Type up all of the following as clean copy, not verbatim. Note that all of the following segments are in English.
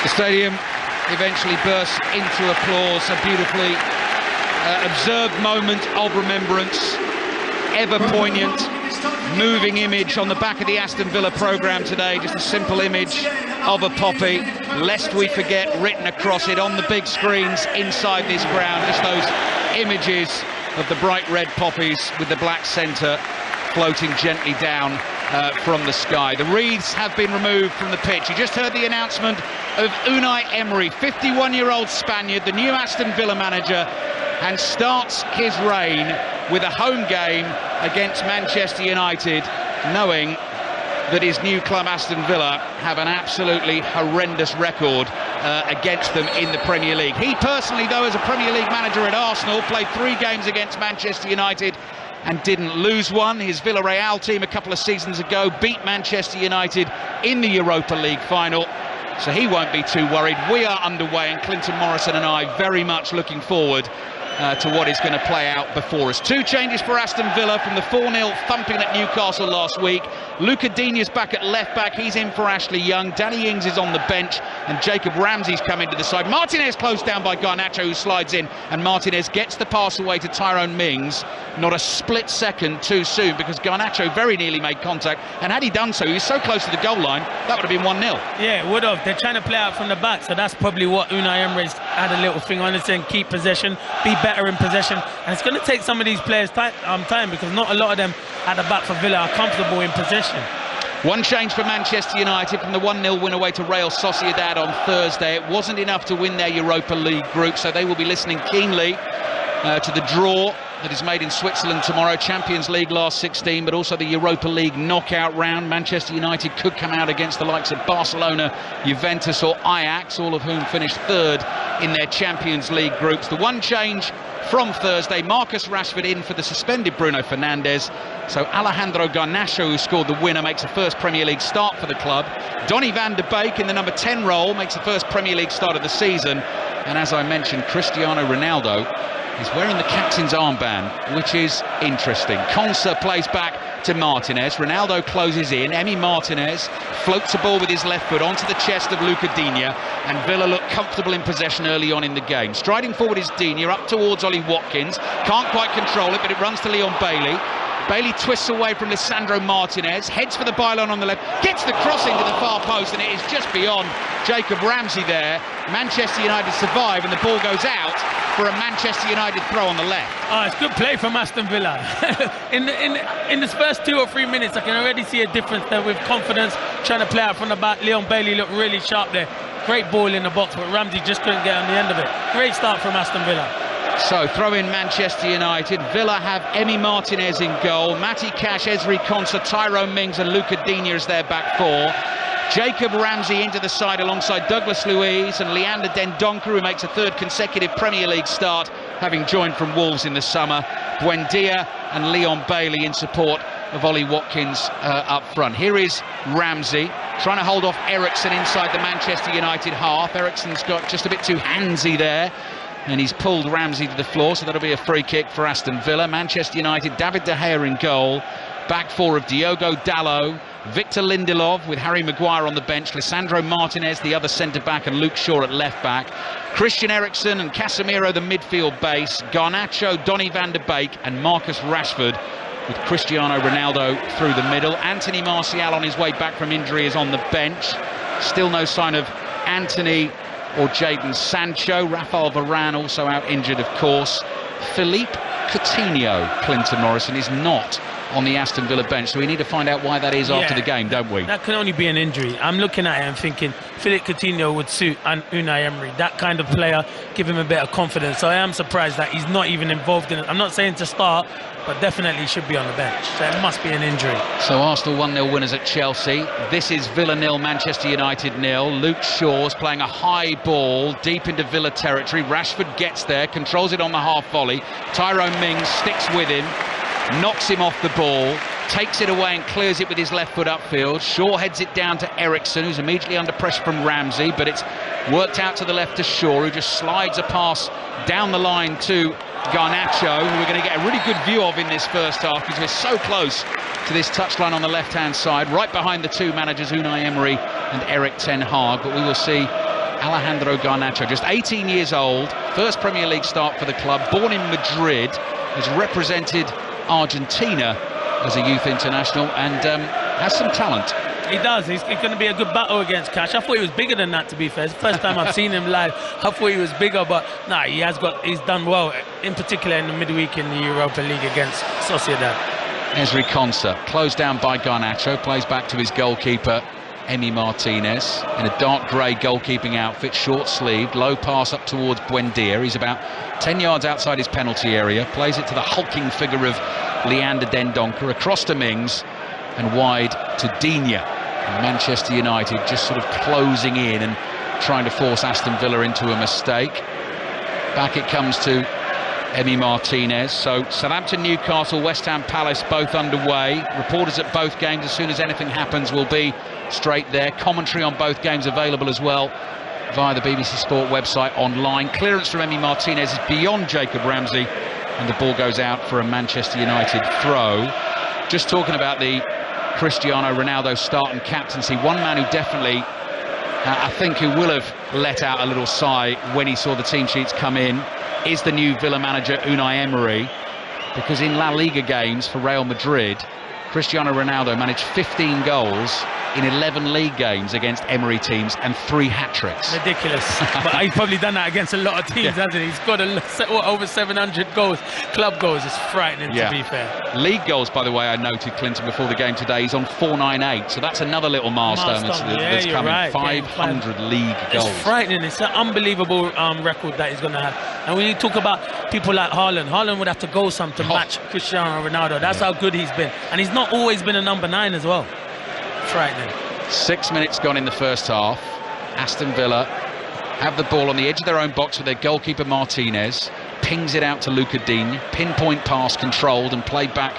The stadium eventually bursts into applause. A beautifully observed moment of remembrance, ever poignant, moving image on the back of the Aston Villa programme today. Just a simple image of a poppy, lest we forget, written across it on the big screens inside this ground. Just those images of the bright red poppies with the black centre floating gently down from the sky. The wreaths have been removed from the pitch. You just heard the announcement of Unai Emery, 51-year-old Spaniard, the new Aston Villa manager, and starts his reign with a home game against Manchester United, knowing that his new club Aston Villa have an absolutely horrendous record against them in the Premier League. He personally, though, as a Premier League manager at Arsenal, played 3 games against Manchester United and didn't lose one. His Villarreal team a couple of seasons ago beat Manchester United in the Europa League final, so he won't be too worried. We are underway, and Clinton Morrison and I very much looking forward to what is going to play out before us. 2 changes for Aston Villa from the 4-0 thumping at Newcastle last week. Luca Digne's back at left back, he's in for Ashley Young. Danny Ings is on the bench, and Jacob Ramsey's come into the side. Martinez closed down by Garnacho, who slides in, and Martinez gets the pass away to Tyrone Mings. Not a split second too soon, because Garnacho very nearly made contact, and had he done so, he was so close to the goal line, that would have been 1-0. Yeah, it would have. They're trying to play out from the back, so that's probably what Unai Emery's had a little thing on it, saying keep possession, be better in possession, and it's going to take some of these players time, because not a lot of them at the back for Villa are comfortable in possession. 1 change for Manchester United from the 1-0 win away to Real Sociedad on Thursday. It wasn't enough to win their Europa League group, so they will be listening keenly to the draw that is made in Switzerland tomorrow. Champions League last 16, but also the Europa League knockout round. Manchester United could come out against the likes of Barcelona, Juventus or Ajax, all of whom finished 3rd in their Champions League groups. The 1 change from Thursday, Marcus Rashford in for the suspended Bruno Fernandes. So Alejandro Garnacho, who scored the winner, makes a first Premier League start for the club. Donny van de Beek in the number 10 role makes the first Premier League start of the season. And as I mentioned, Cristiano Ronaldo is wearing the captain's armband, which is interesting. Konsa plays back to Martinez. Ronaldo closes in. Emi Martinez floats a ball with his left foot onto the chest of Luca Digne, and Villa look comfortable in possession early on in the game. Striding forward is Digne, up towards Ollie Watkins. Can't quite control it, but it runs to Leon Bailey. Bailey twists away from Lisandro Martinez, heads for the byline on the left, gets the crossing to the far post, and it is just beyond Jacob Ramsey there. Manchester United survive, and the ball goes out for a Manchester United throw on the left. Oh, it's good play from Aston Villa. in this first 2 or 3 minutes, I can already see a difference there with confidence, trying to play out from the back. Leon Bailey looked really sharp there. Great ball in the box, but Ramsey just couldn't get on the end of it. Great start from Aston Villa. So throw in Manchester United. Villa have Emi Martinez in goal, Matty Cash, Ezri Konsa, Tyrone Mings and Luca Digne as their back 4. Jacob Ramsey into the side alongside Douglas Luiz and Leander Dendoncker, who makes a 3rd consecutive Premier League start, having joined from Wolves in the summer. Buendia and Leon Bailey in support of Ollie Watkins up front. Here is Ramsey trying to hold off Eriksen inside the Manchester United half. Eriksen's got just a bit too handsy there, and he's pulled Ramsey to the floor, so that'll be a free kick for Aston Villa. Manchester United, David De Gea in goal. Back 4 of Diogo Dalot, Victor Lindelof with Harry Maguire on the bench, Lisandro Martinez the other centre-back, and Luke Shaw at left-back. Christian Eriksen and Casemiro the midfield base. Garnacho, Donny van de Beek and Marcus Rashford with Cristiano Ronaldo through the middle. Anthony Martial on his way back from injury is on the bench. Still no sign of Anthony or Jadon Sancho. Rafael Varane also out injured, of course. Philippe Coutinho, Clinton Morrison, is not on the Aston Villa bench, so we need to find out why that is after the game, don't we? That can only be an injury. I'm looking at it and thinking Philippe Coutinho would suit Unai Emery. That kind of player, give him a bit of confidence. So I am surprised that he's not even involved in it. I'm not saying to start, but definitely should be on the bench. So it must be an injury. So Arsenal 1-0 winners at Chelsea. This is Villa 0, Manchester United 0. Luke Shaw's playing a high ball deep into Villa territory. Rashford gets there, controls it on the half volley. Tyrone Mings sticks with him, knocks him off the ball, takes it away and clears it with his left foot upfield. Shaw heads it down to Eriksen, who's immediately under pressure from Ramsey, but it's worked out to the left to Shaw, who just slides a pass down the line to Garnacho, who we're going to get a really good view of in this first half, because we're so close to this touchline on the left-hand side, right behind the 2 managers, Unai Emery and Erik ten Hag. But we will see Alejandro Garnacho, just 18 years old, first Premier League start for the club, born in Madrid, has represented Argentina as a youth international, and has some talent. He does. He's going to be a good battle against Cash. I thought he was bigger than that, to be fair. It's the first time I've seen him live. I thought he was bigger, but nah, he's done well, in particular in the midweek in the Europa League against Sociedad. Ezri Konsa, closed down by Garnacho, plays back to his goalkeeper, Emi Martinez, in a dark grey goalkeeping outfit, short-sleeved, low pass up towards Buendia. He's about 10 yards outside his penalty area, plays it to the hulking figure of Leander Dendoncker, across to Mings, and wide to Digne. And Manchester United just sort of closing in and trying to force Aston Villa into a mistake. Back it comes to Emi Martinez. So Southampton, Newcastle, West Ham Palace both underway. Reporters at both games, as soon as anything happens, will be straight there. Commentary on both games available as well via the BBC Sport website online. Clearance from Emi Martinez is beyond Jacob Ramsey, and the ball goes out for a Manchester United throw. Just talking about the Cristiano Ronaldo start and captaincy, one man who definitely, I think, who will have let out a little sigh when he saw the team sheets come in, is the new Villa manager Unai Emery, because in La Liga games for Real Madrid, Cristiano Ronaldo managed 15 goals in 11 league games against Emery teams and 3 hat-tricks. Ridiculous. But he's probably done that against a lot of teams, hasn't he? He's got over 700 goals, club goals. It's frightening, to be fair. League goals, by the way, I noted, Clinton, before the game today, he's on 498, so that's another little milestone that's coming. Right. 500 league goals. It's frightening. It's an unbelievable record that he's going to have. And when you talk about people like Haaland would have to go some to match Cristiano Ronaldo. That's how good he's been. And he's not always been a number 9 as well. Frightening. 6 minutes gone in the first half. Aston Villa have the ball on the edge of their own box with their goalkeeper Martinez. Pings it out to Luca Digne. Pinpoint pass controlled and played back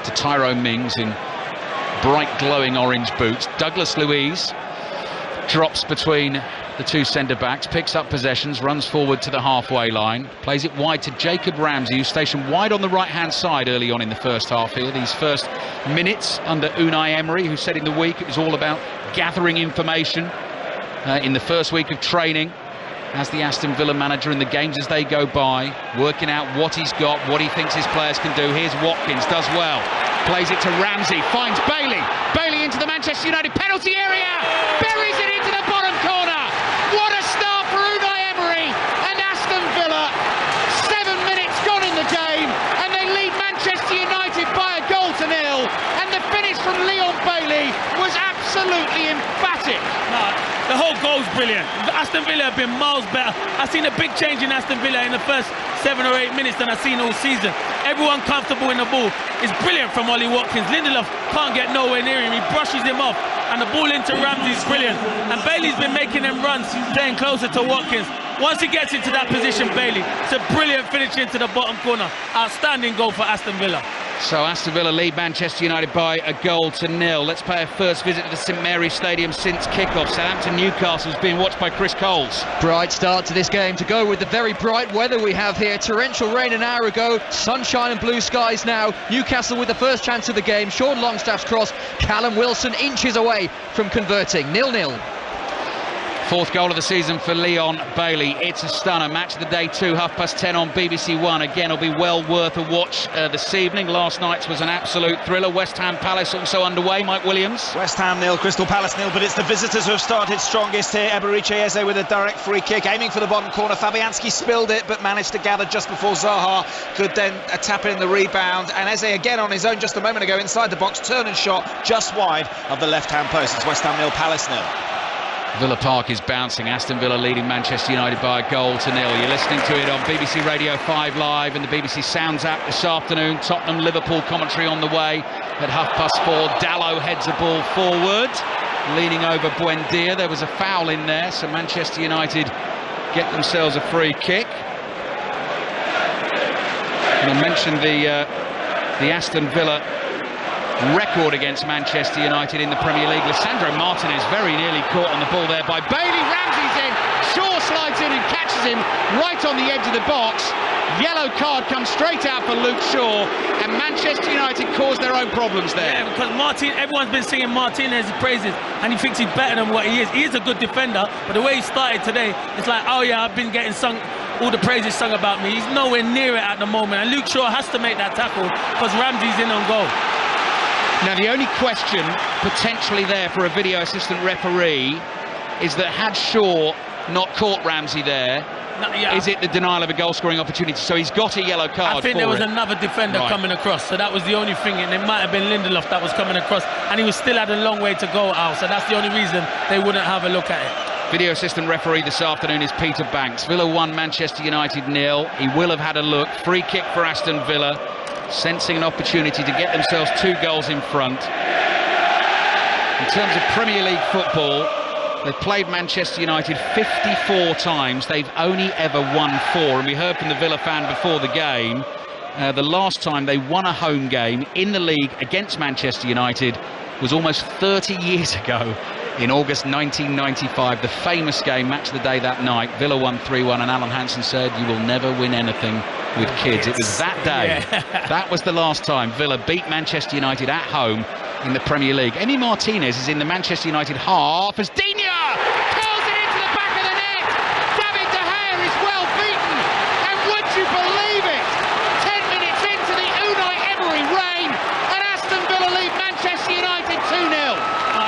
to Tyrone Mings in bright glowing orange boots. Douglas Luiz drops between the two centre-backs, picks up possessions, runs forward to the halfway line, plays it wide to Jacob Ramsey, who's stationed wide on the right-hand side early on in the first half here. These first minutes under Unai Emery, who said in the week it was all about gathering information in the first week of training as the Aston Villa manager, in the games as they go by, working out what he's got, what he thinks his players can do. Here's Watkins, does well, plays it to Ramsey, finds Bailey into the Manchester United penalty area, buries it into the bottom corner. What a start for Unai Emery and Aston Villa. 7 minutes gone in the game and they lead Manchester United by a goal to 0, and the finish from Leon Bailey was absolutely emphatic. The whole goal's brilliant. Aston Villa have been miles better. I've seen a big change in Aston Villa in the first 7 or 8 minutes than I've seen all season. Everyone comfortable in the ball. It's brilliant from Ollie Watkins. Lindelof can't get nowhere near him. He brushes him off, and the ball into Ramsey's brilliant. And Bailey's been making them runs, staying closer to Watkins. Once he gets into that position, Bailey, it's a brilliant finish into the bottom corner. Outstanding goal for Aston Villa. So Aston Villa lead Manchester United by a goal to 0. Let's pay a first visit to the St Mary's Stadium since kickoff. Southampton Newcastle is being watched by Chris Coles. Bright start to this game to go with the very bright weather we have here. Torrential rain an hour ago, sunshine and blue skies now. Newcastle with the first chance of the game. Sean Longstaff's cross, Callum Wilson inches away from converting. 0-0. Fourth goal of the season for Leon Bailey. It's a stunner. Match of the day 2, 10:30 on BBC One. Again, it'll be well worth a watch this evening. Last night's was an absolute thriller. West Ham Palace also underway. Mike Williams. West Ham 0, Crystal Palace 0, but it's the visitors who have started strongest here. Eberiche Eze with a direct free kick, aiming for the bottom corner. Fabianski spilled it, but managed to gather just before Zaha could then tap in the rebound. And Eze again on his own just a moment ago inside the box, turn and shot just wide of the left-hand post. It's West Ham 0, Palace 0. Villa Park is bouncing. Aston Villa leading Manchester United by a goal to 0. You're listening to it on BBC Radio 5 Live and the BBC Sounds app this afternoon. Tottenham Liverpool commentary on the way at 4:30. Dalot heads the ball forward, leaning over Buendia. There was a foul in there, so Manchester United get themselves a free kick. And I mentioned the Aston Villa record against Manchester United in the Premier League. Lisandro Martinez very nearly caught on the ball there by Bailey. Ramsey's in, Shaw slides in and catches him right on the edge of the box. Yellow card comes straight out for Luke Shaw, and Manchester United caused their own problems there. Yeah, because everyone's been singing Martinez's praises, and he thinks he's better than what he is. He is a good defender, but the way he started today, it's like, oh yeah, I've been getting all the praises sung about me. He's nowhere near it at the moment, and Luke Shaw has to make that tackle because Ramsey's in on goal. Now, the only question potentially there for a video assistant referee is that had Shaw not caught Ramsey there, is it the denial of a goal-scoring opportunity? So he's got a yellow card. I think there was another defender coming across, so that was the only thing, and it might have been Lindelof that was coming across, and he was still had a long way to go out, so that's the only reason they wouldn't have a look at it. Video assistant referee this afternoon is Peter Banks. Villa 1, Manchester United 0. He will have had a look. Free kick for Aston Villa, sensing an opportunity to get themselves 2 goals in front. In terms of Premier League football, they've played Manchester United 54 times. They've only ever won 4. And we heard from the Villa fan before the game, the last time they won a home game in the league against Manchester United was almost 30 years ago in August 1995. The famous game, match of the day that night. Villa won 3-1, and Alan Hansen said, "You will never win anything with kids." It was that day. Yeah. That was the last time Villa beat Manchester United at home in the Premier League. Emi Martinez is in the Manchester United half as Digne curls it into the back of the net. David De Gea is well beaten, and would you believe it, 10 minutes into the Unai Emery reign, and Aston Villa lead Manchester United 2-0.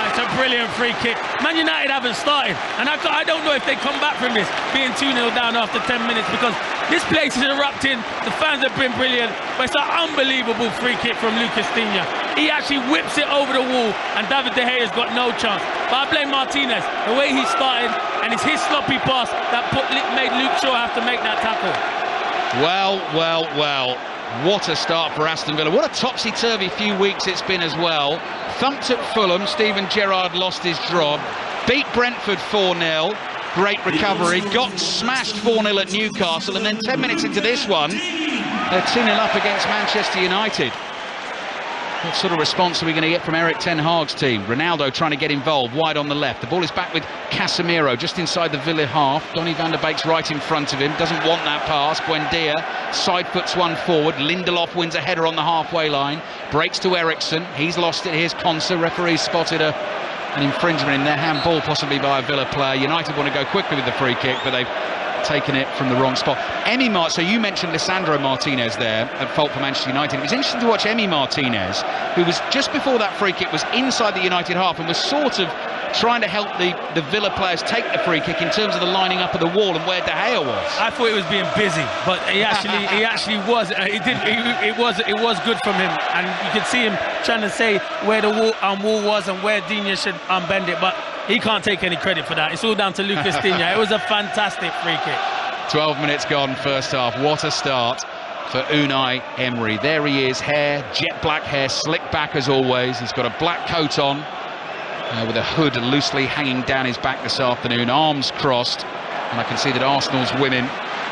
It's a brilliant free kick. Man United haven't started, and I don't know if they come back from this being 2-0 down after 10 minutes, because this place is erupting. The fans have been brilliant, but it's an unbelievable free kick from Lucas Digne. He actually whips it over the wall, and David De Gea's got no chance. But I blame Martinez. The way he started, and it's his sloppy pass that made Luke Shaw have to make that tackle. Well. What a start for Aston Villa. What a topsy-turvy few weeks it's been as well. Thumped at Fulham, Steven Gerrard lost his job. Beat Brentford 4-0. Great recovery. Got smashed 4-0 at Newcastle, and then 10 minutes into this one, they're 2-0 up against Manchester United. What sort of response are we going to get from Erik ten Hag's team? Ronaldo trying to get involved, wide on the left. The ball is back with Casemiro, just inside the Villa half. Donny van der Beek's right in front of him, doesn't want that pass. Buendia side foots one forward. Lindelof wins a header on the halfway line. Breaks to Eriksson, he's lost it. Here's Konsa, referee spotted an infringement in their handball, possibly by a Villa player. United want to go quickly with the free kick, but they've taken it from the wrong spot. So you mentioned Lisandro Martinez there at fault for Manchester United. It was interesting to watch Emi Martinez, who was just before that free kick was inside the United half and was sort of trying to help the Villa players take the free kick in terms of the lining up of the wall and where De Gea was. I thought he was being busy, but he actually was. It was good from him, and you could see him trying to say where the wall was and where Digne should bend it, but he can't take any credit for that. It's all down to Lucas Digne. It was a fantastic free kick. 12 minutes gone, first half. What a start for Unai Emery. There he is, hair, jet black hair, slicked back as always. He's got a black coat on with a hood loosely hanging down his back this afternoon, arms crossed. And I can see that Arsenal's women,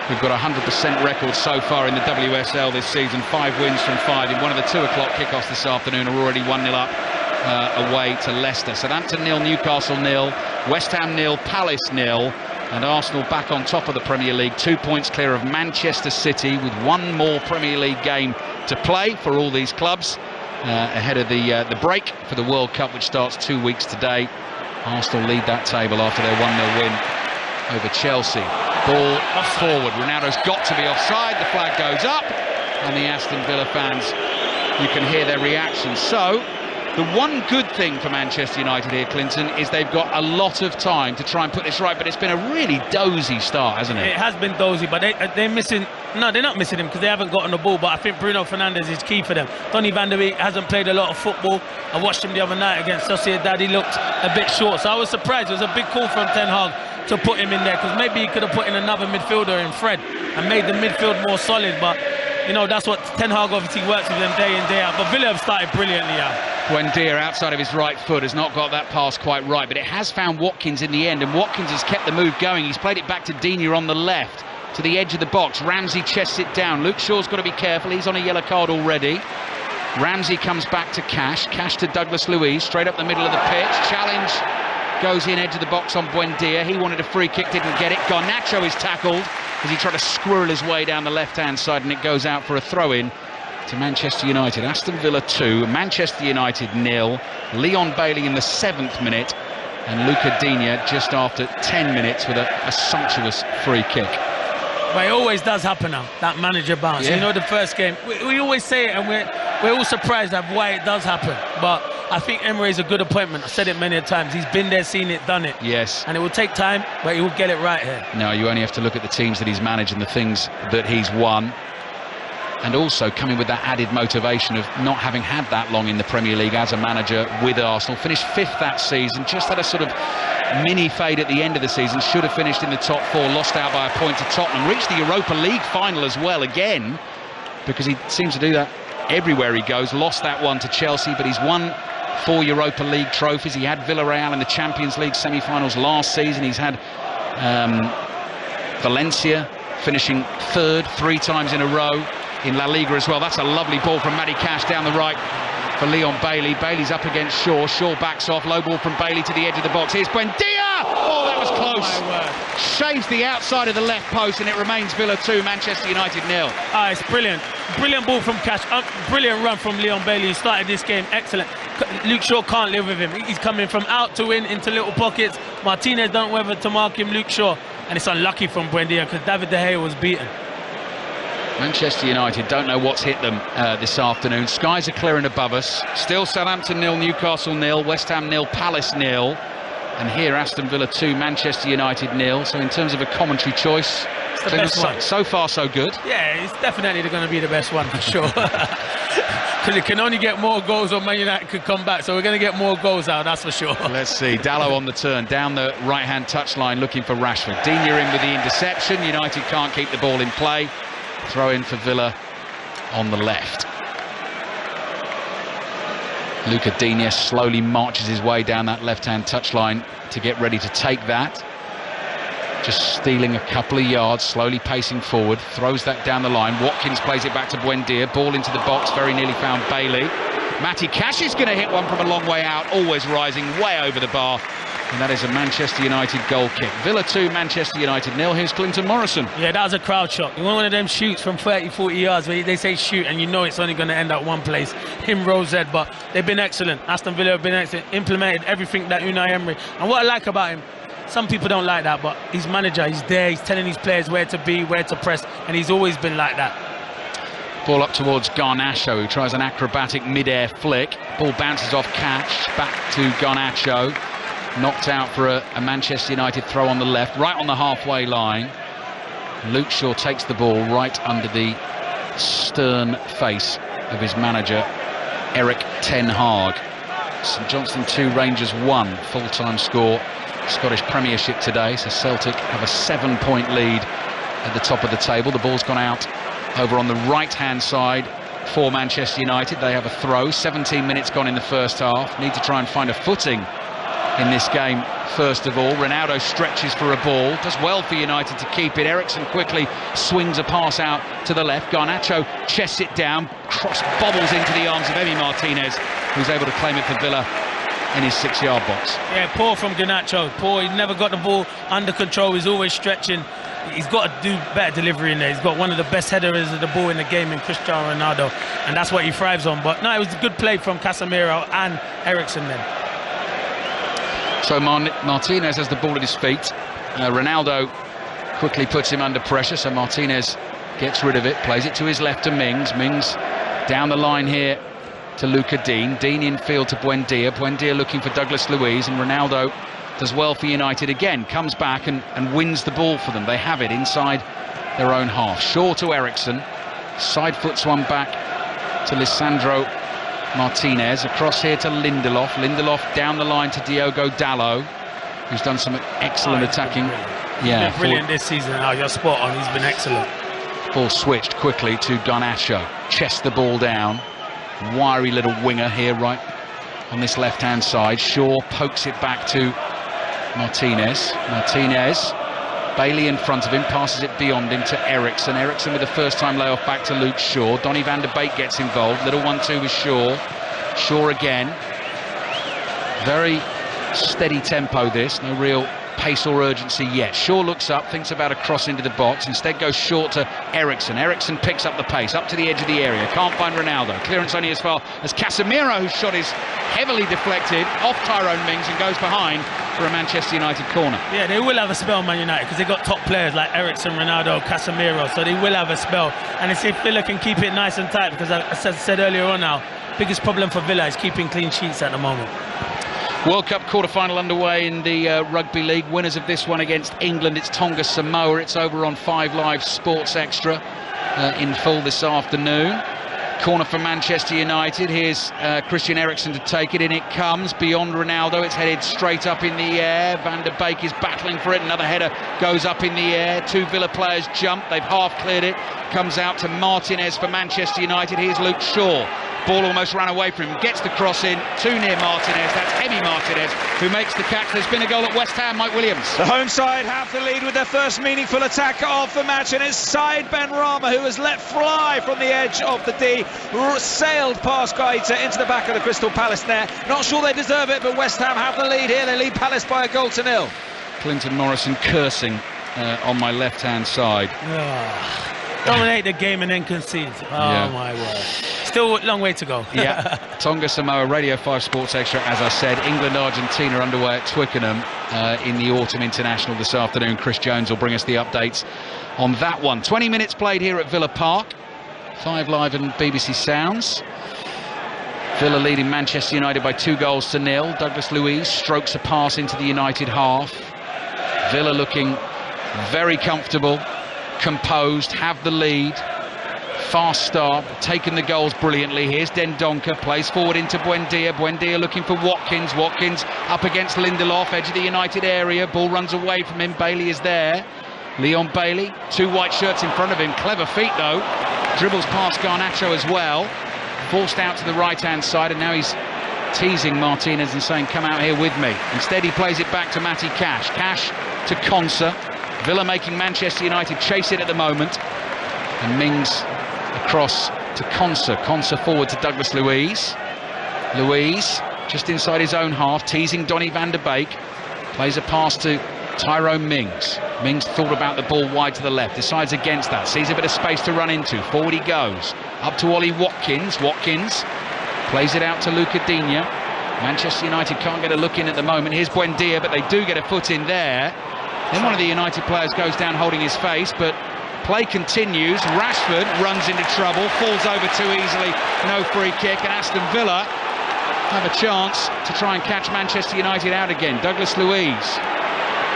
who've got a 100% record so far in the WSL this season, 5 wins from 5 in one of the 2 o'clock kickoffs this afternoon, are already 1-0 up away to Leicester. Southampton 0, Newcastle 0, West Ham 0, Palace 0, and Arsenal back on top of the Premier League, 2 points clear of Manchester City, with 1 more Premier League game to play for all these clubs ahead of the break for the World Cup, which starts 2 weeks today. Arsenal lead that table after their 1-0 win over Chelsea. Ball forward. Ronaldo's got to be offside. The flag goes up, and the Aston Villa fans, you can hear their reactions. So the one good thing for Manchester United here, Clinton, is they've got a lot of time to try and put this right, but it's been a really dozy start, hasn't it? It has been dozy, but they're missing. No, they're not missing him because they haven't gotten the ball, but I think Bruno Fernandes is key for them. Donny van der Beek hasn't played a lot of football. I watched him the other night against Sociedad. He looked a bit short, so I was surprised. It was a big call from Ten Hag to put him in there, because maybe he could have put in another midfielder in Fred and made the midfield more solid, but you know, that's what Ten Hag obviously works with them day in, day out. But Villa have started brilliantly out. Buendia, outside of his right foot, has not got that pass quite right, but it has found Watkins in the end, and Watkins has kept the move going. He's played it back to Digne on the left, to the edge of the box. Ramsey chests it down. Luke Shaw's got to be careful. He's on a yellow card already. Ramsey comes back to Cash. Cash to Douglas Luiz, straight up the middle of the pitch. Challenge goes in, edge of the box on Buendia. He wanted a free kick, didn't get it. Garnacho is tackled. as he tried to squirrel his way down the left-hand side, and it goes out for a throw-in to Manchester United. Aston Villa 2, Manchester United 0. Leon Bailey in the 7th minute, and Luca Digne just after 10 minutes with a sumptuous free kick. But it always does happen now, that manager bounce. Yeah. You know, the first game, we always say it, and we're all surprised at why it does happen. But I think Emery's a good appointment. I've said it many times. He's been there, seen it, done it. Yes. And it will take time, but he will get it right here. No, you only have to look at the teams that he's managed and the things that he's won. And also coming with that added motivation of not having had that long in the Premier League as a manager with Arsenal. Finished 5th that season, just had a sort of mini fade at the end of the season. Should have finished in the top 4, lost out by a point to Tottenham. Reached the Europa League final as well again, because he seems to do that everywhere he goes. Lost that one to Chelsea, but he's won 4 Europa League trophies. He had Villarreal in the Champions League semi-finals last season. He's had Valencia finishing 3rd 3 times in a row in La Liga as well. That's a lovely ball from Matty Cash down the right for Leon Bailey. Bailey's up against Shaw. Shaw backs off. Low ball from Bailey to the edge of the box. Here's Buendia! Oh, that was close. Shaves the outside of the left post, and it remains Villa 2, Manchester United 0. Ah, it's brilliant. Brilliant ball from Cash. Brilliant run from Leon Bailey. He started this game excellent. Luke Shaw can't live with him. He's coming from out to in into little pockets. Martinez don't know whether to mark him, Luke Shaw. And it's unlucky from Buendia because David De Gea was beaten. Manchester United don't know what's hit them this afternoon. Skies are clearing above us. Still Southampton 0, Newcastle 0, West Ham 0, Palace 0. And here Aston Villa 2, Manchester United 0. So in terms of a commentary choice, it's the best one. So far so good. Yeah, it's definitely going to be the best one for sure. Because it can only get more goals, or Man United could come back. So we're going to get more goals out, that's for sure. Let's see. Dalot on the turn, down the right-hand touchline looking for Rashford. Digne in with the interception. United can't keep the ball in play. Throw in for Villa on the left. Luca Digne slowly marches his way down that left-hand touchline to get ready to take that. Just stealing a couple of yards, slowly pacing forward, throws that down the line. Watkins plays it back to Buendia, ball into the box, very nearly found Bailey. Matty Cash is going to hit one from a long way out, always rising way over the bar. And that is a Manchester United goal kick. Villa 2, Manchester United 0. Here's Clinton Morrison. Yeah, that was a crowd shot. You want one of them shoots from 30, 40 yards where they say shoot and you know it's only going to end up one place. Him, Rosette, but they've been excellent. Aston Villa have been excellent, implemented everything that Unai Emery. And what I like about him, some people don't like that, but he's manager, he's there, he's telling his players where to be, where to press, and he's always been like that. Ball up towards Garnacho, who tries an acrobatic mid-air flick. Ball bounces off Cash, back to Garnacho. Knocked out for a Manchester United throw on the left, right on the halfway line. Luke Shaw takes the ball right under the stern face of his manager, Erik ten Hag. St Johnstone 2, Rangers 1, full-time score. Scottish Premiership today, so Celtic have a 7-point lead at the top of the table. The ball's gone out over on the right-hand side for Manchester United. They have a throw, 17 minutes gone in the first half. Need to try and find a footing in this game first of all. Ronaldo stretches for a ball, does well for United to keep it. Ericsson quickly swings a pass out to the left. Garnacho chests it down, cross bobbles into the arms of Emi Martinez, who's able to claim it for Villa in his 6-yard box. Yeah, poor from Garnacho, poor. He's never got the ball under control, he's always stretching. He's got to do better delivery in there. He's got one of the best headers of the ball in the game in Cristiano Ronaldo, and that's what he thrives on. But no, it was a good play from Casemiro and Ericsson then. So Martinez has the ball at his feet. Ronaldo quickly puts him under pressure, so Martinez gets rid of it, plays it to his left to Mings. Mings down the line here to Luca Digne. Digne in field to Buendia. Buendia looking for Douglas Luiz, and Ronaldo does well for United again. Comes back and wins the ball for them. They have it inside their own half. Shaw to Ericsson. Side foots one back to Lisandro Martinez. Across here to Lindelof. Lindelof down the line to Diogo Dalot, who's done some excellent attacking. He's been brilliant this season. Oh, you're spot on. He's been excellent. Ball switched quickly to Garnacho. Chests the ball down. Wiry little winger here right on this left-hand side. Shaw pokes it back to Martinez. Martinez. Bailey in front of him, passes it beyond him to Ericsson. Ericsson with the first-time layoff back to Luke Shaw. Donny van der Beek gets involved. Little 1-2 with Shaw. Shaw again. Very steady tempo this. No real pace or urgency yet. Shaw looks up, thinks about a cross into the box, instead goes short to Eriksson. Eriksson picks up the pace, up to the edge of the area, can't find Ronaldo. Clearance only as far as Casemiro, whose shot is heavily deflected off Tyrone Mings and goes behind for a Manchester United corner. Yeah, they will have a spell, Man United, because they've got top players like Eriksson, Ronaldo, Casemiro, so they will have a spell. And it's if Villa can keep it nice and tight, because as I said earlier on now, biggest problem for Villa is keeping clean sheets at the moment. World Cup quarter-final underway in the Rugby League. Winners of this one against England, it's Tonga Samoa. It's over on 5 Live Sports Extra in full this afternoon. Corner for Manchester United. Here's Christian Eriksen to take it. In it comes, beyond Ronaldo. It's headed straight up in the air. Van der Beek is battling for it. Another header goes up in the air. 2 Villa players jump. They've half cleared it. Comes out to Martinez for Manchester United. Here's Luke Shaw. Ball almost ran away from him, gets the cross in, too near Martinez. That's Emi Martinez who makes the catch. There's been a goal at West Ham, Mike Williams. The home side have the lead with their first meaningful attack of the match, and it's Said Benrahma who has let fly from the edge of the D, sailed past Gaeta into the back of the Crystal Palace net. Not sure they deserve it, but West Ham have the lead here. They lead Palace by a goal to nil. Clinton Morrison cursing on my left-hand side. Dominate the game and then concede. Oh my word. Still a long way to go. Yeah. Tonga Samoa, Radio 5 Sports Extra, as I said. England Argentina underway at Twickenham in the Autumn International this afternoon. Chris Jones will bring us the updates on that one. 20 minutes played here at Villa Park. 5 Live and BBC Sounds. Villa leading Manchester United by 2-0. Douglas Luiz strokes a pass into the United half. Villa looking very comfortable, composed, have the lead. Fast start, taken the goals brilliantly. Here's Dendoncker, plays forward into Buendia. Buendia looking for Watkins. Watkins up against Lindelof, edge of the United area. Ball runs away from him. Bailey is there. Leon Bailey, 2 white shirts in front of him. Clever feet though. Dribbles past Garnacho as well. Forced out to the right-hand side, and now he's teasing Martinez and saying, come out here with me. Instead he plays it back to Matty Cash. Cash to Konsa. Villa making Manchester United chase it at the moment. And Mings across to Konsa. Konsa forward to Douglas Luiz. Luiz just inside his own half, teasing Donny van der Beek. Plays a pass to Tyrone Mings. Mings thought about the ball wide to the left, decides against that, sees a bit of space to run into. Forward he goes, up to Ollie Watkins. Watkins plays it out to Luca Digne. Manchester United can't get a look in at the moment. Here's Buendia, but they do get a foot in there. Then one of the United players goes down holding his face, but play continues. Rashford runs into trouble, falls over too easily, no free kick, and Aston Villa have a chance to try and catch Manchester United out again. Douglas Luiz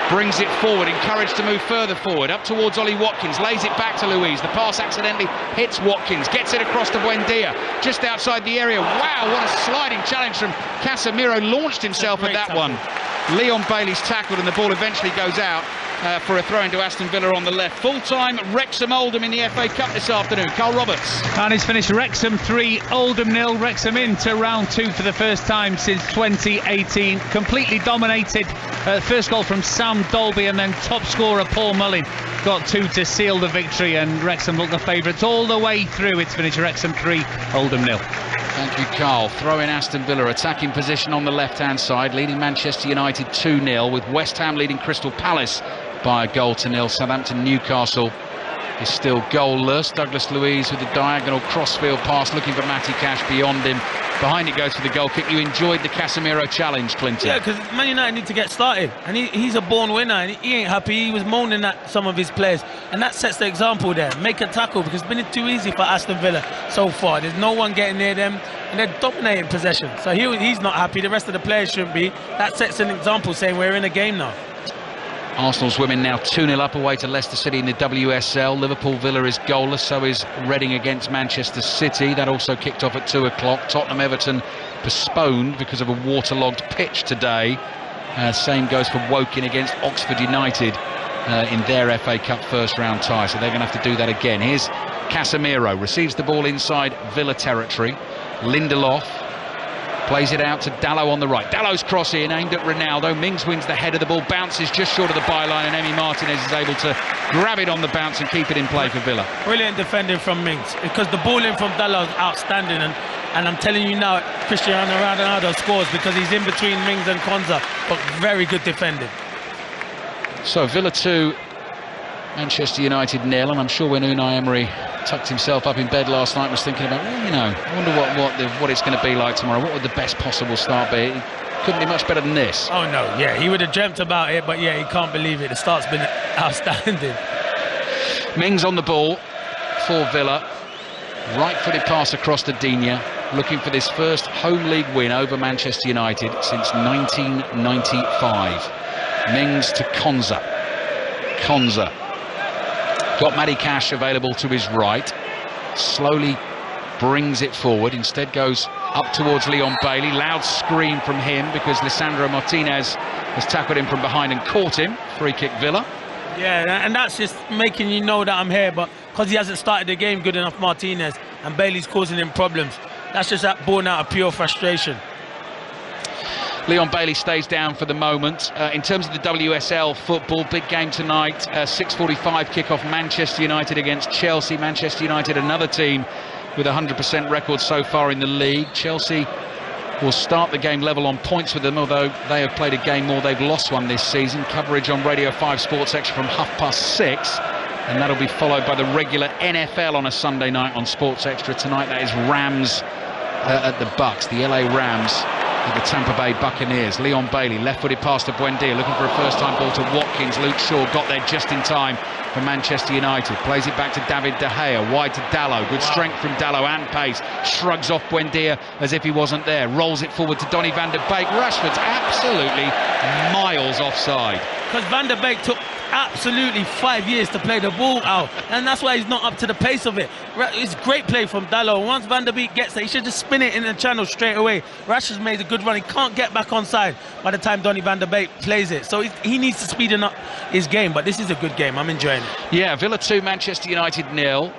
brings it forward, encouraged to move further forward, up towards Ollie Watkins, lays it back to Luiz. The pass accidentally hits Watkins, gets it across to Buendia, just outside the area. Wow, what a sliding challenge from Casemiro, launched himself at that one. Leon Bailey's tackled and the ball eventually goes out for a throw into Aston Villa on the left. Full-time Wrexham Oldham in the FA Cup this afternoon. Carl Roberts. And it's finished Wrexham 3, Oldham 0. Wrexham into round 2 for the first time since 2018. Completely dominated. First goal from Sam Dolby, and then top scorer Paul Mullin got 2 to seal the victory, and Wrexham look the favourites all the way through. It's finished Wrexham 3, Oldham 0. Thank you, Carl. Throw in Aston Villa, attacking position on the left-hand side, leading Manchester United 2-0, with West Ham leading Crystal Palace by a goal to nil. Southampton Newcastle is still goalless. Douglas Luiz with a diagonal crossfield pass, looking for Matty Cash beyond him. Behind it goes for the goal kick. You enjoyed the Casemiro challenge, Clinton. Yeah, because Man United need to get started, and he's a born winner, and he ain't happy. He was moaning at some of his players, and that sets the example there. Make a tackle, because it's been too easy for Aston Villa so far. There's no one getting near them, and they're dominating possession. So he's not happy. The rest of the players shouldn't be. That sets an example, saying we're in a game now. Arsenal's women now 2-0 up away to Leicester City in the WSL. Liverpool Villa is goalless, so is Reading against Manchester City. That also kicked off at 2 o'clock. Tottenham Everton postponed because of a waterlogged pitch today. Same goes for Woking against Oxford United in their FA Cup first round tie, so they're going to have to do that again. Here's Casemiro, receives the ball inside Villa territory. Lindelof plays it out to Dalot on the right. Dalot's cross in, aimed at Ronaldo. Mings wins the head of the ball, bounces just short of the byline, and Emi Martinez is able to grab it on the bounce and keep it in play for Villa. Brilliant defending from Mings, because the ball in from Dalot is outstanding, and I'm telling you now, Cristiano Ronaldo scores because he's in between Mings and Konsa, but very good defending. So Villa 2, Manchester United 0, and I'm sure when Unai Emery tucked himself up in bed last night was thinking about, well, you know, I wonder what it's going to be like tomorrow. What would the best possible start be? It couldn't be much better than this. Oh no, yeah, he would have dreamt about it, but yeah, he can't believe it. The start's been outstanding. Mings on the ball for Villa. Right-footed pass across to Digne, looking for this first home league win over Manchester United since 1995. Mings to Konza. Konza got Matty Cash available to his right, slowly brings it forward, instead goes up towards Leon Bailey. Loud scream from him because Lisandro Martinez has tackled him from behind and caught him. Free kick Villa. Yeah, and that's just making you know that I'm here, but because he hasn't started the game good enough, Martinez, and Bailey's causing him problems, that's just that born out of pure frustration. Leon Bailey stays down for the moment. In terms of the WSL football, big game tonight, 6:45 kickoff, Manchester United against Chelsea. Manchester United, another team with a 100% record so far in the league. Chelsea will start the game level on points with them, although they have played a game more, they've lost one this season. Coverage on Radio 5 Sports Extra from 6:30, and that'll be followed by the regular NFL on a Sunday night on Sports Extra. Tonight that is Rams at the Bucks, the LA Rams with the Tampa Bay Buccaneers. Leon Bailey, left-footed pass to Buendia, looking for a first-time ball to Watkins. Luke Shaw got there just in time for Manchester United. Plays it back to David De Gea, wide to Dalot. Good strength from Dalot and pace. Shrugs off Buendia as if he wasn't there. Rolls it forward to Donny van der Beek. Rashford's absolutely miles offside. Because Van der Beek took absolutely 5 years to play the ball out, and that's why he's not up to the pace of it. It's great play from Dalot. Once Van der Beek gets there, he should just spin it in the channel straight away. Rashford's made a good run. He can't get back onside by the time Donny van der Beek plays it, so he needs to speeden up his game, but this is a good game. I'm enjoying it. Yeah, Villa 2, Manchester United 0.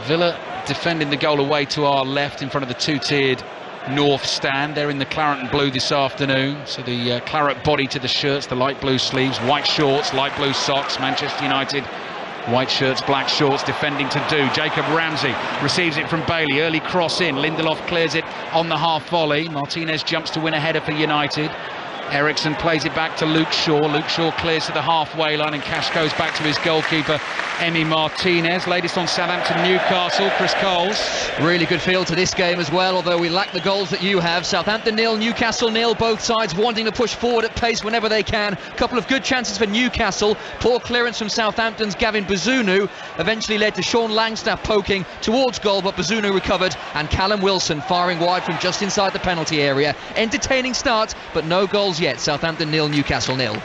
Villa defending the goal away to our left in front of the two-tiered North stand. They're in the claret and blue this afternoon, so the claret body to the shirts, the light blue sleeves, white shorts, light blue socks. Manchester United, white shirts, black shorts, defending to do. Jacob Ramsey receives it from Bailey, early cross in, Lindelof clears it on the half volley. Martinez jumps to win a header for United. Eriksson plays it back to Luke Shaw. Luke Shaw clears to the halfway line, and Cash goes back to his goalkeeper, Emi Martinez. Latest on Southampton Newcastle, Chris Coles. Really good feel to this game as well, although we lack the goals that you have. Southampton 0, Newcastle 0, both sides wanting to push forward at pace whenever they can. Couple of good chances for Newcastle. Poor clearance from Southampton's Gavin Bazunu eventually led to Sean Langstaff poking towards goal, but Bazunu recovered, and Callum Wilson firing wide from just inside the penalty area. Entertaining start, but no goals yet. Southampton 0, Newcastle 0.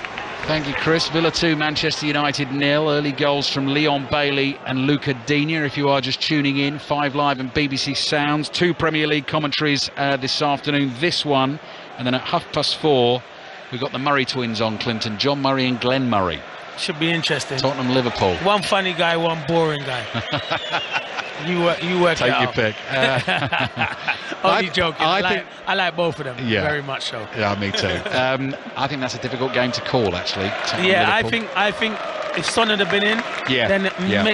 Thank you, Chris. Villa 2, Manchester United 0. Early goals from Leon Bailey and Luca Digne. If you are just tuning in, 5 Live and BBC Sounds. 2 Premier League commentaries this afternoon. This one, and then at 4:30, we've got the Murray twins on, Clinton. John Murray and Glenn Murray. Should be interesting. Tottenham, Liverpool. One funny guy, one boring guy. You work Take it your out. pick. Only joking. I like both of them. Yeah. Very much so. Yeah, me too. I think that's a difficult game to call, actually. Tottenham, Yeah, Liverpool. I think if Son had been in, then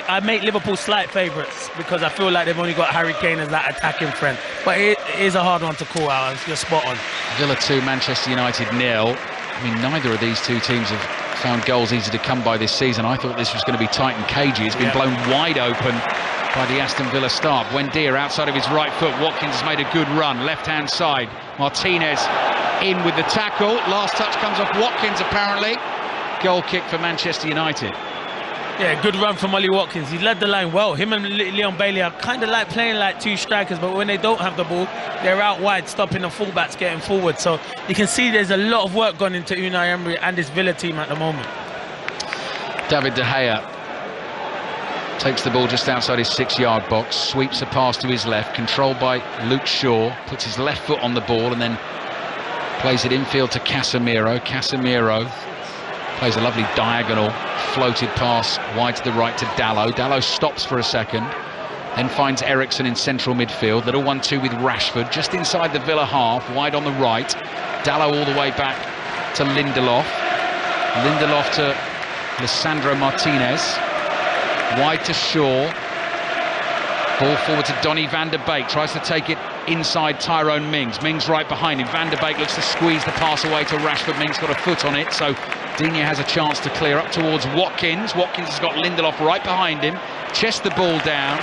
I make Liverpool slight favourites, because I feel like they've only got Harry Kane as that attacking friend. But it is a hard one to call out. You're spot on. Villa 2, Manchester United 0. I mean, neither of these two teams have found goals easy to come by this season. I thought this was going to be tight and cagey. It's been blown wide open by the Aston Villa start. Buendia outside of his right foot. Watkins has made a good run, left-hand side. Martinez in with the tackle. Last touch comes off Watkins, apparently. Goal kick for Manchester United. Yeah, good run from Ollie Watkins. He led the line well. Him and Leon Bailey are kind of like playing like two strikers, but when they don't have the ball, they're out wide, stopping the fullbacks getting forward. So you can see there's a lot of work gone into Unai Emery and his Villa team at the moment. David De Gea takes the ball just outside his 6-yard box, sweeps a pass to his left, controlled by Luke Shaw, puts his left foot on the ball and then plays it infield to Casemiro. Casemiro plays a lovely diagonal floated pass wide to the right to Dalot. Dalot stops for a second, then finds Eriksson in central midfield. Little 1-2 with Rashford just inside the Villa half, wide on the right. Dalot all the way back to Lindelof. Lindelof to Lisandro Martinez, wide to Shaw. Ball forward to Donny van der Beek, tries to take it inside Tyrone Mings. Mings right behind him. Van der Beek looks to squeeze the pass away to Rashford. Mings got a foot on it, so Digne has a chance to clear up towards Watkins. Watkins has got Lindelof right behind him. Chests the ball down,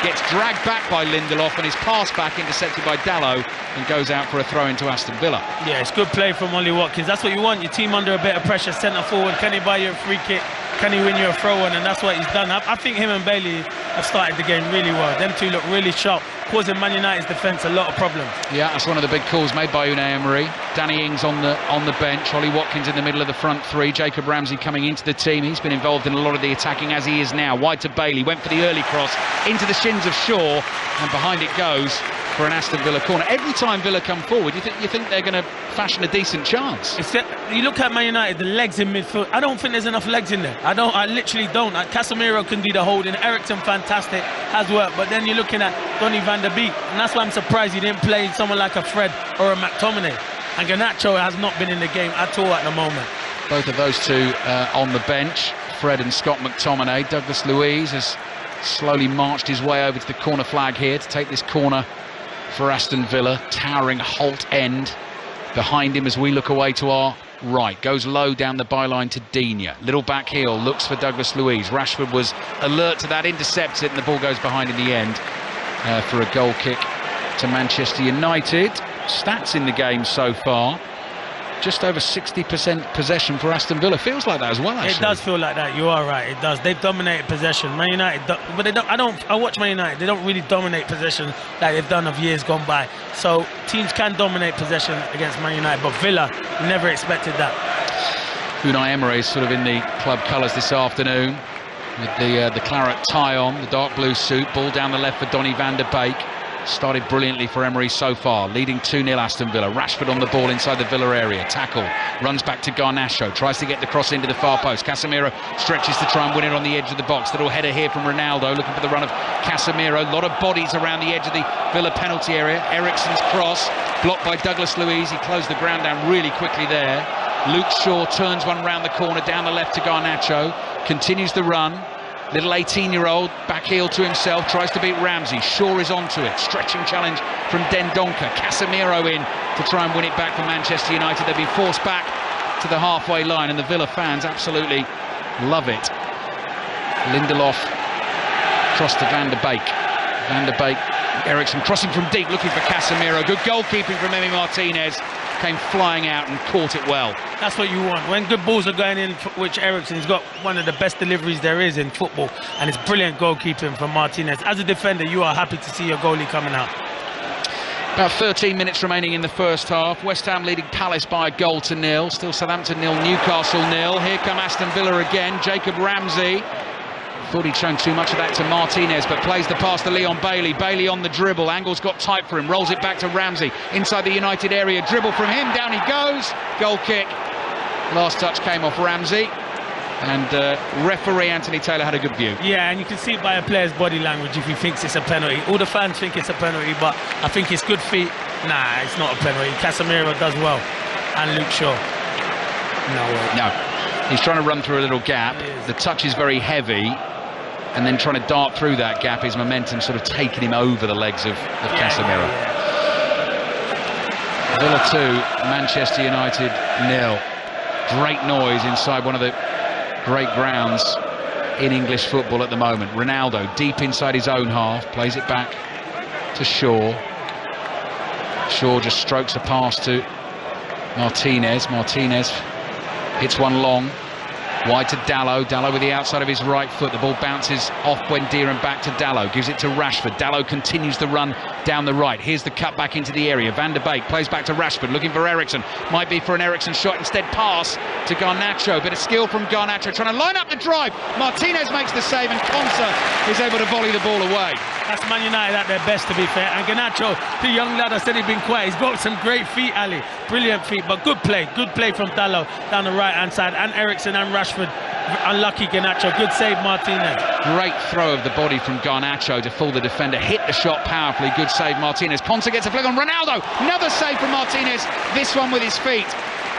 gets dragged back by Lindelof, and is passed back, intercepted by Dalot, and goes out for a throw into Aston Villa. Yeah, it's good play from Ollie Watkins. That's what you want, your team under a bit of pressure, centre forward. Can he buy you a free kick? Can he win you a throw-in? And that's what he's done. I think him and Bailey have started the game really well. Them two look really sharp, causing Man United's defence a lot of problems. Yeah, that's one of the big calls made by Unai Emery. Danny Ings on the bench, Ollie Watkins in the middle of the front three, Jacob Ramsey coming into the team. He's been involved in a lot of the attacking as he is now. Wide to Bailey, went for the early cross into the shins of Shaw, and behind it goes for an Aston Villa corner. Every time Villa come forward, you think they're going to fashion a decent chance. You look at Man United, the legs in midfield. I don't think there's enough legs in there. I literally don't. Casemiro can do the holding. Eriksen, fantastic, has worked. But then you're looking at Donny van der Beek, and that's why I'm surprised he didn't play someone like a Fred or a McTominay. And Garnacho has not been in the game at all at the moment. Both of those two on the bench, Fred and Scott McTominay. Douglas Luiz has slowly marched his way over to the corner flag here to take this corner for Aston Villa. Towering Holt end behind him as we look away to our right. Goes low down the byline to Digne. Little back heel, looks for Douglas Luiz. Rashford was alert to that, intercepts it, and the ball goes behind in the end for a goal kick to Manchester United. Stats in the game so far, just over 60% possession for Aston Villa. Feels like that as well, actually. It does feel like that, you are right, it does. They've dominated possession. Man United, but they don't. I watch Man United, they don't really dominate possession like they've done of years gone by. So teams can dominate possession against Man United, but Villa never expected that. Unai Emery is sort of in the club colours this afternoon, with the claret tie on, the dark blue suit. Ball down the left for Donny van der Beek. Started brilliantly for Emery so far, leading 2-0 Aston Villa. Rashford on the ball inside the Villa area. Tackle, runs back to Garnacho, tries to get the cross into the far post. Casemiro stretches to try and win it on the edge of the box. Little header here from Ronaldo, looking for the run of Casemiro. A lot of bodies around the edge of the Villa penalty area. Eriksen's cross, blocked by Douglas Luiz. He closed the ground down really quickly there. Luke Shaw turns one round the corner, down the left to Garnacho. Continues the run. Little 18-year-old, back heel to himself, tries to beat Ramsey. Shaw is onto it. Stretching challenge from Dendoncker. Casemiro in to try and win it back for Manchester United. They've been forced back to the halfway line, and the Villa fans absolutely love it. Lindelof cross to Van der Beek. Van der Beek, Eriksen crossing from deep, looking for Casemiro. Good goalkeeping from Emi Martinez. Came flying out and caught it well. That's what you want. When good balls are going in, which Eriksen's got one of the best deliveries there is in football, and it's brilliant goalkeeping from Martinez. As a defender, you are happy to see your goalie coming out. About 13 minutes remaining in the first half. West Ham leading Palace by 1-0. Still Southampton 0, Newcastle 0. Here come Aston Villa again. Jacob Ramsey. Thought he'd shown too much of that to Martinez, but plays the pass to Leon Bailey. Bailey on the dribble. Angle's got tight for him. Rolls it back to Ramsey. Inside the United area. Dribble from him. Down he goes. Goal kick. Last touch came off Ramsey. And referee Anthony Taylor had a good view. Yeah, and you can see by a player's body language if he thinks it's a penalty. All the fans think it's a penalty, but I think it's good feet. Nah, it's not a penalty. Casemiro does well. And Luke Shaw. No. He's trying to run through a little gap. The touch is very heavy. And then trying to dart through that gap, his momentum sort of taking him over the legs of Casemiro. Villa 2, Manchester United 0. Great noise inside one of the great grounds in English football at the moment. Ronaldo deep inside his own half, plays it back to Shaw. Shaw just strokes a pass to Martinez. Martinez hits one long. Wide to Dalot. Dalot with the outside of his right foot. The ball bounces off Buendia and back to Dalot. Gives it to Rashford. Dalot continues the run down the right. Here's the cut back into the area. Van der Beek plays back to Rashford, looking for Eriksen. Might be for an Eriksen shot. Instead, pass to Garnacho. Bit of skill from Garnacho, trying to line up the drive. Martinez makes the save, and Konsa is able to volley the ball away. That's Man United at their best, to be fair. And Garnacho, the young lad, I said he'd been quiet. He's got some great feet, Ali. Brilliant feet, but good play. Good play from Dalot down the right-hand side. And Eriksen and Rashford. Unlucky Garnacho. Good save, Martinez. Great throw of the body from Garnacho to fool the defender. Hit the shot powerfully. Good save, Martinez. Konsa gets a flick on Ronaldo. Another save from Martinez. This one with his feet.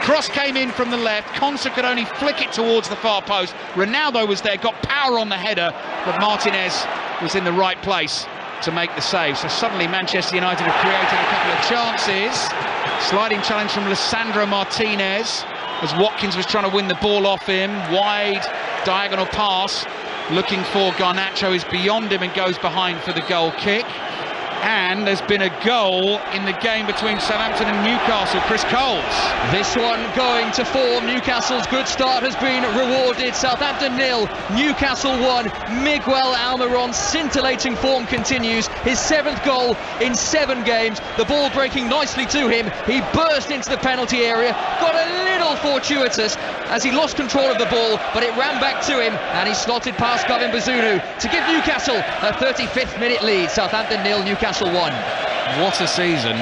Cross came in from the left. Konsa could only flick it towards the far post. Ronaldo was there, got power on the header, but Martinez was in the right place to make the save. So suddenly Manchester United have created a couple of chances. Sliding challenge from Lissandro Martinez. as Watkins was trying to win the ball off him. Wide diagonal pass, looking for Garnacho, is beyond him and goes behind for the goal kick. And there's been a goal in the game between Southampton and Newcastle. Chris Coles. This one going to form. Newcastle's good start has been rewarded. Southampton 0, Newcastle 1. Miguel Almiron's scintillating form continues. His 7th goal in 7 games. The ball breaking nicely to him. He burst into the penalty area. Got a little fortuitous as he lost control of the ball, but it ran back to him and he slotted past Gavin Bazunu to give Newcastle a 35th minute lead. Southampton 0, Newcastle 1. What a season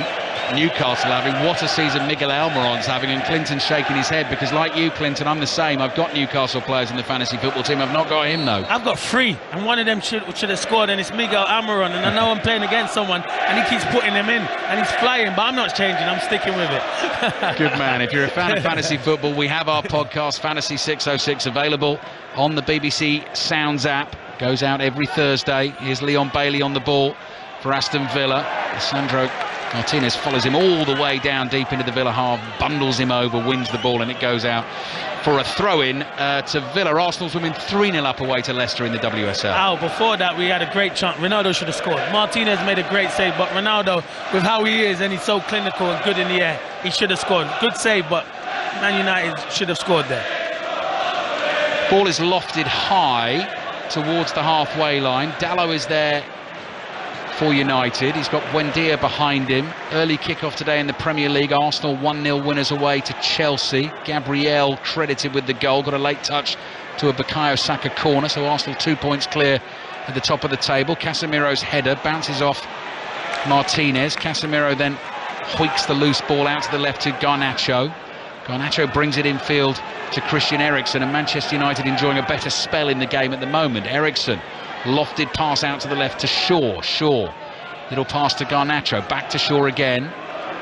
Newcastle having, what a season Miguel Almiron's having, and Clinton's shaking his head because, like you, Clinton, I'm the same. I've got Newcastle players in the fantasy football team. I've not got him though. I've got 3, and one of them should have scored, and it's Miguel Almiron, and I know I'm playing against someone and he keeps putting them in and he's flying, but I'm not changing, I'm sticking with it. Good man. If you're a fan of fantasy football, we have our podcast Fantasy 606 available on the BBC Sounds app. Goes out every Thursday. Here's Leon Bailey on the ball for Aston Villa. Sandro Martinez follows him all the way down deep into the Villa half, bundles him over, wins the ball, and it goes out for a throw-in to Villa. Arsenal's winning 3-0 up away to Leicester in the WSL. Before that we had a great chance. Ronaldo should have scored. Martinez made a great save, but Ronaldo, with how he is and he's so clinical and good in the air, he should have scored. Good save, but Man United should have scored there. Ball is lofted high towards the halfway line. Dalot is there for United. He's got Buendia behind him. Early kickoff today in the Premier League. Arsenal 1-0 winners away to Chelsea. Gabriel credited with the goal. Got a late touch to a Bukayo Saka corner, so Arsenal 2 points clear at the top of the table. Casemiro's header bounces off Martinez. Casemiro then hoiks the loose ball out to the left to Garnacho. Garnacho brings it infield to Christian Eriksen, and Manchester United enjoying a better spell in the game at the moment. Eriksen, lofted pass out to the left to Shaw. Little pass to Garnacho, back to Shaw again.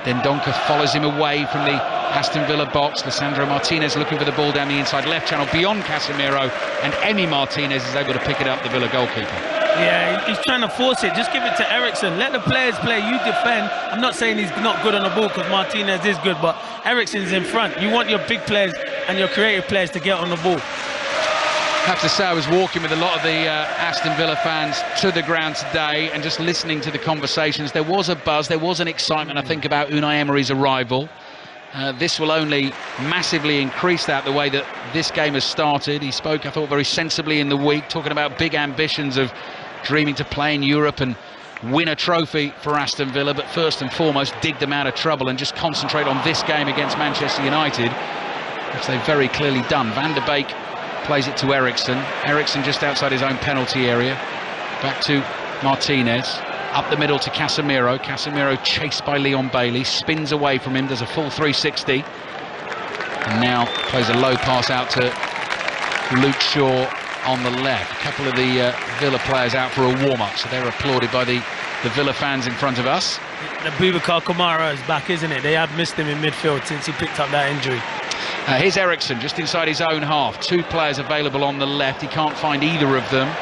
Then Donker follows him away from the Aston Villa box. Lisandro Martinez looking for the ball down the inside left channel beyond Casemiro, and Emi Martinez is able to pick it up, the Villa goalkeeper. Yeah, he's trying to force it. Just give it to Eriksen. Let the players play. You defend. I'm not saying he's not good on the ball, because Martinez is good, but Eriksen's in front. You want your big players and your creative players to get on the ball. I have to say, I was walking with a lot of the Aston Villa fans to the ground today and just listening to the conversations. There was a buzz, there was an excitement, I think, about Unai Emery's arrival. This will only massively increase that, the way that this game has started. He spoke, I thought, very sensibly in the week, talking about big ambitions of dreaming to play in Europe and win a trophy for Aston Villa, but first and foremost dig them out of trouble and just concentrate on this game against Manchester United, which they've very clearly done. Van der Beek plays it to Eriksen. Eriksen just outside his own penalty area. Back to Martinez. Up the middle to Casemiro. Casemiro chased by Leon Bailey. Spins away from him. Does a full 360. And now plays a low pass out to Luke Shaw on the left. A couple of the Villa players out for a warm-up, so they're applauded by the Villa fans in front of us. The Boubacar Kamara is back, isn't it? They have missed him in midfield since he picked up that injury. Here's Eriksen just inside his own half. 2 players available on the left. He can't find either of them.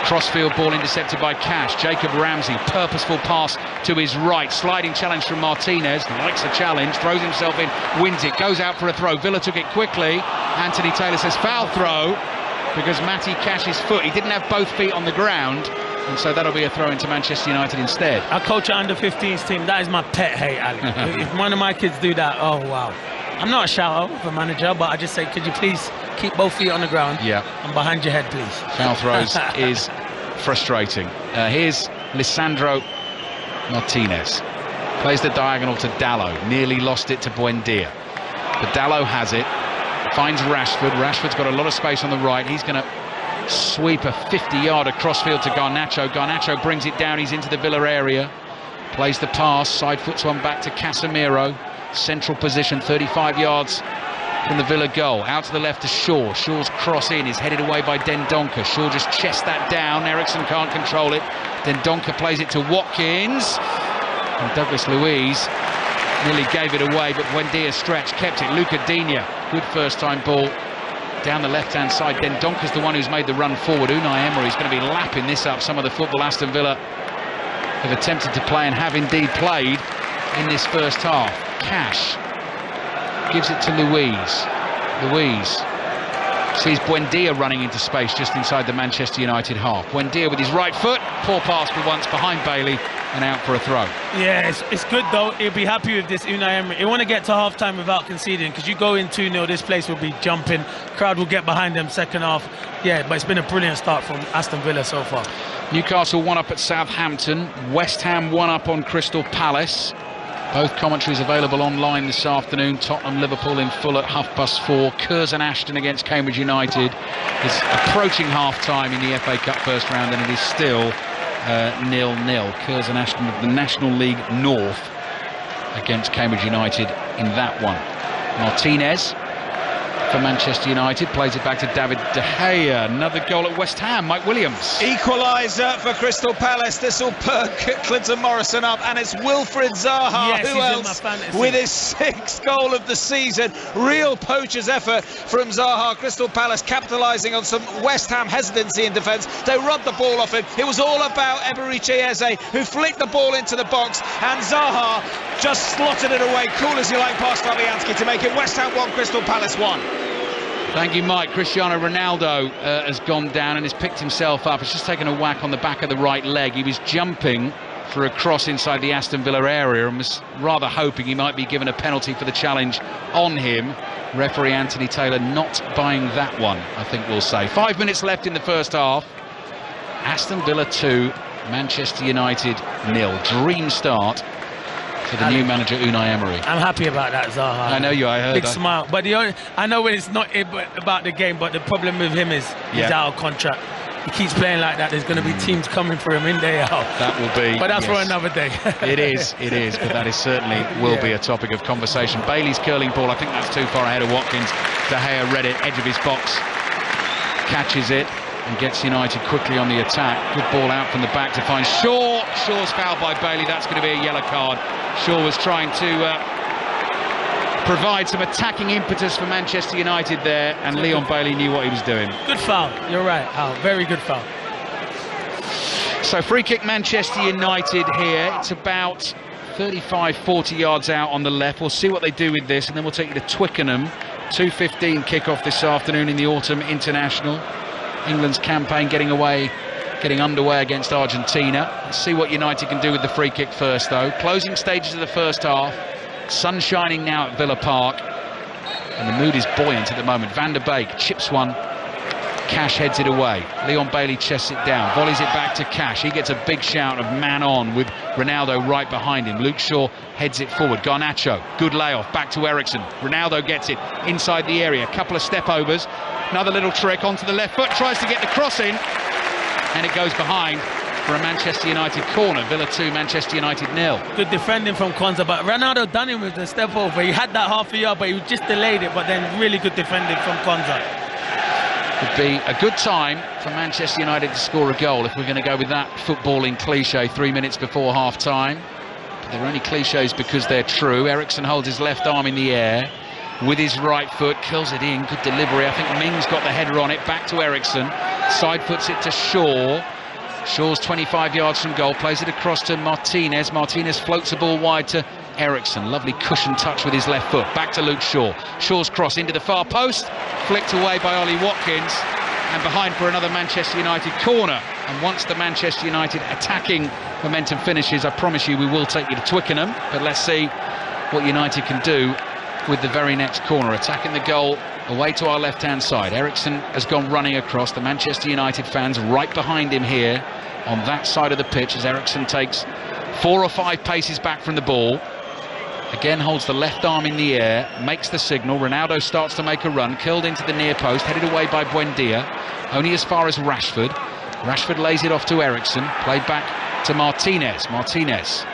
Crossfield ball intercepted by Cash. Jacob Ramsey, purposeful pass to his right. Sliding challenge from Martinez. Likes a challenge, throws himself in, wins it, goes out for a throw. Villa took it quickly. Anthony Taylor says foul throw because Matty Cash's foot, he didn't have both feet on the ground, and so that'll be a throw into Manchester United instead. I coach an under-15s team. That is my pet hate, Ali. If one of my kids do that, oh wow. I'm not a shout-out of a manager, but I just say, could you please keep both feet on the ground? Yeah. And behind your head, please. Foul throws is frustrating. Here's Lisandro Martinez. Plays the diagonal to Dalot. Nearly lost it to Buendia. But Dalot has it. Finds Rashford. Rashford's got a lot of space on the right. He's going to sweep a 50-yarder crossfield to Garnacho. Garnacho brings it down. He's into the Villa area. Plays the pass. Side foots one back to Casemiro. Central position, 35 yards from the Villa goal. Out to the left to Shaw. Shaw's cross in is headed away by Dendoncker. Shaw just chests that down. Eriksen can't control it. Dendoncker plays it to Watkins. And Douglas Luiz nearly gave it away, but Buendia stretch kept it. Luca Digne, good first-time ball down the left-hand side. Dendoncker's the one who's made the run forward. Unai Emery is going to be lapping this up. Some of the football Aston Villa have attempted to play and have indeed played in this first half. Cash gives it to Luiz. Luiz sees Buendia running into space just inside the Manchester United half. Buendia with his right foot, poor pass for once behind Bailey and out for a throw. Yeah, it's good though. He'll be happy with this Unai Emery. He want to get to half-time without conceding, because you go in 2-0, this place will be jumping. Crowd will get behind them second half. Yeah, but it's been a brilliant start from Aston Villa so far. Newcastle 1-up at Southampton. West Ham 1-up on Crystal Palace. Both commentaries available online this afternoon. Tottenham, Liverpool in full at 4:30. Curzon Ashton against Cambridge United is approaching half-time in the FA Cup first round, and it is still 0-0. Curzon Ashton of the National League North against Cambridge United in that one. Martinez for Manchester United plays it back to David De Gea. Another goal at West Ham. Mike Williams. Equaliser for Crystal Palace. This will perk Clinton Morrison up, and it's Wilfried Zaha. Yes, who else with his 6th goal of the season. Real poacher's effort from Zaha. Crystal Palace capitalising on some West Ham hesitancy in defence. They robbed the ball off him. It was all about Eberechi Eze, who flicked the ball into the box, and Zaha just slotted it away, cool as you like, past Fabianski to make it West Ham 1, Crystal Palace 1. Thank you, Mike. Cristiano Ronaldo has gone down and has picked himself up. He's just taken a whack on the back of the right leg. He was jumping for a cross inside the Aston Villa area and was rather hoping he might be given a penalty for the challenge on him. Referee Anthony Taylor not buying that one, I think we'll say. 5 minutes left in the first half. Aston Villa 2, Manchester United 0. Dream start for the new manager Unai Emery. I'm happy about that, Zaha. I know you, I heard. Big smile. But I know when it's not about the game, but the problem with him is he's out of contract. He keeps playing like that. There's going to be teams coming for him in, day out. That will be. But that's for another day. It is. But that is certainly will be a topic of conversation. Bailey's curling ball, I think that's too far ahead of Watkins. De Gea read it, edge of his box, catches it, and gets United quickly on the attack. Good ball out from the back to find Shaw. Shaw's fouled by Bailey. That's going to be a yellow card. Shaw was trying to provide some attacking impetus for Manchester United there, and Leon Bailey knew what he was doing. Good foul. You're right, Al. Very good foul. So free kick Manchester United here. It's about 35-40 yards out on the left. We'll see what they do with this, and then we'll take you to Twickenham. 2:15 kickoff this afternoon in the Autumn International. England's campaign getting underway against Argentina. Let's see what United can do with the free kick first, though. Closing stages of the first half. Sun shining now at Villa Park, and the mood is buoyant at the moment. Van der Beek chips one. Cash heads it away. Leon Bailey chests it down, volleys it back to Cash. He gets a big shout of man on with Ronaldo right behind him. Luke Shaw heads it forward. Garnacho, good layoff, back to Ericsson. Ronaldo gets it inside the area. Couple of step overs. Another little trick onto the left foot, tries to get the cross in, and it goes behind for a Manchester United corner. Villa 2, Manchester United 0. Good defending from Kwanzaa, but Ronaldo done him with the step over. He had that half a yard, but he just delayed it, but then really good defending from Kwanzaa. Would be a good time for Manchester United to score a goal if we're going to go with that footballing cliche 3 minutes before half-time. But they're only cliches because they're true. Ericsson holds his left arm in the air with his right foot, kills it in, good delivery. I think Mings got the header on it, back to Ericsson, side foots it to Shaw. Shaw's 25 yards from goal, plays it across to Martinez. Martinez floats the ball wide to Ericsson. Lovely cushion touch with his left foot. Back to Luke Shaw. Shaw's cross into the far post, flicked away by Ollie Watkins, and behind for another Manchester United corner. And once the Manchester United attacking momentum finishes, I promise you we will take you to Twickenham. But let's see what United can do with the very next corner. Attacking the goal away to our left-hand side. Ericsson has gone running across. The Manchester United fans right behind him here on that side of the pitch as Ericsson takes 4 or 5 paces back from the ball. Again holds the left arm in the air, makes the signal. Ronaldo starts to make a run, curled into the near post, headed away by Buendia, only as far as Rashford. Rashford lays it off to Ericsson, played back to Martinez. Martinez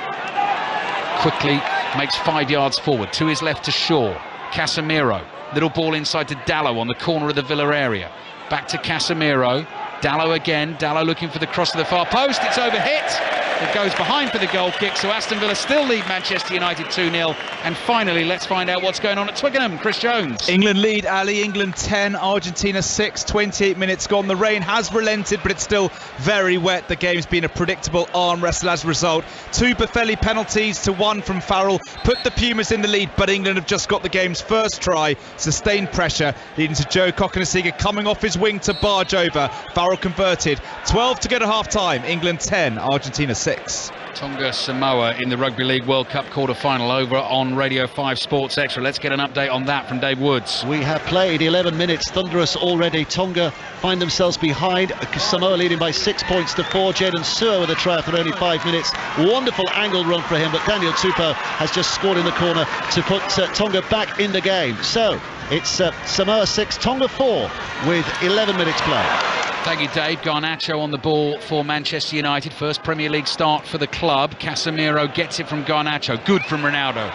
quickly makes 5 yards forward, to his left to Shaw. Casemiro, little ball inside to Dalot on the corner of the Villa area. Back to Casemiro, Dalot again, Dalot looking for the cross to the far post, it's overhit. It goes behind for the goal kick, so Aston Villa still lead Manchester United 2-0. And finally, let's find out what's going on at Twickenham. Chris Jones. England lead, Ali. England 10, Argentina 6, 28 minutes gone. The rain has relented, but it's still very wet. The game's been a predictable arm wrestle as a result. 2 Buffelli penalties to 1 from Farrell put the Pumas in the lead, but England have just got the game's first try. Sustained pressure, leading to Joe Cokanasiga coming off his wing to barge over. Farrell converted. 12 to go to half-time. England 10, Argentina 6. Tonga Samoa in the Rugby League World Cup quarter-final over on Radio 5 Sports Extra. Let's get an update on that from Dave Woods. We have played 11 minutes, thunderous already. Tonga find themselves behind, Samoa leading by 6 points to 4. Jaden Sewer with a try for only 5 minutes. Wonderful angle run for him, but Daniel Tupou has just scored in the corner to put Tonga back in the game. So it's Samoa 6, Tonga 4 with 11 minutes played. Thank you, Dave. Garnacho on the ball for Manchester United. First Premier League start for the club. Casemiro gets it from Garnacho. Good from Ronaldo.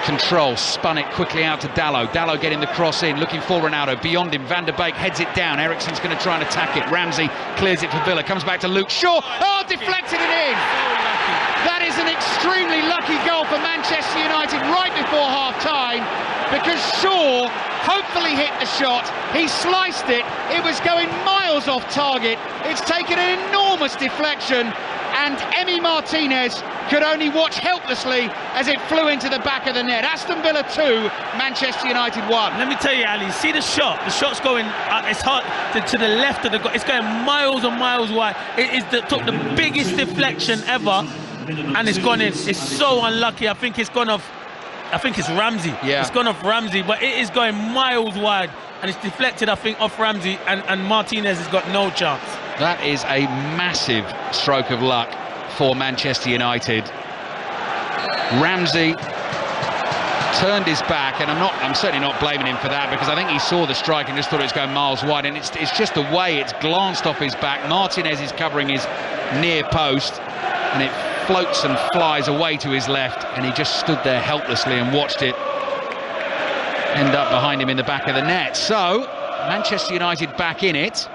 Control, spun it quickly out to Dalot. Dalot getting the cross in, looking for Ronaldo. Beyond him, Van der Beek heads it down. Eriksen's going to try and attack it. Ramsey clears it for Villa. Comes back to Luke Shaw. Oh, deflected it in. That is an extremely lucky goal for Manchester United right before half-time, because Shaw hopefully hit the shot. He sliced it. It was going miles off target. It's taken an enormous deflection, and Emi Martinez could only watch helplessly as it flew into the back of the net. Aston Villa 2, Manchester United 1. Let me tell you, Ali, see the shot. The shot's going, it's hard to the left of the goal. It's going miles and miles wide. It is took the biggest deflection ever, and it's gone in. It's so unlucky. I think it's gone off. I think it's Ramsey. Yeah. It's gone off Ramsey, but it is going miles wide, and it's deflected, I think, off Ramsey, and Martinez has got no chance. That is a massive stroke of luck for Manchester United. Ramsey turned his back, and I'm certainly not blaming him for that, because I think he saw the strike and just thought it was going miles wide, and it's just the way it's glanced off his back. Martinez is covering his near post, and it floats and flies away to his left, and he just stood there helplessly and watched it end up behind him in the back of the net. So Manchester United back in it.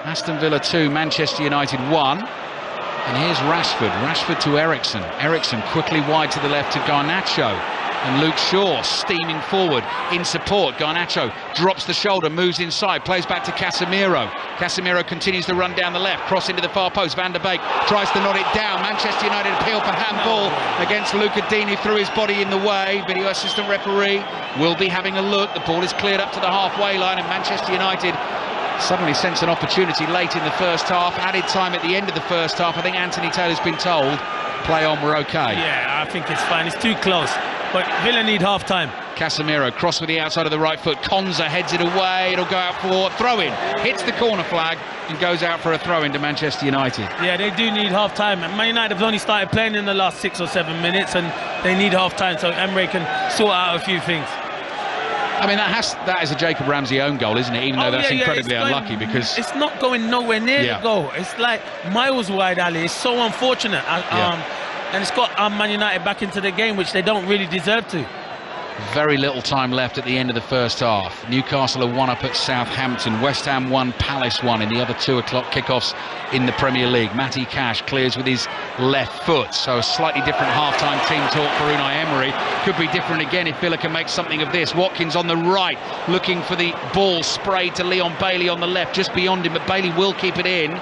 Aston Villa 2, Manchester United 1. And here's Rashford to Eriksen. Eriksen quickly wide to the left to Garnacho. And Luke Shaw steaming forward in support. Garnacho drops the shoulder, moves inside, plays back to Casemiro. Casemiro continues to run down the left, cross into the far post. Van der Beek tries to knot it down. Manchester United appeal for handball against Luca Dini, threw his body in the way. Video assistant referee will be having a look. The ball is cleared up to the halfway line, and Manchester United suddenly sense an opportunity late in the first half. Added time at the end of the first half. I think Anthony Taylor's been told, play on, we're okay. Yeah, I think it's fine. It's too close. But Villa need half-time. Casemiro, cross with the outside of the right foot. Konza heads it away. It'll go out for throw-in. Hits the corner flag and goes out for a throw-in to Manchester United. Yeah, they do need half-time. Man United have only started playing in the last 6 or 7 minutes, and they need half-time so Emre can sort out a few things. I mean, that is a Jacob Ramsey own goal, isn't it? Even though that's incredibly unlucky, because it's not going nowhere near the goal. It's like miles wide, Ali. It's so unfortunate. And it's got Man United back into the game, which they don't really deserve to. Very little time left at the end of the first half. Newcastle are 1 up at Southampton. West Ham 1, Palace 1 in the other 2 o'clock kickoffs in the Premier League. Matty Cash clears with his left foot. So a slightly different half-time team talk for Unai Emery. Could be different again if Villa can make something of this. Watkins on the right, looking for the ball sprayed to Leon Bailey on the left, just beyond him, but Bailey will keep it in.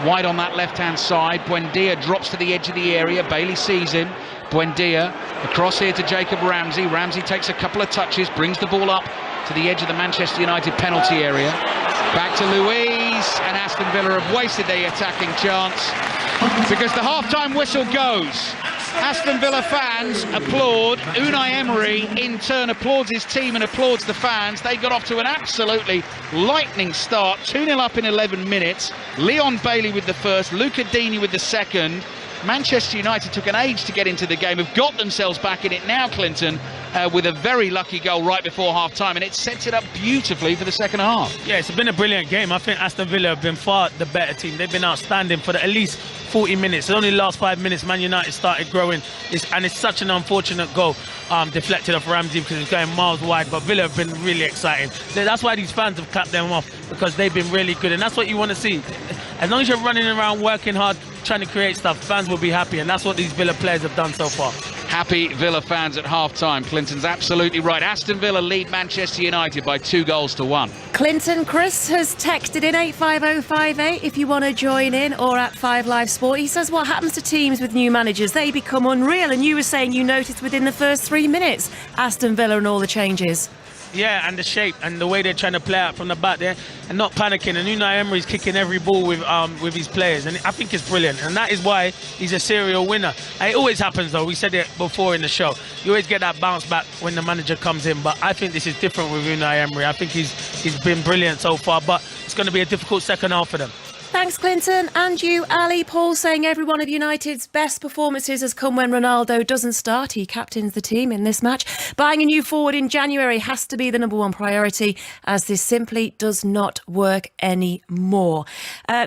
Wide on that left-hand side. Buendia drops to the edge of the area. Bailey sees him. Buendia across here to Jacob Ramsey. Ramsey takes a couple of touches, brings the ball up to the edge of the Manchester United penalty area. Back to Luiz, and Aston Villa have wasted their attacking chance because the half-time whistle goes. Aston Villa fans applaud. Unai Emery in turn applauds his team and applauds the fans. They got off to an absolutely lightning start. 2-0 up in 11 minutes. Leon Bailey with the first, Luca Dini with the second. Manchester United took an age to get into the game, have got themselves back in it now, Clinton, with a very lucky goal right before half-time, and it sets it up beautifully for the second half. Yeah, it's been a brilliant game. I think Aston Villa have been far the better team. They've been outstanding for at least 40 minutes. It's only the last 5 minutes Man United started growing, and it's such an unfortunate goal deflected off Ramsey because it's going miles wide, but Villa have been really exciting. That's why these fans have clapped them off, because they've been really good, and that's what you want to see. As long as you're running around, working hard, trying to create stuff, fans will be happy, and that's what these Villa players have done so far. Happy Villa fans at half-time. Clinton's absolutely right. Aston Villa lead Manchester United by 2-1. Clinton, Chris has texted in 85058 if you want to join in, or at 5 Live Sport. He says, what happens to teams with new managers? They become unreal, and you were saying you noticed within the first 3 minutes Aston Villa and all the changes. Yeah, and the shape and the way they're trying to play out from the back there and not panicking. And Unai Emery's kicking every ball with his players, and I think it's brilliant. And that is why he's a serial winner. And it always happens, though. We said it before in the show. You always get that bounce back when the manager comes in. But I think this is different with Unai Emery. I think he's been brilliant so far, but it's going to be a difficult second half for them. Thanks, Clinton. And you, Ali. Paul saying every one of United's best performances has come when Ronaldo doesn't start. He captains the team in this match. Buying a new forward in January has to be the number one priority, as this simply does not work anymore.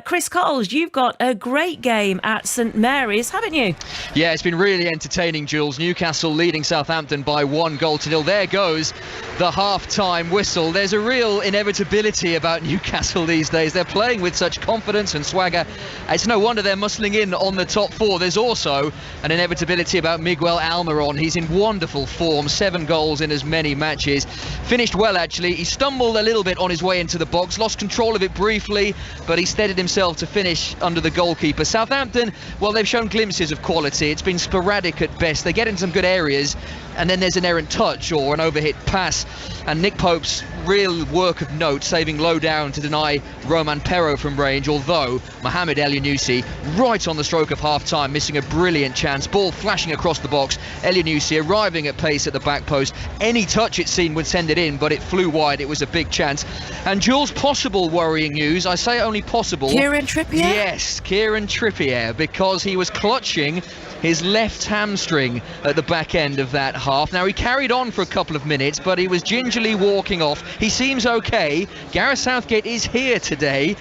Chris Coles, you've got a great game at St Mary's, haven't you? Yeah, it's been really entertaining, Jules. Newcastle leading Southampton by 1-0. There goes the half-time whistle. There's a real inevitability about Newcastle these days. They're playing with such confidence and swagger. It's no wonder they're muscling in on the top four. There's also an inevitability about Miguel Almiron. He's in wonderful form, 7 goals in as many matches. Finished well, actually. He stumbled a little bit on his way into the box, lost control of it briefly, but he steadied himself to finish under the goalkeeper. Southampton, well, they've shown glimpses of quality. It's been sporadic at best. They get in some good areas, and then there's an errant touch or an overhit pass. And Nick Pope's real work of note, saving low down to deny Roman Perro from range, although Mohamed Elyounoussi, right on the stroke of half-time, missing a brilliant chance. Ball flashing across the box. Elyounoussi arriving at pace at the back post. Any touch, it seemed, would send it in, but it flew wide. It was a big chance. And Jules, possible worrying news. I say only possible. Kieran Trippier? Yes, Kieran Trippier, because he was clutching his left hamstring at the back end of that half. Now, he carried on for a couple of minutes, but he was gingerly walking off. He seems okay. Gareth Southgate is here today.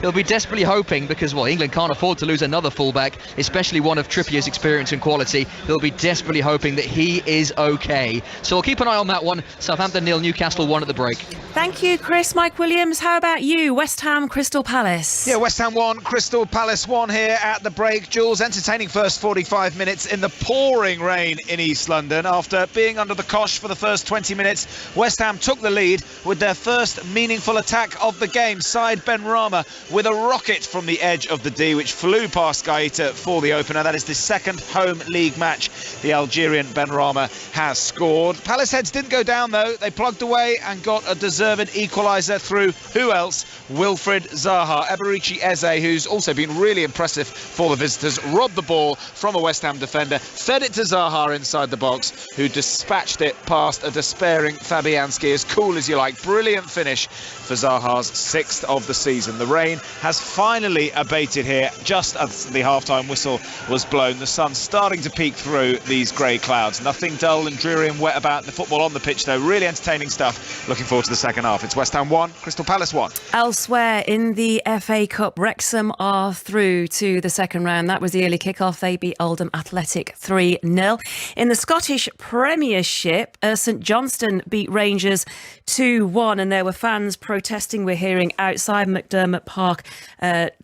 He'll be desperately hoping, because, well, England can't afford to lose another fullback, especially one of Trippier's experience and quality. He'll be desperately hoping that he is okay. So we'll keep an eye on that one. Southampton 0, Newcastle 1 at the break. Thank you, Chris. Mike Williams, how about you? West Ham, Crystal Palace. Yeah, West Ham 1, Crystal Palace 1 here at the break. Jules, entertaining first 45 minutes in the pouring rain in East London. After being under the cosh for the first 20 minutes, West Ham took the lead with their first meaningful attack of the game. Side Benrahma with a rocket from the edge of the D, which flew past Gaeta for the opener. That is the second home league match the Algerian Benrahma has scored. Palace heads didn't go down, though. They plugged away and got a deserved equaliser through, who else? Wilfried Zaha. Eberici Eze, who's also been really impressive for the visitors, robbed the ball from a West Ham defender, fed it to Zaha inside the box, who dispatched it past a despairing Fabianski. As cool as you like. Brilliant finish for Zaha's 6th of the season. The rain has finally abated here just as the half-time whistle was blown. The sun's starting to peek through these grey clouds. Nothing dull and dreary and wet about the football on the pitch, though. Really entertaining stuff. Looking forward to the second half. It's West Ham 1, Crystal Palace 1. Elsewhere in the FA Cup, Wrexham are through to the second round. That was the early kick-off. They beat Oldham Athletic 3-0. In the Scottish Premiership, St Johnstone beat Rangers 2-1, and there were fans protesting, we're hearing, outside McDermott Park.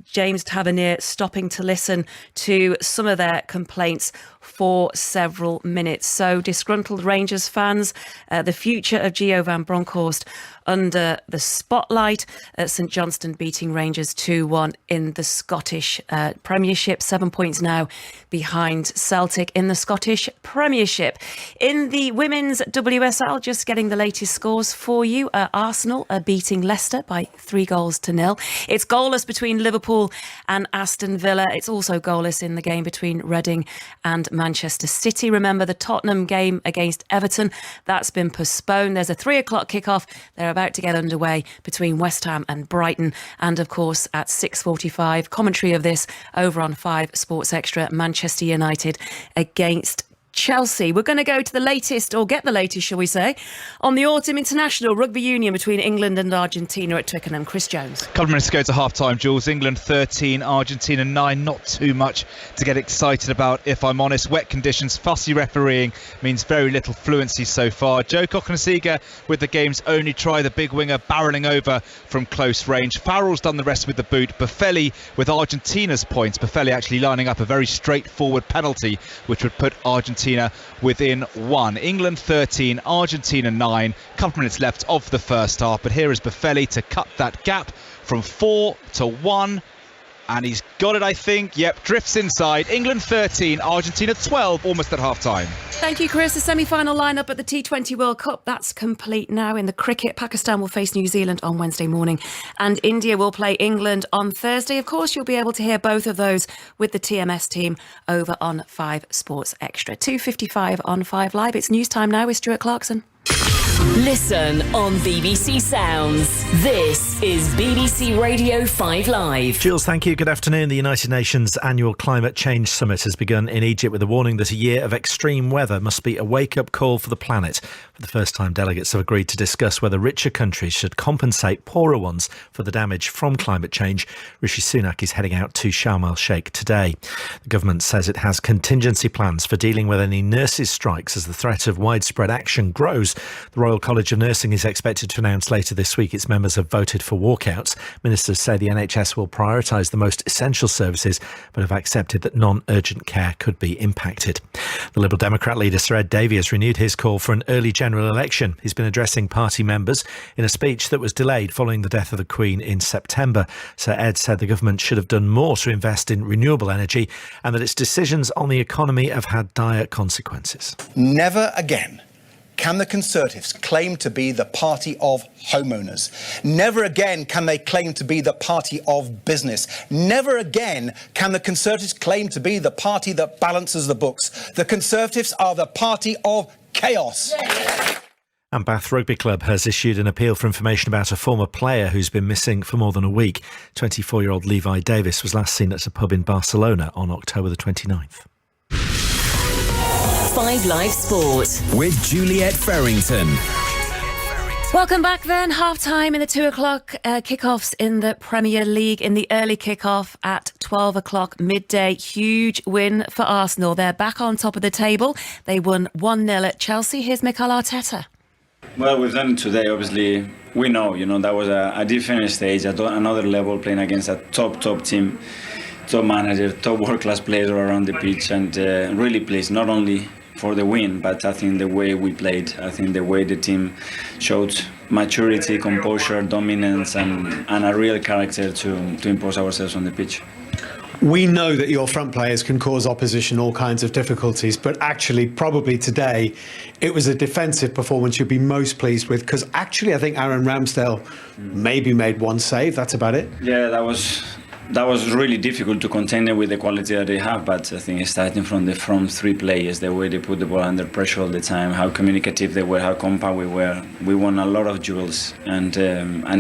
James Tavernier stopping to listen to some of their complaints for several minutes. So disgruntled Rangers fans, the future of Gio van Bronckhorst under the spotlight. St Johnstone beating Rangers 2-1 in the Scottish Premiership. 7 points now behind Celtic in the Scottish Premiership. In the women's WSL, just getting the latest scores for you. Arsenal are beating Leicester by 3-0. It's goalless between Liverpool and Aston Villa. It's also goalless in the game between Reading and Manchester City. Remember the Tottenham game against Everton, that's been postponed. There's a 3 o'clock kickoff. They're about to get underway between West Ham and Brighton. And of course at 6:45, commentary of this over on 5 Sports Extra, Manchester United against Chelsea. We're going to go to the latest, or get the latest, shall we say, on the autumn international rugby union between England and Argentina at Twickenham. Chris Jones. A couple of minutes to go to half-time, Jules. England 13, Argentina 9. Not too much to get excited about, if I'm honest. Wet conditions, fussy refereeing means very little fluency so far. Joe Cokanasiga with the game's only try, the big winger barrelling over from close range. Farrell's done the rest with the boot. Buffelli with Argentina's points. Buffelli actually lining up a very straightforward penalty, which would put Argentina within 1. England 13, Argentina 9. Couple of minutes left of the first half, but here is Buffelli to cut that gap from 4 to 1. And he's got it, I think. Yep, drifts inside. England 13, Argentina 12, almost at half-time. Thank you, Chris. The semi-final lineup at the T20 World Cup, that's complete now. In the cricket, Pakistan will face New Zealand on Wednesday morning and India will play England on Thursday. Of course, you'll be able to hear both of those with the TMS team over on 5 Sports Extra. 2:55 on 5 Live. It's news time now with Stuart Clarkson. Listen on BBC Sounds. This is BBC Radio 5 Live. Jules, thank you. Good afternoon. The United Nations Annual Climate Change Summit has begun in Egypt with a warning that a year of extreme weather must be a wake-up call for the planet. For the first time, delegates have agreed to discuss whether richer countries should compensate poorer ones for the damage from climate change. Rishi Sunak is heading out to Sharm el-Sheikh today. The government says it has contingency plans for dealing with any nurses' strikes as the threat of widespread action grows. The Royal College of Nursing is expected to announce later this week its members have voted for walkouts. Ministers say the NHS will prioritise the most essential services, but have accepted that non-urgent care could be impacted. The Liberal Democrat leader Sir Ed Davey has renewed his call for an early general election. He's been addressing party members in a speech that was delayed following the death of the Queen in September. Sir Ed said the government should have done more to invest in renewable energy and that its decisions on the economy have had dire consequences. Never again can the Conservatives claim to be the party of homeowners. Never again can they claim to be the party of business. Never again can the Conservatives claim to be the party that balances the books. The Conservatives are the party of chaos. And Bath Rugby Club has issued an appeal for information about a former player who's been missing for more than a week. 24-year-old Levi Davis was last seen at a pub in Barcelona on October the 29th. 5 Live Sport with Juliet Farrington. Welcome back then. Half-time in the 2 o'clock kickoffs in the Premier League. In the early kickoff at 12 o'clock midday. Huge win for Arsenal. They're back on top of the table. They won 1-0 at Chelsea. Here's Mikel Arteta. Well, we've done it today. Obviously, we know, that was a different stage, another level, playing against a top team, top manager, top world-class players around the pitch, and really pleased, not only for the win, but I think the way we played, I think the way the team showed maturity, composure, dominance, and a real character to impose ourselves on the pitch. We know that your front players can cause opposition all kinds of difficulties, but actually probably today it was a defensive performance you'd be most pleased with, because actually I think Aaron Ramsdale maybe made one save, that's about it. Yeah, that was really difficult to contain them with the quality that they have, but I think starting from the front 3 players, the way they put the ball under pressure all the time, how communicative they were, how compact we were, we won a lot of duels, and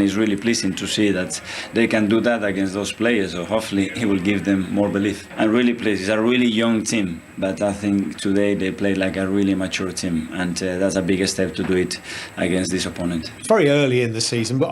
it's really pleasing to see that they can do that against those players, so hopefully it will give them more belief. I'm really pleased. It's a really young team, but I think today they played like a really mature team, and that's a big step to do it against this opponent. It's very early in the season, but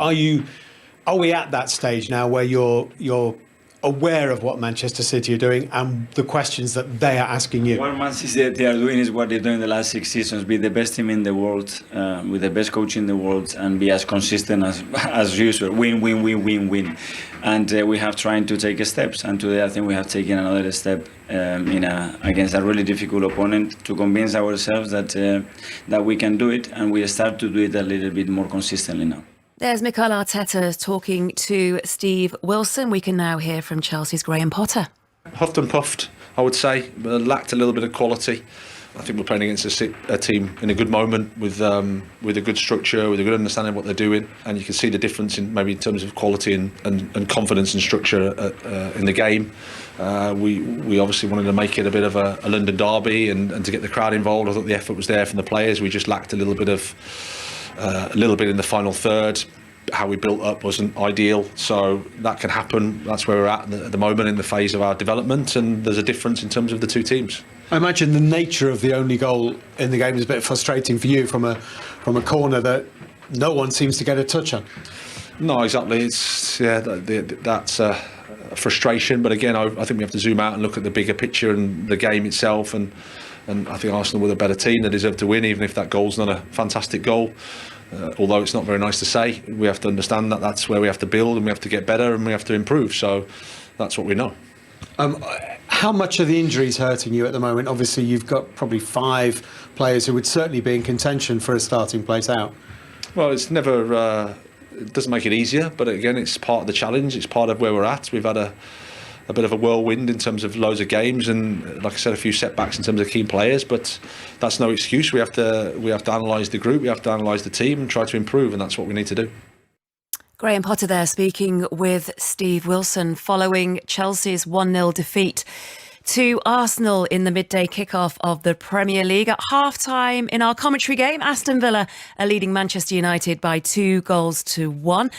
are we at that stage now where you're aware of what Manchester City are doing and the questions that they are asking you? What Man City they are doing is what they've done in the last 6 seasons: be the best team in the world, with the best coach in the world, and be as consistent as usual. Win. And we have tried to take steps, and today I think we have taken another step against a really difficult opponent to convince ourselves that we can do it, and we start to do it a little bit more consistently now. There's Mikel Arteta talking to Steve Wilson. We can now hear from Chelsea's Graham Potter. Huffed and puffed, I would say, but lacked a little bit of quality. I think we're playing against a team in a good moment with a good structure, with a good understanding of what they're doing, and you can see the difference in terms of quality and confidence and structure in the game. We obviously wanted to make it a bit of a London derby and to get the crowd involved. I thought the effort was there from the players. We just lacked a little bit in the final third. how we built up wasn't ideal, so that can happen. That's where we're at the moment in the phase of our development, and there's a difference in terms of the two teams. I imagine the nature of the only goal in the game is a bit frustrating for you from a corner that no one seems to get a touch on. No, exactly. It's that's a frustration, but again, I think we have to zoom out and look at the bigger picture and the game itself, and I think Arsenal were the better team. They deserve to win, even if that goal's not a fantastic goal. Although it's not very nice to say, we have to understand that that's where we have to build, and we have to get better, and we have to improve. So that's what we know. How much are the injuries hurting you at the moment? Obviously, you've got probably 5 players who would certainly be in contention for a starting place out. Well, it's never. It doesn't make it easier, but again, it's part of the challenge. It's part of where we're at. We've had a bit of a whirlwind in terms of loads of games, and like I said, a few setbacks in terms of key players, but that's no excuse. We have to analyse the group, we have to analyse the team and try to improve, and that's what we need to do. Graham Potter there speaking with Steve Wilson following Chelsea's 1-0 defeat to Arsenal in the midday kickoff of the Premier League. At half-time in our commentary game, Aston Villa are leading Manchester United by 2-1.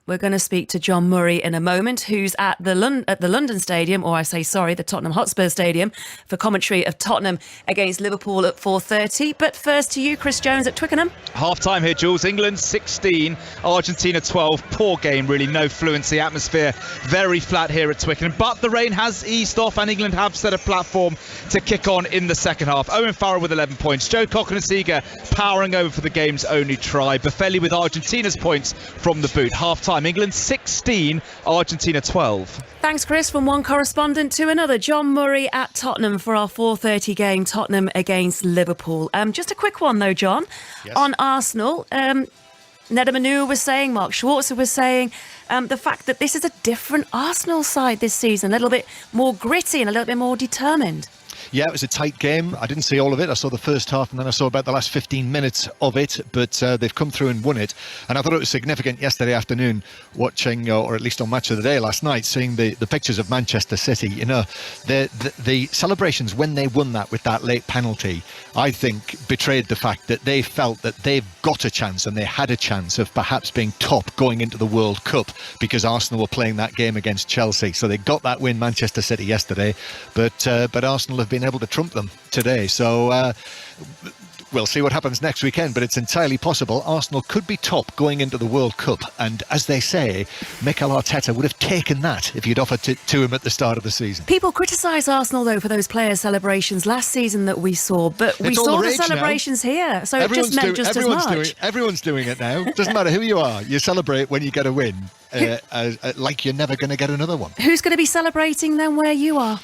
We're going to speak to John Murray in a moment, who's at the London Stadium, or the Tottenham Hotspur Stadium, for commentary of Tottenham against Liverpool at 4:30. But first to you, Chris Jones at Twickenham. Half-time here, Jules. England 16, Argentina 12. Poor game, really. No fluency. Atmosphere very flat here at Twickenham. But the rain has eased off, and England have set a platform to kick on in the second half. Owen Farrell with 11 points. Joe Cokanasiga powering over for the game's only try. Buffelli with Argentina's points from the boot. Half-time, England 16, Argentina 12. Thanks, Chris. From one correspondent to another, John Murray at Tottenham for our 4:30 game, Tottenham against Liverpool. Just a quick one, though, John, yes. On Arsenal. Neda Manu was saying, Mark Schwarzer was saying, the fact that this is a different Arsenal side this season, a little bit more gritty and a little bit more determined. Yeah, it was a tight game. I didn't see all of it. I saw the first half and then I saw about the last 15 minutes of it, but they've come through and won it. And I thought it was significant yesterday afternoon watching, or at least on Match of the Day last night, seeing the pictures of Manchester City. You know, the celebrations when they won that with that late penalty, I think betrayed the fact that they felt that they've got a chance and they had a chance of perhaps being top going into the World Cup, because Arsenal were playing that game against Chelsea. So they got that win, Manchester City, yesterday, but Arsenal have been able to trump them today. So we'll see what happens next weekend, but it's entirely possible Arsenal could be top going into the World Cup. And as they say, Mikel Arteta would have taken that if you'd offered it to him at the start of the season. People criticise Arsenal, though, for those player celebrations last season that we saw, but we saw the celebrations now here, so everyone's it just meant just as much. Everyone's doing it now. Doesn't matter who you are, you celebrate when you get a win, like you're never going to get another one. Who's going to be celebrating then where you are?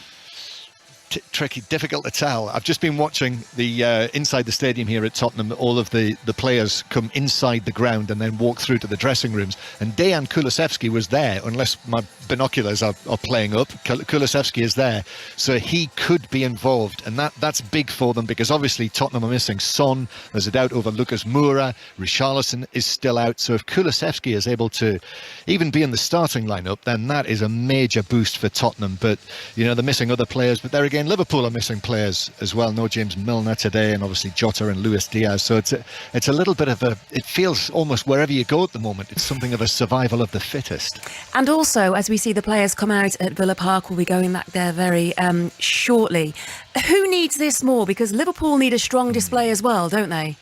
Tricky, difficult to tell. I've just been watching the inside the stadium here at Tottenham. All of the players come inside the ground and then walk through to the dressing rooms. And Dejan Kulusevski was there, unless my binoculars are playing up. Kulusevski is there, so he could be involved, and that's big for them, because obviously Tottenham are missing Son. There's a doubt over Lucas Moura. Richarlison is still out. So if Kulusevski is able to even be in the starting lineup, then that is a major boost for Tottenham. But you know, they're missing other players. But there again, Liverpool are missing players as well. No James Milner today, and obviously Jota and Luis Diaz. So it's a little bit of it feels almost wherever you go at the moment, it's something of a survival of the fittest. And also, as we see the players come out at Villa Park, we'll be going back there very shortly. Who needs this more? Because Liverpool need a strong display as well, don't they?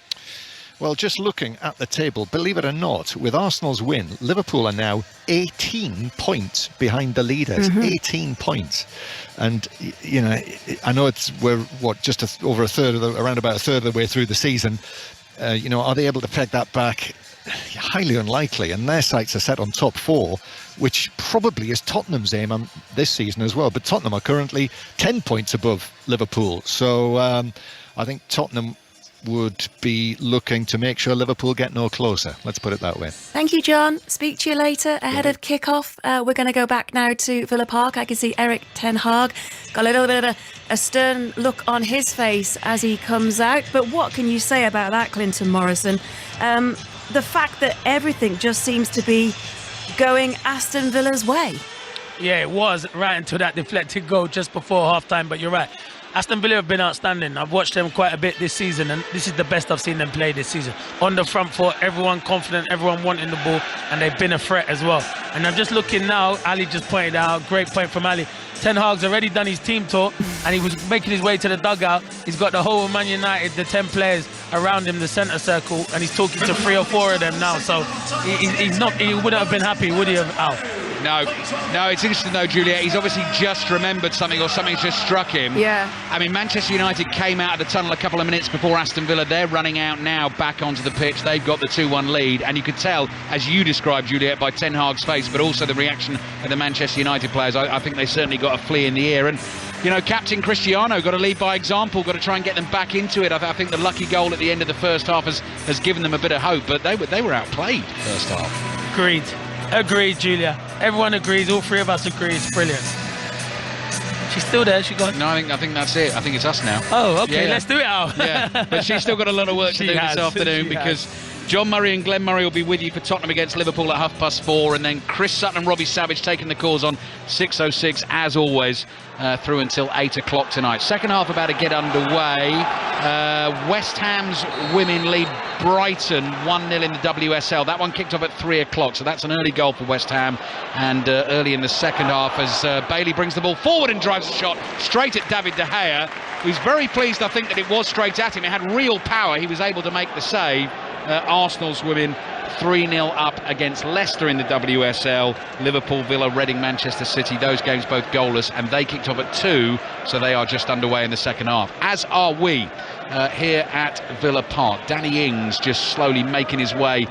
Well, just looking at the table, believe it or not, with Arsenal's win, Liverpool are now 18 points behind the leaders. 18 points. And, you know, I know we're just around about a third of the way through the season. You know, are they able to peg that back? Highly unlikely. And their sights are set on top 4, which probably is Tottenham's aim on this season as well. But Tottenham are currently 10 points above Liverpool. So I think Tottenham would be looking to make sure Liverpool get no closer. Let's put it that way. Thank you, John. Speak to you later ahead of kick-off. We're going to go back now to Villa Park. I can see Erik ten Hag got a little bit of a stern look on his face as he comes out. But what can you say about that, Clinton Morrison? The fact that everything just seems to be going Aston Villa's way. Yeah, it was right into that deflected goal just before half-time, but you're right. Aston Villa have been outstanding. I've watched them quite a bit this season, and this is the best I've seen them play this season. On the front foot, everyone confident, everyone wanting the ball, and they've been a threat as well. And I'm just looking now, Ali just pointed out, great point from Ali. Ten Hag's already done his team tour, and he was making his way to the dugout. He's got the whole of Man United, the 10 players around him, the centre circle, and he's talking to 3 or 4 of them now. So he wouldn't have been happy, would he have, Al? No, it's interesting though, Juliet. He's obviously just remembered something, or something's just struck him. Yeah. I mean, Manchester United came out of the tunnel a couple of minutes before Aston Villa. They're running out now back onto the pitch. They've got the 2-1 lead, and you could tell, as you described, Juliet, by Ten Hag's face, but also the reaction of the Manchester United players. I think they certainly got a flea in the ear. And you know, Captain Cristiano got to lead by example, got to try and get them back into it. I think the lucky goal at the end of the first half has given them a bit of hope, but they were outplayed first half. Agreed, Julia. Everyone agrees. All 3 of us agree. It's brilliant. She's still there. She got. No, I think that's it. I think it's us now. Oh, okay. Yeah. Let's do it, Al. Yeah, but she's still got a lot of work to do this afternoon because John Murray and Glenn Murray will be with you for Tottenham against Liverpool at 4:30, and then Chris Sutton and Robbie Savage taking the calls on 6:06 as always through until 8 o'clock tonight. Second half about to get underway. West Ham's women lead Brighton 1-0 in the WSL. That one kicked off at 3 o'clock, so that's an early goal for West Ham. And early in the second half, as Bailey brings the ball forward and drives a shot straight at David De Gea, who's very pleased, I think, that it was straight at him. It had real power. He was able to make the save. Arsenal's women 3-0 up against Leicester in the WSL. Liverpool, Villa, Reading, Manchester City, those games both goalless, and they kicked off at 2, so they are just underway in the second half, as are we here at Villa Park. Danny Ings just slowly making his way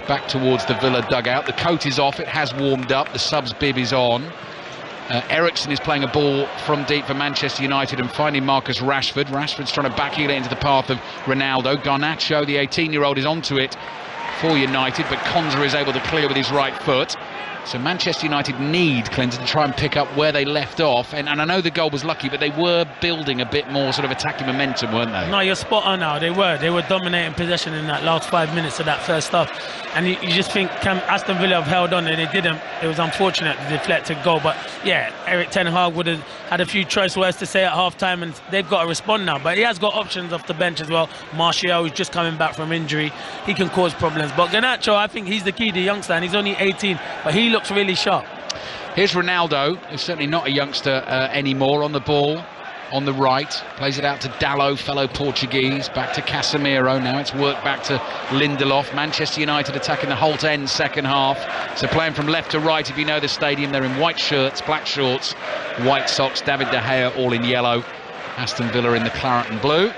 back towards the Villa dugout. The coat is off, it has warmed up, the subs bib is on. Ericsson is playing a ball from deep for Manchester United and finding Marcus Rashford. Rashford's trying to backheel it into the path of Ronaldo. Garnacho, the 18-year-old, is onto it for United, but Konza is able to clear with his right foot. So Manchester United need, Clinton, to try and pick up where they left off. And I know the goal was lucky, but they were building a bit more sort of attacking momentum, weren't they? No, you're spot on now. They were dominating possession in that last 5 minutes of that first half. And you just think, can Aston Villa have held on? And they didn't. It was unfortunate, the deflected goal. But yeah, Erik ten Hag would have had a few choice words to say at half-time, and they've got to respond now. But he has got options off the bench as well. Martial, who's just coming back from injury, he can cause problems. But Garnacho, I think he's the key, the youngster, and he's only 18, but he looks really sharp. Here's Ronaldo, who's certainly not a youngster anymore, on the ball on the right, plays it out to Dalot, fellow Portuguese, back to Casemiro. Now it's worked back to Lindelof. Manchester United attacking the Holt End second half, so playing from left to right. If you know the stadium, they're in white shirts, black shorts, white socks. David De Gea all in yellow, Aston Villa in the claret and blue.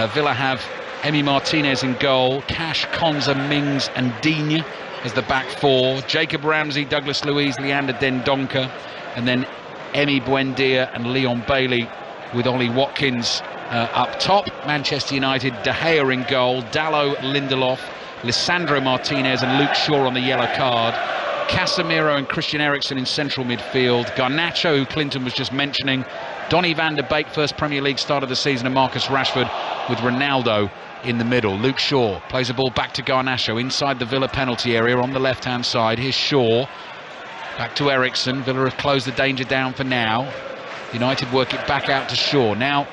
Villa have Emi Martinez in goal, Cash, Konza, Mings and Digne as the back 4. Jacob Ramsey, Douglas Luiz, Leander Dendoncker, and then Emi Buendia and Leon Bailey with Ollie Watkins up top. Manchester United, De Gea in goal, Dalot, Lindelof, Lisandro Martinez and Luke Shaw on the yellow card. Casemiro and Christian Eriksen in central midfield. Garnacho, who Clinton was just mentioning. Donny van der Beek, first Premier League start of the season, and Marcus Rashford with Ronaldo in the middle. Luke Shaw plays a ball back to Garnacho inside the Villa penalty area on the left-hand side. Here's Shaw. Back to Ericsson. Villa have closed the danger down for now. United work it back out to Shaw. Now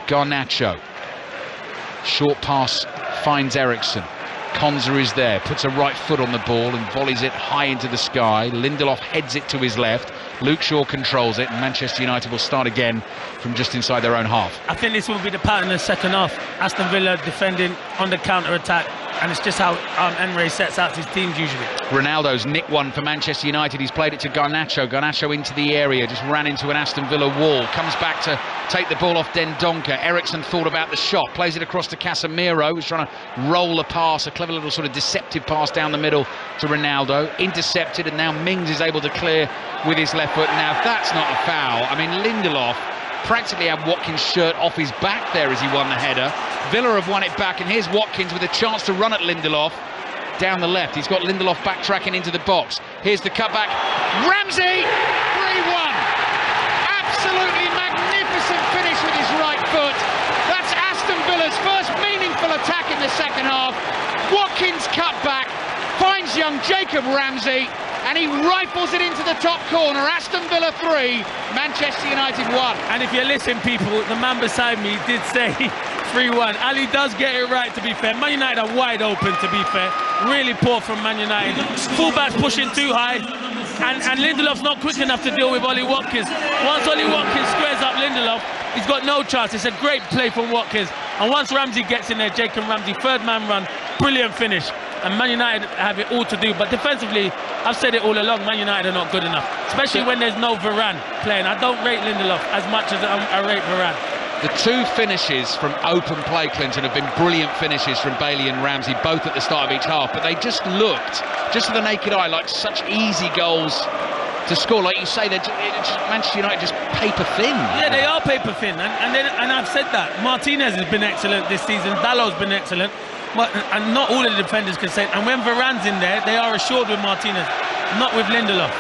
Garnacho. Short pass finds Ericsson. Konza is there, puts a right foot on the ball and volleys it high into the sky. Lindelof heads it to his left. Luke Shaw controls it, and Manchester United will start again from just inside their own half. I think this will be the pattern in the second half. Aston Villa defending on the counter-attack, and it's just how Enrique sets out his teams usually. Ronaldo's nicked one for Manchester United. He's played it to Garnacho. Garnacho into the area, just ran into an Aston Villa wall. Comes back to take the ball off Dendoncker. Ericsson thought about the shot, plays it across to Casemiro, who's trying to roll a pass, a clever little sort of deceptive pass down the middle to Ronaldo. Intercepted, and now Mings is able to clear with his left foot. Now, if that's not a foul, I mean, Lindelof practically had Watkins' shirt off his back there as he won the header. Villa have won it back, and here's Watkins with a chance to run at Lindelof down the left. He's got Lindelof backtracking into the box. Here's the cutback. Ramsey, 3-1. Absolutely magnificent finish with his right foot. That's Aston Villa's first meaningful attack in the second half. Watkins cut back, finds young Jacob Ramsey, and he rifles it into the top corner. Aston Villa 3, Manchester United 1. And if you listen, people, the man beside me did say 3-1. Ali does get it right, to be fair. Man United are wide open, to be fair. Really poor from Man United. Fullbacks pushing too high, and Lindelof's not quick enough to deal with Ollie Watkins. Once Ollie Watkins squares up Lindelof, he's got no chance. It's a great play from Watkins. And once Ramsey gets in there, Jacob Ramsey, third man run, brilliant finish. And Man United have it all to do. But defensively, I've said it all along, Man United are not good enough. Especially when there's no Varane playing. I don't rate Lindelof as much as I rate Varane. The two finishes from open play, Clinton, have been brilliant finishes from Bailey and Ramsey, both at the start of each half. But they just looked, just to the naked eye, like such easy goals to score. Like you say, Manchester United just paper thin. Yeah, they are paper thin. And I've said that. Martinez has been excellent this season. Dallow's been excellent. And not all of the defenders can say it. And when Varane's in there, they are assured with Martinez, not with Lindelof.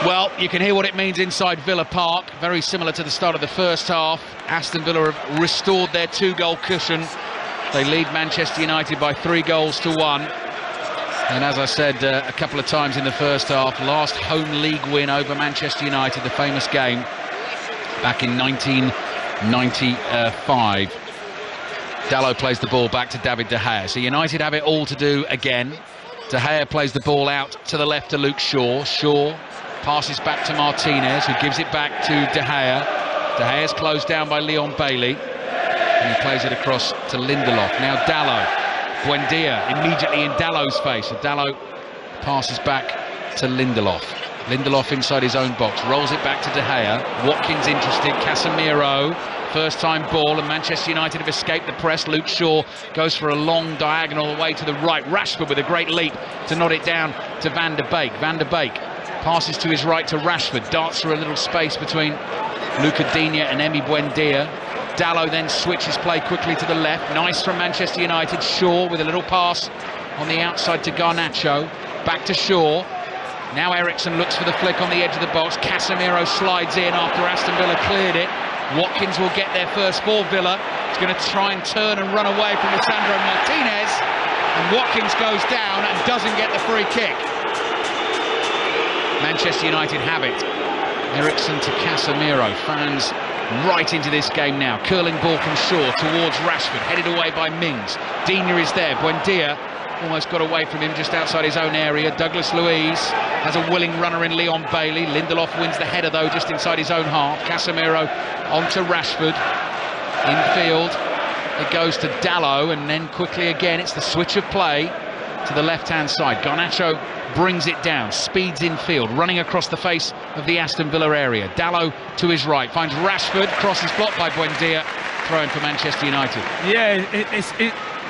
Well, you can hear what it means inside Villa Park. Very similar to the start of the first half. Aston Villa have restored their 2-goal cushion. They lead Manchester United by 3-1. And as I said a couple of times in the first half, last home league win over Manchester United, the famous game back in 1995. Dalot plays the ball back to David De Gea. So United have it all to do again. De Gea plays the ball out to the left to Luke Shaw. Shaw passes back to Martinez, who gives it back to De Gea. De Gea's closed down by Leon Bailey. And he plays it across to Lindelof. Now Dalot. Buendia immediately in Dallot's face. So Dalot passes back to Lindelof. Lindelof inside his own box. Rolls it back to De Gea. Watkins interested. Casemiro. First time ball, and Manchester United have escaped the press. Luke Shaw goes for a long diagonal away to the right. Rashford with a great leap to nod it down to Van der Beek. Van der Beek passes to his right to Rashford. Darts through a little space between Luca Digne and Emi Buendia. Dalot then switches play quickly to the left. Nice from Manchester United. Shaw with a little pass on the outside to Garnacho. Back to Shaw. Now Eriksen looks for the flick on the edge of the box. Casemiro slides in after Aston Villa cleared it. Watkins will get there first for Villa. He's going to try and turn and run away from Lisandro Martinez. And Watkins goes down and doesn't get the free kick. Manchester United have it. Eriksen to Casemiro. Fans right into this game now. Curling ball from Shaw towards Rashford. Headed away by Mings. Digne is there. Buendia almost got away from him just outside his own area. Douglas Luiz has a willing runner in Leon Bailey. Lindelof wins the header though just inside his own half. Casemiro onto Rashford. Infield it goes to Dalot, and then quickly again it's the switch of play to the left hand side. Garnacho brings it down, speeds infield, running across the face of the Aston Villa area. Dalot to his right, finds Rashford, crosses blocked by Buendia, throw-in for Manchester United. Yeah,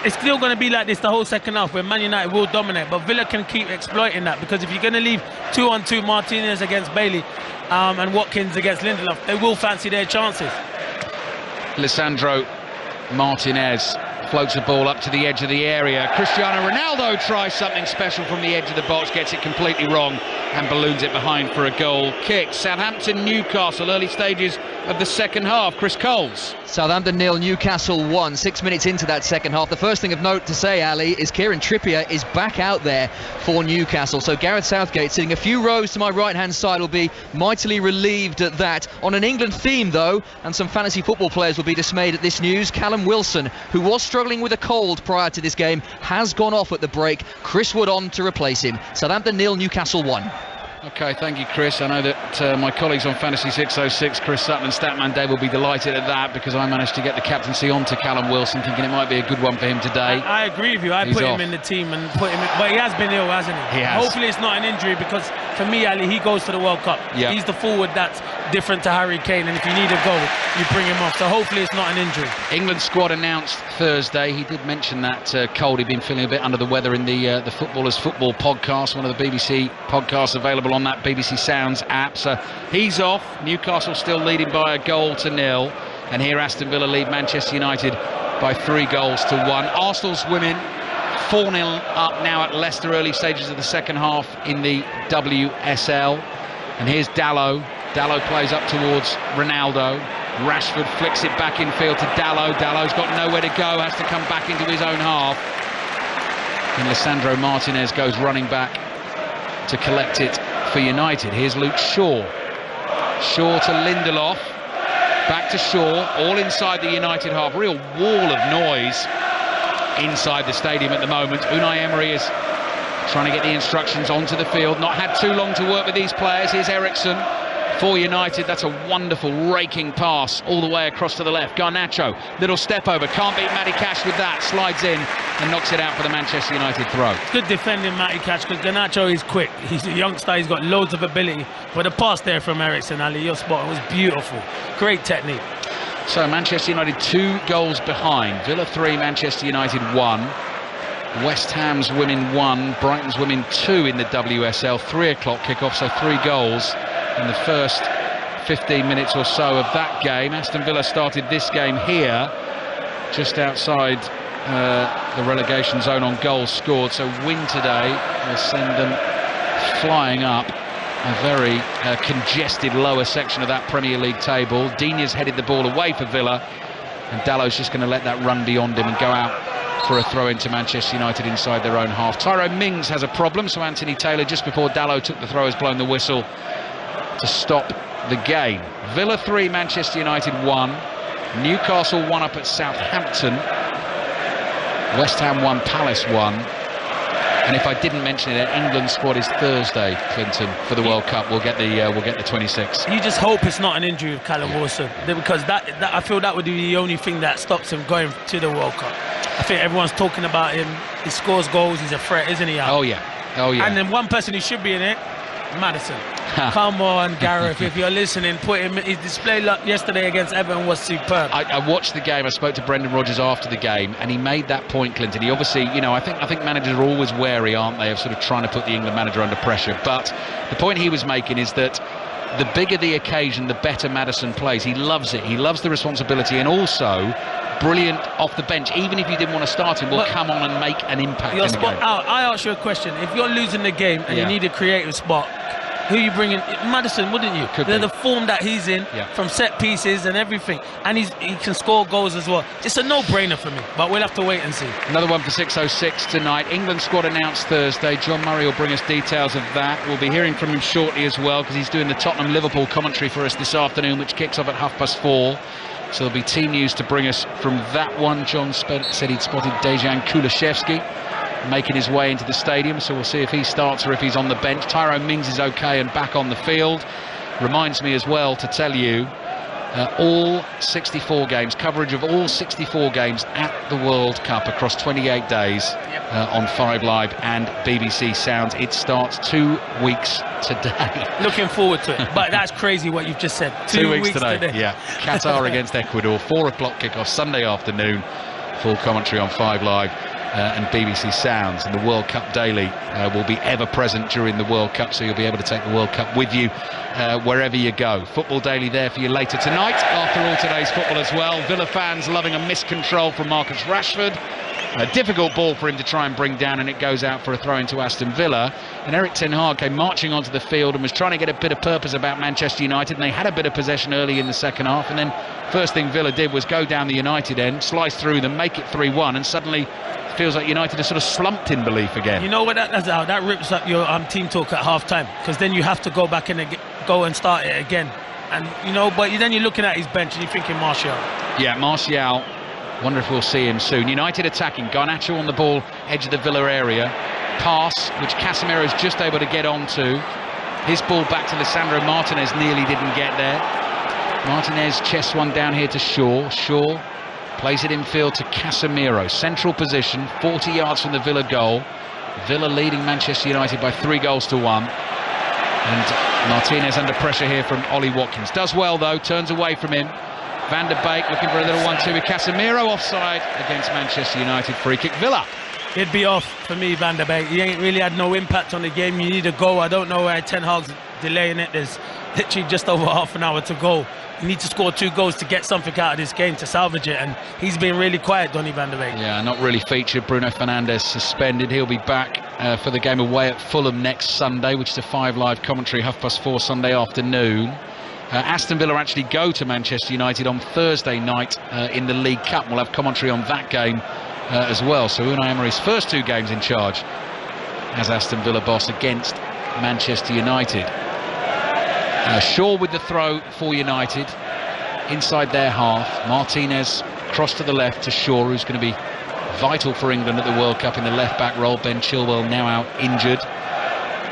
it's still going to be like this the whole second half, where Man United will dominate, but Villa can keep exploiting that, because if you're going to leave 2-on-2 Martinez against Bailey and Watkins against Lindelof, they will fancy their chances. Lisandro Martinez floats the ball up to the edge of the area. Cristiano Ronaldo tries something special from the edge of the box, gets it completely wrong and balloons it behind for a goal kick. Southampton Newcastle, early stages of the second half. Chris Coles. Southampton 0, Newcastle 1. 6 minutes into that second half. The first thing of note to say, Ali, is Kieran Trippier is back out there for Newcastle. So Gareth Southgate, sitting a few rows to my right-hand side, will be mightily relieved at that. On an England theme, though, and some fantasy football players will be dismayed at this news, Callum Wilson, who was struggling with a cold prior to this game, has gone off at the break. Chris Wood on to replace him. Southampton 0, Newcastle 1. Okay, thank you, Chris. I know that my colleagues on Fantasy 606, Chris Sutton and Statman Dave, will be delighted at that, because I managed to get the captaincy onto Callum Wilson, thinking it might be a good one for him today. I agree with you. I put him in the team and put him in, but he has been ill, hasn't he? He has. Hopefully it's not an injury, because for me, Ali, he goes to the World Cup. Yep. He's the forward that's different to Harry Kane, and if you need a goal, you bring him off. So hopefully it's not an injury. England squad announced Thursday. He did mention that cold. He'd been feeling a bit under the weather in the Footballers Football podcast, one of the BBC podcasts available on that BBC Sounds app. So he's off. Newcastle still leading by 1-0, and here Aston Villa lead Manchester United by 3-1. Arsenal's women 4-0 up now at Leicester, early stages of the second half in the WSL. And here's Dalot. Dalot plays up towards Ronaldo. Rashford flicks it back in field to Dalot. Dallot's got nowhere to go, has to come back into his own half. And Lisandro Martinez goes running back to collect it for United. Here's Luke Shaw. Shaw to Lindelof. Back to Shaw, all inside the United half. Real wall of noise inside the stadium at the moment. Unai Emery is trying to get the instructions onto the field. Not had too long to work with these players. Here's Eriksen for United. That's a wonderful raking pass all the way across to the left. Garnacho, little step over. Can't beat Matty Cash with that. Slides in and knocks it out for the Manchester United throw. Good defending, Matty Cash, because Garnacho is quick. He's a youngster. He's got loads of ability. But the pass there from Eriksen, Ali, your spot was beautiful. Great technique. So Manchester United 2 goals behind. Villa 3, Manchester United 1. West Ham's women 1, Brighton's women 2 in the WSL. 3 o'clock kickoff, so 3 goals in the first 15 minutes or so of that game. Aston Villa started this game here, just outside the relegation zone on goals scored. So win today will send them flying up a very congested lower section of that Premier League table. Dina's headed the ball away for Villa, and Dallow's just going to let that run beyond him and go out for a throw into Manchester United inside their own half. Tyrone Mings has a problem, so Anthony Taylor, just before Dallow took the throw, has blown the whistle to stop the game. Villa 3, Manchester United 1. Newcastle 1 up at Southampton. West Ham 1, Palace 1. And if I didn't mention it, England's squad is Thursday, Clinton, for the World Cup. We'll get the 26. You just hope it's not an injury with Callum Wilson, because that I feel that would be the only thing that stops him going to the World Cup. I think everyone's talking about him. He scores goals. He's a threat, isn't he? Oh yeah. And then one person who should be in it, Maddison. Come on, Gareth, if you're listening, put him. His display yesterday against Everton was superb. I watched the game. I spoke to Brendan Rodgers after the game, and he made that point, Clinton. He obviously, I think managers are always wary, aren't they, of sort of trying to put the England manager under pressure. But the point he was making is that the bigger the occasion, the better Maddison plays. He loves it. He loves the responsibility, and also brilliant off the bench. Even if you didn't want to start him, will come on and make an impact. Your spot out. I ask you a question. If you're losing the game and you need a creative spot, who you bringing? Madison, wouldn't you? The form that he's in, from set pieces and everything, and he can score goals as well. It's a no-brainer for me, but we'll have to wait and see. Another one for 6:06 tonight. England squad announced Thursday. John Murray will bring us details of that. We'll be hearing from him shortly as well, because he's doing the Tottenham-Liverpool commentary for us this afternoon, which kicks off at 4:30. So there'll be team news to bring us from that one. John said he'd spotted Dejan Kulishevsky making his way into the stadium, so we'll see if he starts or if he's on the bench. Tyrone Mings is okay and back on the field. Reminds me as well to tell you all 64 games, coverage of all 64 games at the World Cup across 28 days on 5 Live and BBC Sounds. It starts 2 weeks today. Looking forward to it, but that's crazy what you've just said. 2 weeks today. Yeah, Qatar against Ecuador, 4 o'clock kickoff Sunday afternoon. Full commentary on 5 Live and BBC Sounds, and the World Cup Daily will be ever present during the World Cup, so you'll be able to take the World Cup with you wherever you go. Football Daily there for you later tonight, after all today's football as well. Villa fans loving a miscontrol from Marcus Rashford. A difficult ball for him to try and bring down, and it goes out for a throw into Aston Villa. And Erik ten Hag came marching onto the field and was trying to get a bit of purpose about Manchester United, and they had a bit of possession early in the second half, and then first thing Villa did was go down the United end, slice through them, make it 3-1, and suddenly feels like United are sort of slumped in belief again. You know what that does? That rips up your team talk at half time, because then you have to go back and go and start it again. And but then you're looking at his bench and you're thinking Martial. Yeah, Martial. Wonder if we'll see him soon. United attacking. Garnacho on the ball, edge of the Villa area. Pass, which Casemiro's just able to get onto. His ball back to Lisandro Martinez, nearly didn't get there. Martinez chests one down here to Shaw. Shaw plays it infield to Casemiro. Central position, 40 yards from the Villa goal. Villa leading Manchester United by 3-1. And Martinez under pressure here from Ollie Watkins. Does well though, turns away from him. Van der Beek looking for a little 1-2 with Casemiro, offside against Manchester United. Free kick Villa. He'd be off for me, Van der Beek. He ain't really had no impact on the game. You need a goal. I don't know why Ten Hag's delaying it. There's literally just over half an hour to go. You need to score 2 goals to get something out of this game to salvage it, and he's been really quiet, Donny van der Beek. Yeah, not really featured. Bruno Fernandes suspended. He'll be back for the game away at Fulham next Sunday, which is a 5 Live commentary, 4:30 Sunday afternoon. Aston Villa actually go to Manchester United on Thursday night in the League Cup. We'll have commentary on that game as well. So Unai Emery's first 2 games in charge as Aston Villa boss against Manchester United. Shaw with the throw for United inside their half. Martinez cross to the left to Shaw, who's going to be vital for England at the World Cup in the left-back role. Ben Chilwell now out injured.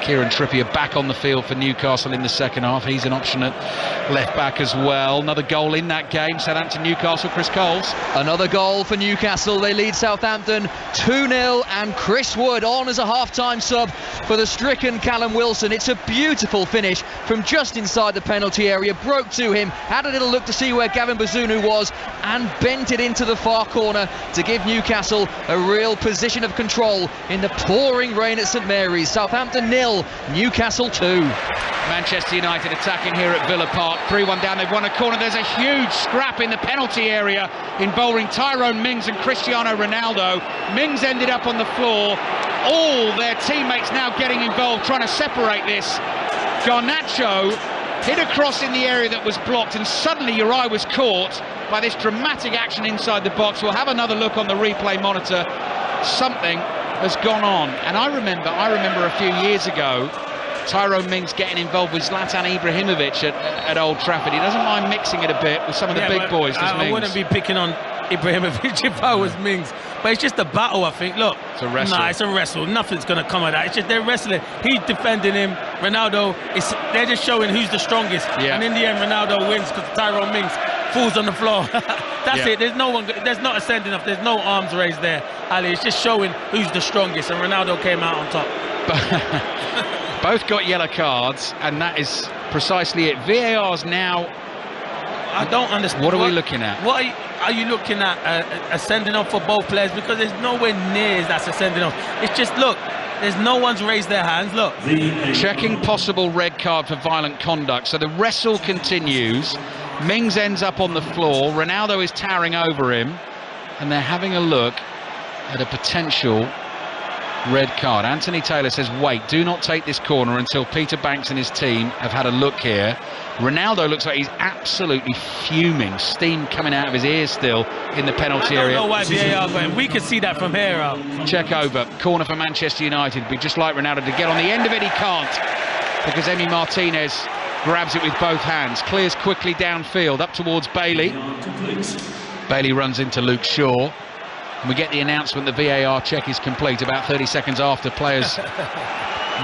Kieran Trippier back on the field for Newcastle in the second half. He's an option at left-back as well. Another goal in that game. Southampton-Newcastle, Chris Coles. Another goal for Newcastle. They lead Southampton 2-0, and Chris Wood on as a half-time sub for the stricken Callum Wilson. It's a beautiful finish from just inside the penalty area. Broke to him, had a little look to see where Gavin Bazunu was, and bent it into the far corner to give Newcastle a real position of control in the pouring rain at St Mary's. Southampton 0, Newcastle 2. Manchester United attacking here at Villa Park. 3-1 down, they've won a corner. There's a huge scrap in the penalty area involving Tyrone Mings and Cristiano Ronaldo. Mings ended up on the floor. All their teammates now getting involved, trying to separate this. Garnacho hit a cross in the area that was blocked, and suddenly your eye was caught by this dramatic action inside the box. We'll have another look on the replay monitor. Something has gone on, and I remember a few years ago Tyrone Mings getting involved with Zlatan Ibrahimovic at Old Trafford. He doesn't mind mixing it a bit with some of the big boys. I wouldn't be picking on Ibrahimovic if I was Mings, but it's just a battle, I think. Look, it's a wrestle. Nah, it's a wrestle. Nothing's going to come of that. It's just they're wrestling. He's defending him. Ronaldo, they're just showing who's the strongest. Yeah. And in the end, Ronaldo wins because Tyrone Mings falls on the floor. That's it. There's not a sending off. There's no arms raised there, Ali. It's just showing who's the strongest, and Ronaldo came out on top. Both got yellow cards, and that is precisely it. VAR's now... I don't understand. What are we looking at? What are you looking at? A sending off for both players? Because there's nowhere near that's a sending off. It's just, look, there's no one's raised their hands. Look. Checking possible red card for violent conduct. So the wrestle continues. Mings ends up on the floor. Ronaldo is towering over him. And they're having a look at a potential red card. Anthony Taylor says, wait, do not take this corner until Peter Banks and his team have had a look here. Ronaldo looks like he's absolutely fuming, steam coming out of his ears still in the penalty area. I don't know why VAR going. We could see that from here out. Check over, corner for Manchester United. Be just like Ronaldo to get on the end of it. He can't, because Emi Martinez grabs it with both hands, clears quickly downfield up towards Bailey. Bailey runs into Luke Shaw. We get the announcement the VAR check is complete about 30 seconds after players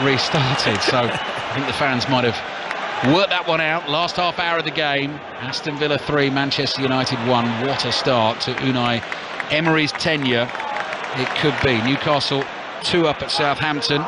restarted. So I think the fans might have worked that one out. Last half hour of the game. Aston Villa 3, Manchester United 1. What a start to Unai Emery's tenure. It could be. Newcastle 2 up at Southampton.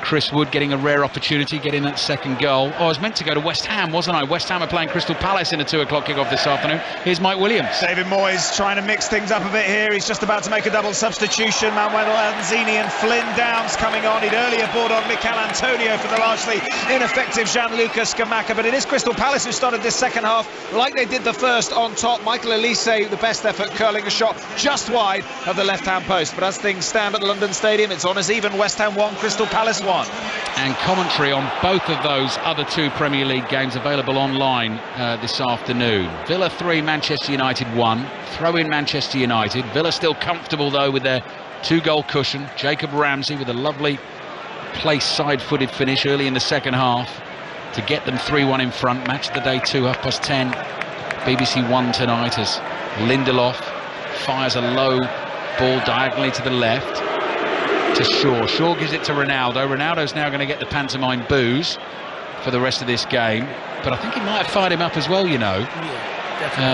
Chris Wood getting a rare opportunity, getting that second goal. Oh, I was meant to go to West Ham, wasn't I? West Ham are playing Crystal Palace in a 2 o'clock kickoff this afternoon. Here's Mike Williams. David Moyes trying to mix things up a bit here. He's just about to make a double substitution. Manuel Lanzini and Flynn Downs coming on. He'd earlier brought on Mikel Antonio for the largely ineffective Gianluca Scamacca. But it is Crystal Palace who started this second half like they did the first on top. Michael Elise, the best effort, curling a shot just wide of the left-hand post. But as things stand at the London Stadium, it's on as even. West Ham 1, Crystal Palace 1. And commentary on both of those other 2 Premier League games available online this afternoon. Villa 3, Manchester United 1. Throw in Manchester United. Villa still comfortable though with their 2-goal cushion. Jacob Ramsey with a lovely place side-footed finish early in the second half to get them 3-1 in front. Match of the day 2, 10:30. BBC 1 tonight as Lindelof fires a low ball diagonally to the left to Shaw. Shaw gives it to Ronaldo. Ronaldo's now going to get the pantomime boos for the rest of this game, but I think he might have fired him up as well, you know.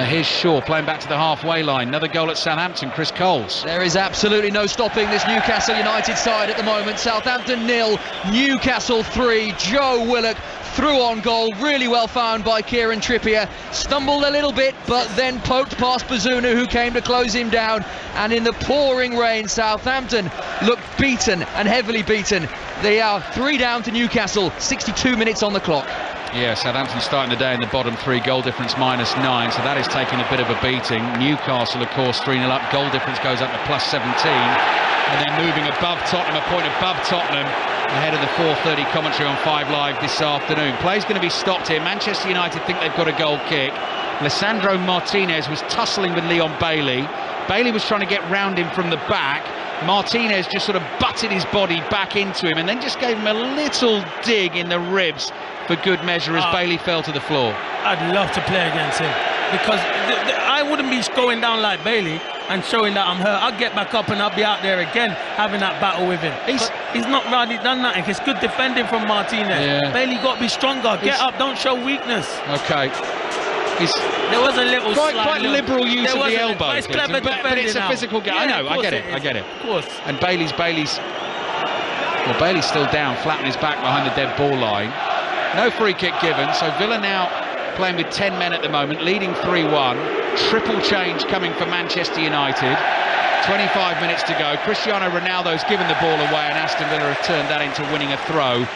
Here's Shaw playing back to the halfway line. Another goal at Southampton. Chris Coles. There is absolutely no stopping this Newcastle United side at the moment. Southampton 0, Newcastle 3. Joe Willock through on goal, really well found by Kieran Trippier. Stumbled a little bit, but then poked past Bazunu, who came to close him down. And in the pouring rain, Southampton looked beaten and heavily beaten. They are 3 down to Newcastle, 62 minutes on the clock. Yeah, Southampton starting the day in the bottom 3, goal difference -9, so that is taking a bit of a beating. Newcastle, of course, 3-0 up, goal difference goes up to +17, and they're moving above Tottenham, a point above Tottenham, ahead of the 4:30 commentary on 5 Live this afternoon. Play's going to be stopped here. Manchester United think they've got a goal kick. Lisandro Martinez was tussling with Leon Bailey. Bailey was trying to get round him from the back. Martinez just sort of butted his body back into him and then just gave him a little dig in the ribs for good measure as Bailey fell to the floor. I'd love to play against him because I wouldn't be going down like Bailey and showing that I'm hurt. I'll get back up and I'll be out there again having that battle with him. He's not really done that. It's good defending from Martinez. Yeah. Bailey got to be stronger. Get up, don't show weakness. Okay. There was a little quite liberal use of the elbow. But it's clever defending. It's a physical game. Yeah, I know, I get it. Of course. And Bailey's still down, flat on his back behind the dead ball line. No free kick given, so Villa now playing with 10 men at the moment, leading 3-1. Triple change coming for Manchester United. 25 minutes to go. Cristiano Ronaldo's given the ball away and Aston Villa have turned that into winning a throw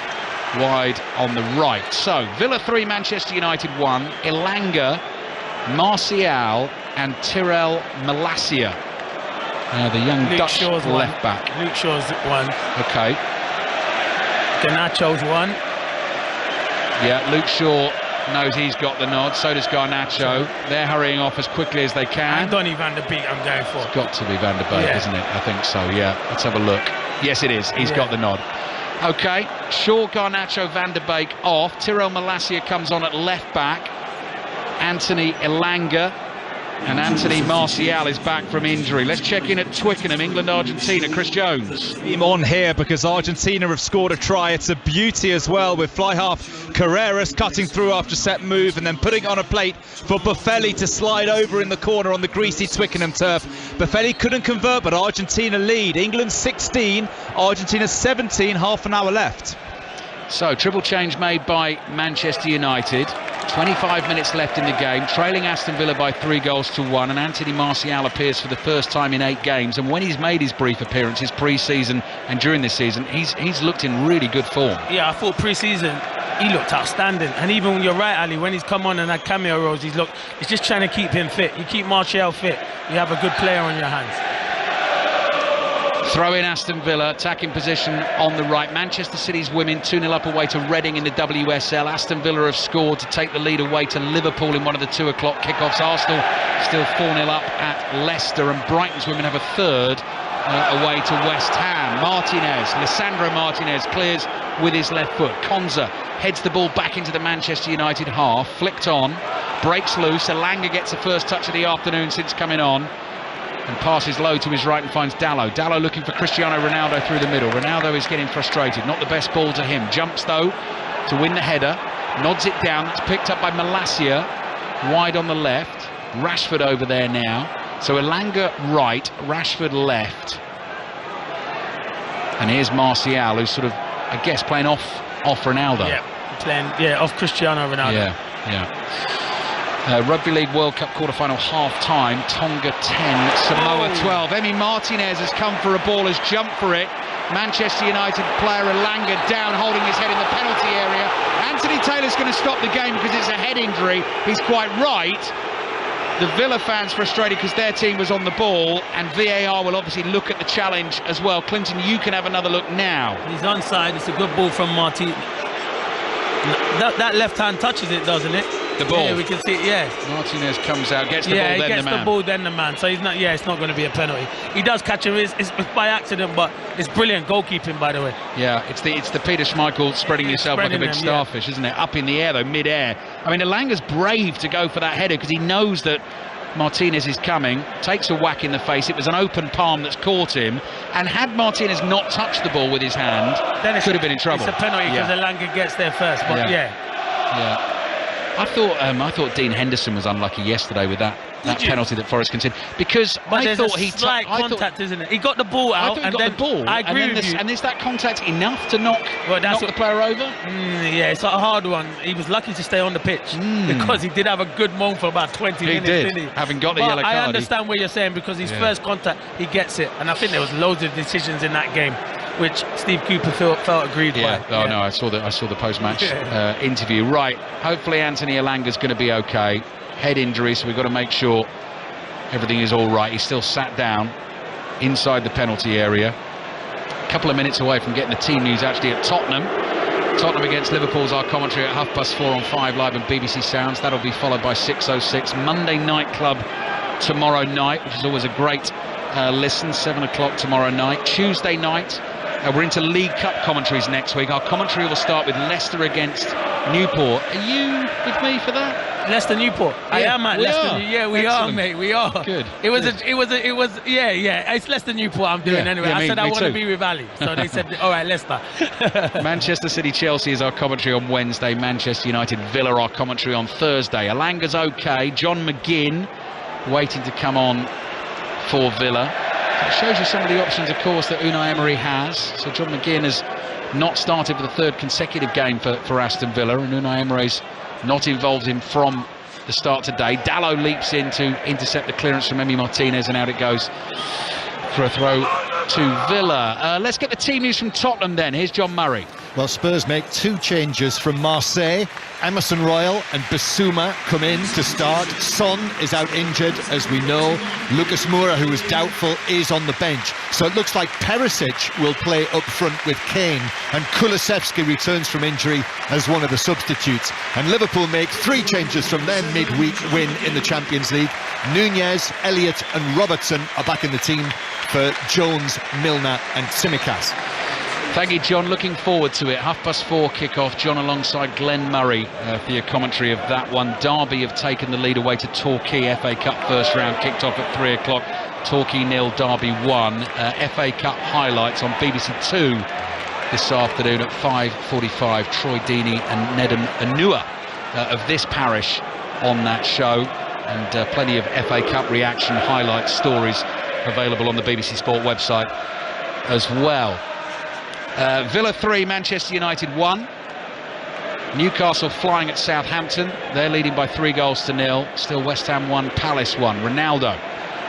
wide on the right. So Villa 3, Manchester United 1. Elanga, Martial and Tyrell Malacia. The young Luke Dutch Shaw's left back. Luke Shaw's one. Okay. Garnacho's one. Yeah, Luke Shaw knows he's got the nod, so does Garnacho. They're hurrying off as quickly as they can. And Donny van der Beek I'm going for. It's got to be Van der Beek, isn't it? I think so, yeah. Let's have a look. Yes, it is. He's got the nod. Okay, Shaw, Garnacho, Van der Beek off. Tyrell Malacia comes on at left back. Anthony Elanga and Anthony Martial is back from injury. Let's check in at Twickenham, England, Argentina. Chris Jones. I'm on here because Argentina have scored a try. It's a beauty as well, with fly half Carreras cutting through after set move and then putting on a plate for Buffelli to slide over in the corner on the greasy Twickenham turf. Buffelli couldn't convert, but Argentina lead. England 16, Argentina 17, half an hour left. So, triple change made by Manchester United. 25 minutes left in the game, trailing Aston Villa by 3-1, and Anthony Martial appears for the first time in 8 games. And when he's made his brief appearances pre-season and during this season, he's looked in really good form. Yeah, I thought pre-season he looked outstanding. And even when you're right, Ali, when he's come on and had cameo roles, he's just trying to keep him fit. You keep Martial fit, you have a good player on your hands. Throw in Aston Villa, attacking position on the right. Manchester City's women 2-0 up away to Reading in the WSL. Aston Villa have scored to take the lead away to Liverpool in one of the 2 o'clock kickoffs. Arsenal still 4-0 up at Leicester, and Brighton's women have a third away to West Ham. Lisandro Martinez clears with his left foot. Konza heads the ball back into the Manchester United half, flicked on, breaks loose. Elanga gets the first touch of the afternoon since coming on, and passes low to his right and finds Dalot. Dalot looking for Cristiano Ronaldo through the middle. Ronaldo is getting frustrated. Not the best ball to him. Jumps though to win the header. Nods it down. That's picked up by Malacia. Wide on the left. Rashford over there now. So Elanga right, Rashford left. And here's Martial, who's sort of, I guess, playing off Ronaldo. Yeah, off Cristiano Ronaldo. Yeah. Rugby League World Cup quarter-final half-time. Tonga 10, Samoa 12. Emi Martinez has come for a ball, has jumped for it. Manchester United player Elanga down, holding his head in the penalty area. Anthony Taylor's going to stop the game because it's a head injury. He's quite right. The Villa fans frustrated because their team was on the ball, and VAR will obviously look at the challenge as well. Clinton, you can have another look now. He's onside. It's a good ball from Martinez. That left hand touches it, doesn't it? The ball. Yeah, we can see it, yeah. Martinez comes out, gets the ball, then the man. Yeah, he gets the ball, then the man. So he's not. Yeah, it's not going to be a penalty. He does catch him. It's by accident, but it's brilliant goalkeeping, by the way. Yeah, it's the Peter Schmeichel spreading yourself like a big starfish, isn't it? Up in the air though, mid-air. I mean, Elanga's brave to go for that header because he knows that Martinez is coming. Takes a whack in the face. It was an open palm that's caught him. And had Martinez not touched the ball with his hand, then could have been in trouble. It's a penalty because Elanga gets there first. But yeah. I thought Dean Henderson was unlucky yesterday with that penalty that Forest conceded, because I thought he slight contact, isn't it? He got the ball out, and then the ball. I agree with you. And is that contact enough to knock the player over? Yeah, it's a hard one. He was lucky to stay on the pitch because he did have a good moment for about 20 minutes. Didn't he? Having got the yellow card. I understand what you're saying, because his first contact, he gets it, and I think there was loads of decisions in that game which Steve Cooper felt aggrieved by. No, I saw the post-match interview. Right, hopefully Anthony Elanga's going to be okay. Head injury, so we've got to make sure everything is all right. He's still sat down inside the penalty area. A couple of minutes away from getting the team news actually at Tottenham. Tottenham against Liverpool's our commentary at 4:30 on 5 Live and BBC Sounds. That'll be followed by 6:06 Monday Night Club tomorrow night, which is always a great listen, 7 o'clock tomorrow night. Tuesday night, we're into League Cup commentaries next week. Our commentary will start with Leicester against Newport. Are you with me for that? Leicester Newport. Yeah, I am at Leicester. Yeah, we are, mate. We are. Good. It was. Yeah. It's Leicester Newport. I'm doing anyway. I said I want to be with Ali, so they said, all right, Leicester. Manchester City Chelsea is our commentary on Wednesday. Manchester United Villa our commentary on Thursday. Elanga's okay. John McGinn waiting to come on for Villa. So it shows you some of the options, of course, that Unai Emery has. So John McGinn has not started for the third consecutive game for Aston Villa, and Unai Emery's not involved in from the start today. Dalot leaps in to intercept the clearance from Emi Martinez, and out it goes for a throw to Villa. Let's get the team news from Tottenham then. Here's John Murray. Well, Spurs make 2 changes from Marseille. Emerson Royal and Bissouma come in to start. Son is out injured, as we know. Lucas Moura, who is doubtful, is on the bench. So it looks like Perisic will play up front with Kane, and Kulusevski returns from injury as one of the substitutes. And Liverpool make 3 changes from their midweek win in the Champions League. Nunez, Elliott and Robertson are back in the team for Jones, Milner and Tsimikas. Thank you, John. Looking forward to it. 4:30 kickoff. John alongside Glenn Murray for your commentary of that one. Derby have taken the lead away to Torquay. FA Cup first round kicked off at 3 o'clock. Torquay 0, Derby 1. FA Cup highlights on BBC 2 this afternoon at 5:45. Troy Deeney and Nedum Anua of This Parish on that show. And plenty of FA Cup reaction highlight stories available on the BBC Sport website as well. Villa 3, Manchester United 1. Newcastle flying at Southampton. They're leading by 3-0. Still West Ham 1, Palace 1. Ronaldo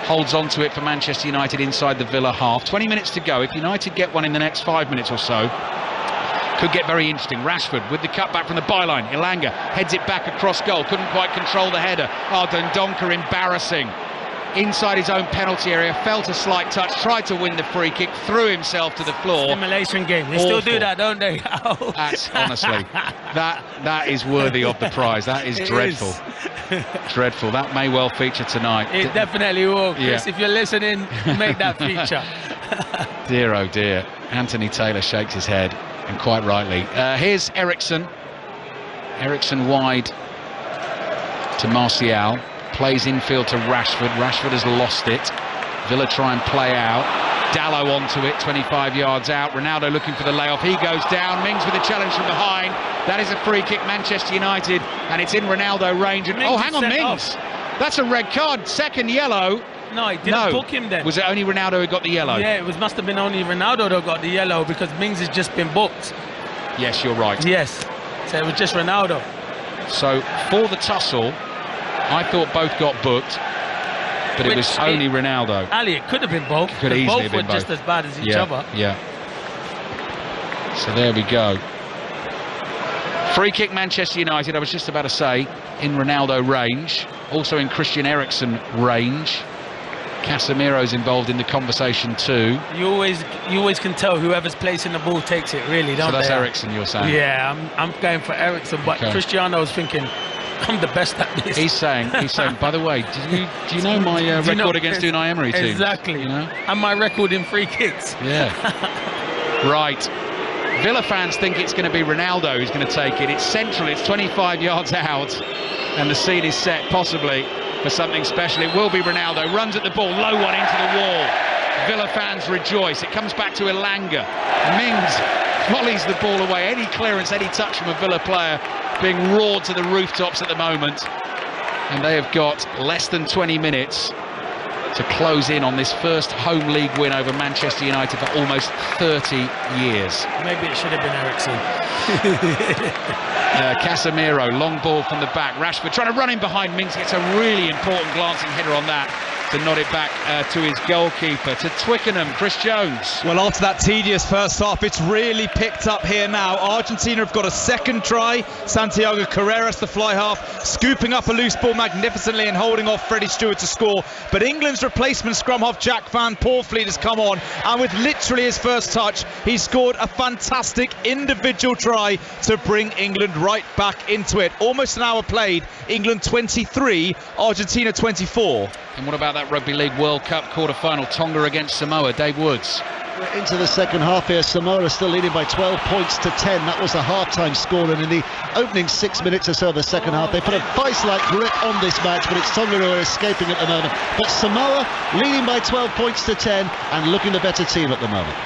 holds on to it for Manchester United inside the Villa half. 20 minutes to go. If United get one in the next 5 minutes or so, could get very interesting. Rashford with the cut back from the byline. Elanga heads it back across goal. Couldn't quite control the header. Dendoncker embarrassing. Inside his own penalty area, felt a slight touch, tried to win the free kick, threw himself to the floor. Stimulation game. They still do that, don't they? That's honestly, that is worthy of the prize. That is dreadful. Dreadful. That may well feature tonight. It definitely will, Chris. Yeah. If you're listening, make that feature. Dear, oh dear. Anthony Taylor shakes his head, and quite rightly. Here's Eriksen. Eriksen wide to Martial. Plays infield to Rashford. Rashford has lost it. Villa try and play out. Dalot onto it, 25 yards out. Ronaldo looking for the layoff. He goes down. Mings with a challenge from behind. That is a free kick, Manchester United, and it's in Ronaldo range. And, hang on, Mings. That's a red card. Second yellow. No, he didn't book him then. Was it only Ronaldo who got the yellow? Yeah, it must have been only Ronaldo who got the yellow, because Mings has just been booked. Yes, you're right. Yes. So it was just Ronaldo. So for the tussle, I thought both got booked, but it was only Ronaldo. Ali, it could have been both. Could easily have been both. Just as bad as each other. Yeah. So there we go. Free kick, Manchester United. I was just about to say, in Ronaldo range, also in Christian Eriksen range. Casemiro's involved in the conversation too. You always can tell whoever's placing the ball takes it, really, don't they? So that's Eriksen, you're saying? Yeah, I'm going for Eriksen, but Cristiano's thinking, I'm the best at this. He's saying, by the way, do you know my record against Unai Emery teams? Exactly. You know? And my record in free kicks. Yeah. Right. Villa fans think it's going to be Ronaldo who's going to take it. It's central, it's 25 yards out, and the scene is set possibly for something special. It will be Ronaldo. Runs at the ball, low one into the wall. Villa fans rejoice. It comes back to Elanga. Mings volleys the ball away. Any clearance, any touch from a Villa player being roared to the rooftops at the moment. And they have got less than 20 minutes to close in on this first home league win over Manchester United for almost 30 years. Maybe it should have been Eriksen. Casemiro, long ball from the back. Rashford trying to run in behind Mings, gets a really important glancing header on that to nod it back to his goalkeeper. To Twickenham, Chris Jones. Well, after that tedious first half, it's really picked up here now. Argentina have got a second try. Santiago Carreras, the fly half, scooping up a loose ball magnificently and holding off Freddie Stewart to score. But England's replacement scrum half, Jack Van Poorvliet, has come on, and with literally his first touch, he scored a fantastic individual try to bring England right back into it. Almost an hour played. England 23, Argentina 24. And what about about that Rugby League World Cup quarter-final, Tonga against Samoa. Dave Woods. We're into the second half here. Samoa still leading by 12 points to 10. That was the half-time score, and in the opening 6 minutes or so of the second half, they put a vice-like grip on this match, but it's Tonga who are escaping at the moment. But Samoa leading by 12 points to 10 and looking the better team at the moment.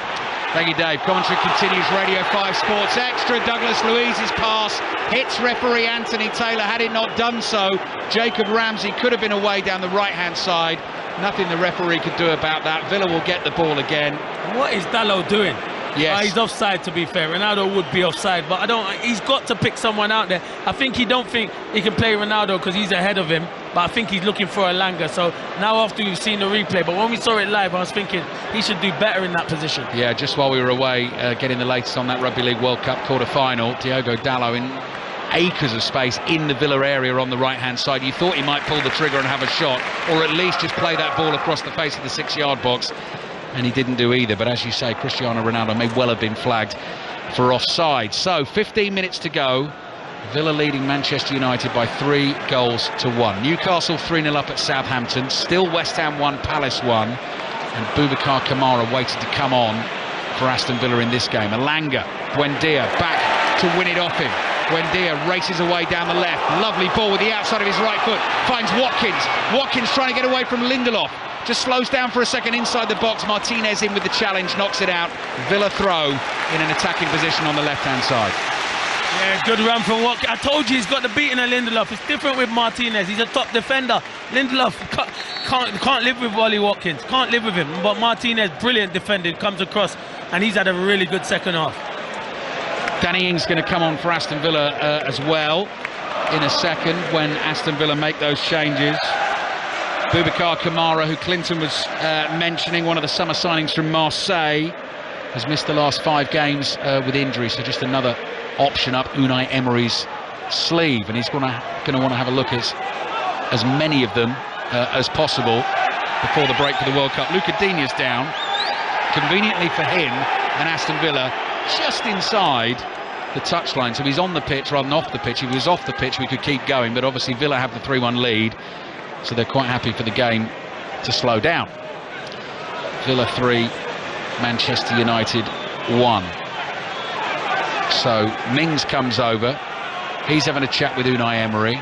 Thank you, Dave. Commentary continues. Radio 5 Sports Extra. Douglas Luiz's pass hits referee Anthony Taylor. Had it not done so, Jacob Ramsey could have been away down the right-hand side. Nothing the referee could do about that. Villa will get the ball again. What is Dalot doing? Yes. He's offside, to be fair. Ronaldo would be offside, but he's got to pick someone out there. I think he don't think he can play Ronaldo because he's ahead of him, but I think he's looking for Elanga. So now after we've seen the replay, but when we saw it live, I was thinking he should do better in that position. Yeah, just while we were away getting the latest on that Rugby League World Cup quarter-final, Diogo Dalot in acres of space in the Villa area on the right-hand side. You thought he might pull the trigger and have a shot, or at least just play that ball across the face of the 6-yard box, and he didn't do either. But as you say, Cristiano Ronaldo may well have been flagged for offside. So 15 minutes to go. Villa leading Manchester United by 3 goals to 1. Newcastle 3-0 up at Southampton. Still West Ham 1, Palace 1. And Boubacar Kamara waited to come on for Aston Villa in this game. Elanga, Buendia back to win it off him. Buendia races away down the left. Lovely ball with the outside of his right foot. Finds Watkins. Watkins trying to get away from Lindelof. Just slows down for a second inside the box. Martinez in with the challenge, knocks it out. Villa throw in an attacking position on the left-hand side. Yeah, good run from Watkins. I told you he's got the beating of Lindelof. It's different with Martinez. He's a top defender. Lindelof can't live with Wally Watkins. Can't live with him. But Martinez, brilliant defending, comes across, and he's had a really good second half. Danny Ings going to come on for Aston Villa as well in a second when Aston Villa make those changes. Boubacar Kamara, who Clinton was mentioning, one of the summer signings from Marseille, has missed the last 5 games with injury, so just another option up Unai Emery's sleeve, and he's going to want to have a look at as many of them as possible before the break for the World Cup. Luca Digne's down, conveniently for him and Aston Villa, just inside the touchline, so he's on the pitch rather than off the pitch. If he was off the pitch, we could keep going, but obviously Villa have the 3-1 lead, so they're quite happy for the game to slow down. Villa 3, Manchester United 1. So Mings comes over. He's having a chat with Unai Emery.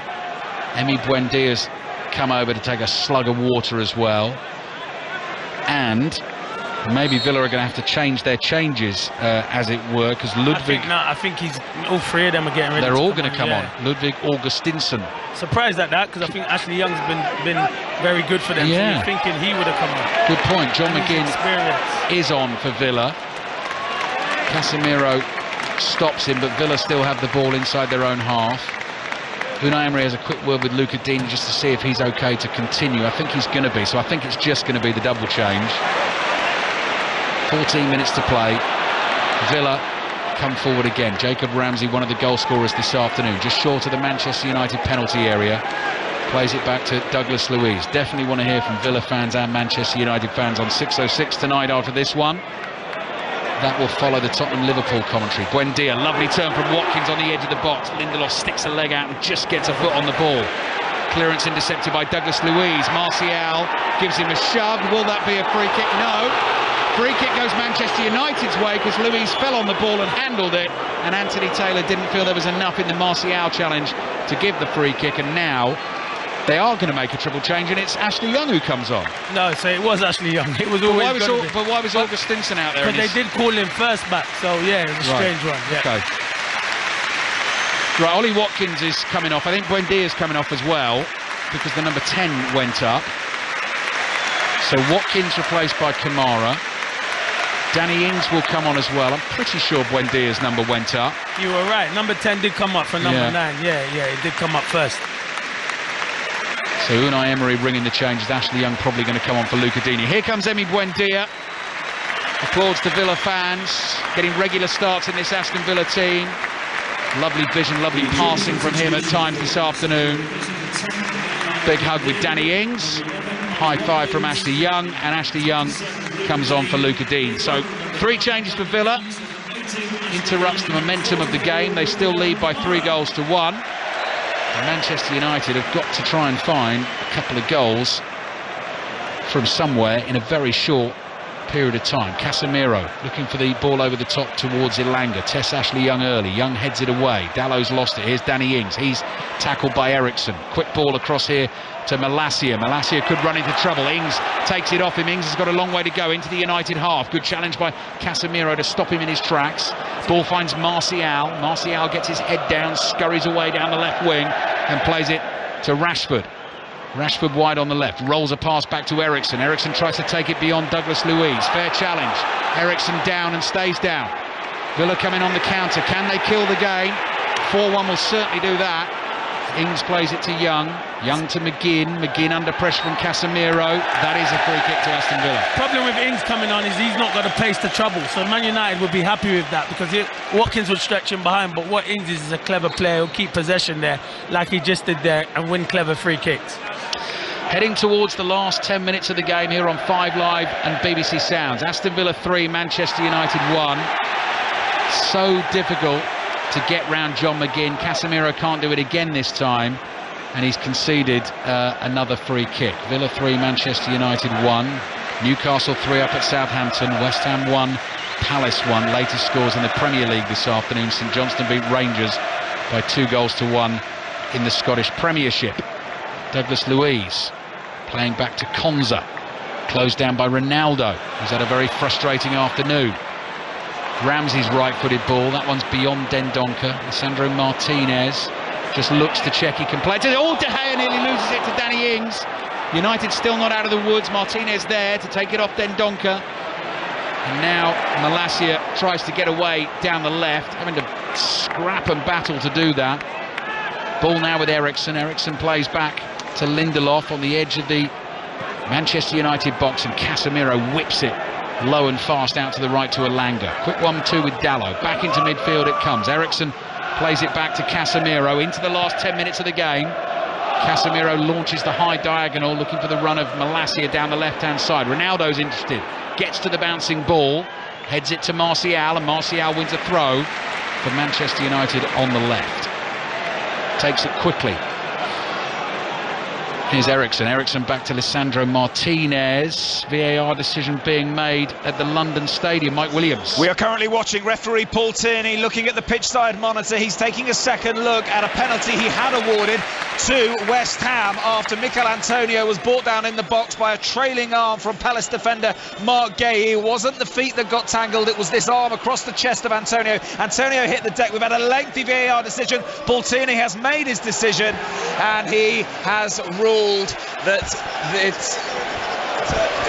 Emi Buendia's come over to take a slug of water as well. And maybe Villa are going to have to change their changes, as it were, because Ludwig... I think he's all 3 of them are getting ready. They're all going to come on. Ludwig Augustinsson. Surprised at that, because I think Ashley Young's been very good for them. Yeah. So you're thinking he would have come on. Good point. John McGinn is on for Villa. Casemiro stops him, but Villa still have the ball inside their own half. Unai Emery has a quick word with Luca Digne just to see if he's okay to continue. I think he's going to be, so I think it's just going to be the double change. 14 minutes to play. Villa come forward again. Jacob Ramsey, one of the goal scorers this afternoon, just short of the Manchester United penalty area. Plays it back to Douglas Luiz. Definitely want to hear from Villa fans and Manchester United fans on 6:06 tonight after this one. That will follow the Tottenham-Liverpool commentary. Buendia, lovely turn from Watkins on the edge of the box. Lindelof sticks a leg out and just gets a foot on the ball. Clearance intercepted by Douglas Luiz. Martial gives him a shove. Will that be a free kick? No. Free kick goes Manchester United's way because Luiz fell on the ball and handled it, and Anthony Taylor didn't feel there was enough in the Martial challenge to give the free kick, and now they are going to make a triple change, and it's Ashley Young who comes on. No, so it was Ashley Young. It was always but why was Augustinsson out there? But they did call him first back, so yeah, it was a strange one. Yeah. Okay. Right, Ollie Watkins is coming off. I think Buendia is coming off as well because the number 10 went up. So Watkins replaced by Kamara. Danny Ings will come on as well. I'm pretty sure Buendia's number went up. You were right. Number 10 did come up for number 9. Yeah, it did come up first. So Unai Emery bringing the changes. Ashley Young probably going to come on for Luca Digne. Here comes Emi Buendia. Applauds to Villa fans. Getting regular starts in this Aston Villa team. Lovely vision, lovely passing from him at times this afternoon. Big hug with Danny Ings. High five from Ashley Young. And Ashley Young comes on for Luca Digne. So 3 changes for Villa. Interrupts the momentum of the game. They still lead by 3 goals to 1. And Manchester United have got to try and find a couple of goals from somewhere in a very short period of time. Casemiro looking for the ball over the top towards Elanga. Tests Ashley Young early. Young heads it away. Dallow's lost it. Here's Danny Ings. He's tackled by Eriksson. Quick ball across here to Malacia. Malacia could run into trouble. Ings takes it off him. Ings has got a long way to go into the United half. Good challenge by Casemiro to stop him in his tracks. Ball finds Martial. Martial gets his head down, scurries away down the left wing and plays it to Rashford. Rashford wide on the left, rolls a pass back to Eriksson. Eriksson tries to take it beyond Douglas Luiz. Fair challenge. Eriksson down and stays down. Villa coming on the counter. Can they kill the game? 4-1 will certainly do that. Ings plays it to Young. Young to McGinn. McGinn under pressure from Casemiro. That is a free kick to Aston Villa. Problem with Ings coming on is he's not got the pace to trouble. So Man United would be happy with that because Watkins would stretch him behind. But what Ings is a clever player. He'll keep possession there like he just did there and win clever free kicks. Heading towards the last 10 minutes of the game here on 5 Live and BBC Sounds. Aston Villa 3, Manchester United 1. So difficult to get round John McGinn. Casemiro can't do it again this time, and he's conceded another free kick. Villa 3, Manchester United 1. Newcastle 3 up at Southampton. West Ham 1, Palace 1. Latest scores in the Premier League this afternoon. St Johnstone beat Rangers by 2-1 in the Scottish Premiership. Douglas Luiz playing back to Konza, closed down by Ronaldo, who's had a very frustrating afternoon. Ramsey's right-footed ball, that one's beyond Dendoncker. Lisandro Martinez just looks to check he can play. Oh, De Gea nearly loses it to Danny Ings. United still not out of the woods. Martinez there to take it off Dendoncker. And now Malacia tries to get away down the left, having to scrap and battle to do that. Ball now with Eriksson. Eriksson plays back to Lindelof on the edge of the Manchester United box, and Casemiro whips it low and fast out to the right to Elanga. Quick 1-2 with Dalot. Back into midfield it comes. Eriksson plays it back to Casemiro into the last 10 minutes of the game. Casemiro launches the high diagonal, looking for the run of Malacia down the left-hand side. Ronaldo's interested. Gets to the bouncing ball. Heads it to Martial, and Martial wins a throw for Manchester United on the left. Takes it quickly. Here's Eriksson. Eriksson back to Lisandro Martinez. VAR decision being made at the London Stadium. Mike Williams. We are currently watching referee Paul Tierney looking at the pitch side monitor. He's taking a second look at a penalty he had awarded to West Ham after Mikel Antonio was brought down in the box by a trailing arm from Palace defender Mark Gay. It wasn't the feet that got tangled, it was this arm across the chest of Antonio. Antonio hit the deck. We've had a lengthy VAR decision. Paul Tierney has made his decision and he has ruled that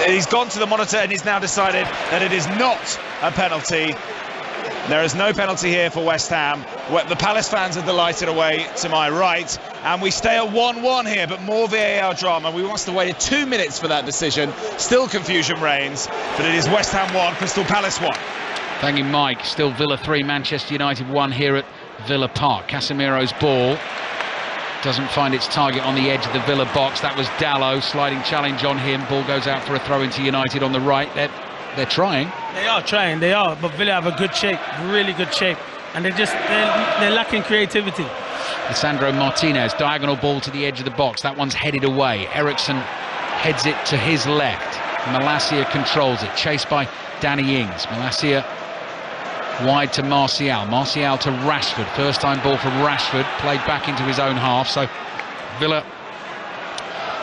he's gone to the monitor and he's now decided that it is not a penalty. There is no penalty here for West Ham. The Palace fans are delighted away to my right, and we stay at 1-1 here, but more VAR drama. We must have waited 2 minutes for that decision. Still confusion reigns, but it is West Ham 1, Crystal Palace 1. Thank you, Mike. Still Villa 3, Manchester United 1 here at Villa Park. Casemiro's ball doesn't find its target on the edge of the Villa box. That was Dalot, sliding challenge on him. Ball goes out for a throw into United on the right. They're trying. They are trying, but Villa have a good shape, really good shape, and they're lacking creativity. Lisandro Martinez, diagonal ball to the edge of the box. That one's headed away. Eriksson heads it to his left. Malacia controls it, chased by Danny Ings. Malacia wide to Martial. Martial to Rashford. First time ball for Rashford, played back into his own half. So Villa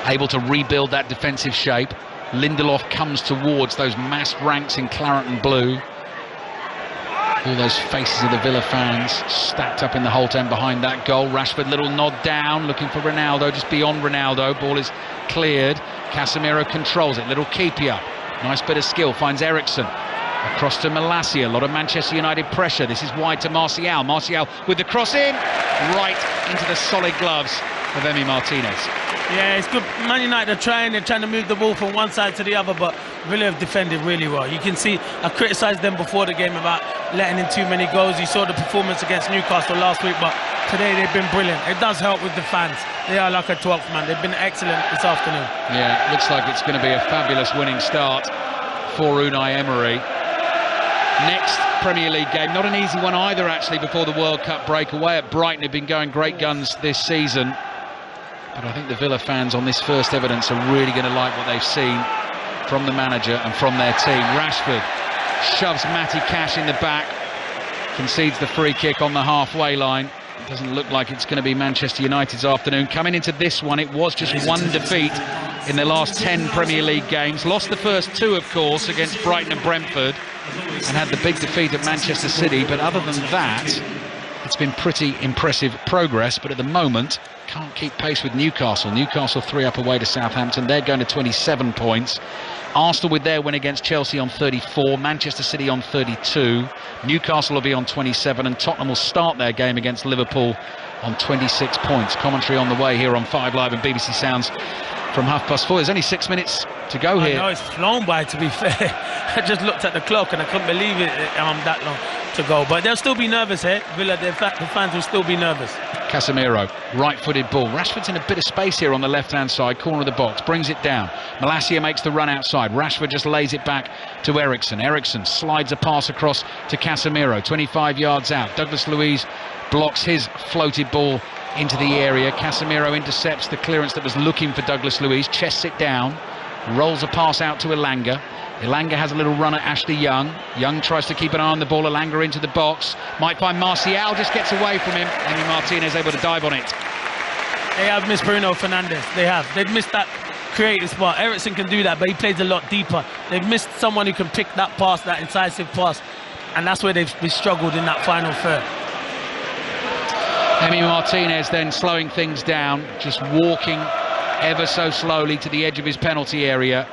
able to rebuild that defensive shape. Lindelof comes towards those massed ranks in claret and blue. All those faces of the Villa fans stacked up in the Holte End behind that goal. Rashford, little nod down, looking for Ronaldo, just beyond Ronaldo. Ball is cleared. Casemiro controls it. Little keepy up. Nice bit of skill. Finds Eriksson. Across to Malacia. A lot of Manchester United pressure. This is wide to Martial. Martial with the cross in. Right into the solid gloves of Emi Martinez. Yeah, it's good. Man United are trying to move the ball from one side to the other, but Villa have defended really well. You can see, I criticised them before the game about letting in too many goals. You saw the performance against Newcastle last week, but today they've been brilliant. It does help with the fans. They are like a 12th man. They've been excellent this afternoon. Yeah, it looks like it's going to be a fabulous winning start for Unai Emery. Next Premier League game, not an easy one either actually before the World Cup break. Away at Brighton have been going great guns this season. But I think the Villa fans on this first evidence are really going to like what they've seen. from the manager and from their team. Rashford shoves Matty Cash in the back, concedes the free kick on the halfway line. It doesn't look like it's going to be Manchester United's afternoon. Coming into this one, it was just one defeat in their last 10 Premier League games. Lost the first 2, of course, against Brighton and Brentford, and had the big defeat at Manchester City. But other than that, it's been pretty impressive progress. But at the moment, can't keep pace with Newcastle. Newcastle 3 up away to Southampton. They're going to 27 points. Arsenal with their win against Chelsea on 34, Manchester City on 32, Newcastle will be on 27, and Tottenham will start their game against Liverpool on 26 points. Commentary on the way here on 5 Live and BBC Sounds from 4:30. There's only 6 minutes to go here. I know, it's flown by, to be fair. I just looked at the clock and I couldn't believe it that long to go. But they'll still be nervous here. Villa, the fans will still be nervous. Casemiro, right-footed ball. Rashford's in a bit of space here on the left-hand side, corner of the box, brings it down. Malacia makes the run outside. Rashford just lays it back to Eriksen. Eriksen slides a pass across to Casemiro, 25 yards out. Douglas Luiz blocks his floated ball into the area. Casemiro intercepts the clearance that was looking for Douglas Luiz, chests it down, rolls a pass out to Elanga. Elanga has a little run at Ashley Young. Young tries to keep an eye on the ball. Elanga into the box. Might find Martial, just gets away from him. Emi Martinez able to dive on it. They have missed Bruno Fernandes. They have. They've missed that creative spot. Eriksen can do that, but he plays a lot deeper. They've missed someone who can pick that pass, that incisive pass. And that's where they've struggled in that final third. Emi Martinez then slowing things down, just walking ever so slowly to the edge of his penalty area.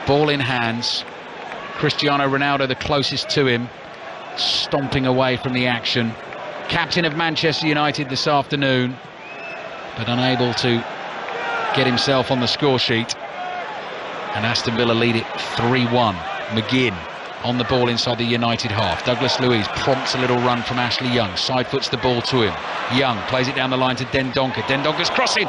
Ball in hands. Cristiano Ronaldo the closest to him, stomping away from the action. Captain of Manchester United this afternoon, but unable to get himself on the score sheet. And Aston Villa lead it 3-1. McGinn on the ball inside the United half. Douglas Luiz prompts a little run from Ashley Young. Side foots the ball to him. Young plays it down the line to Dendoncker. Dendonker's crossing.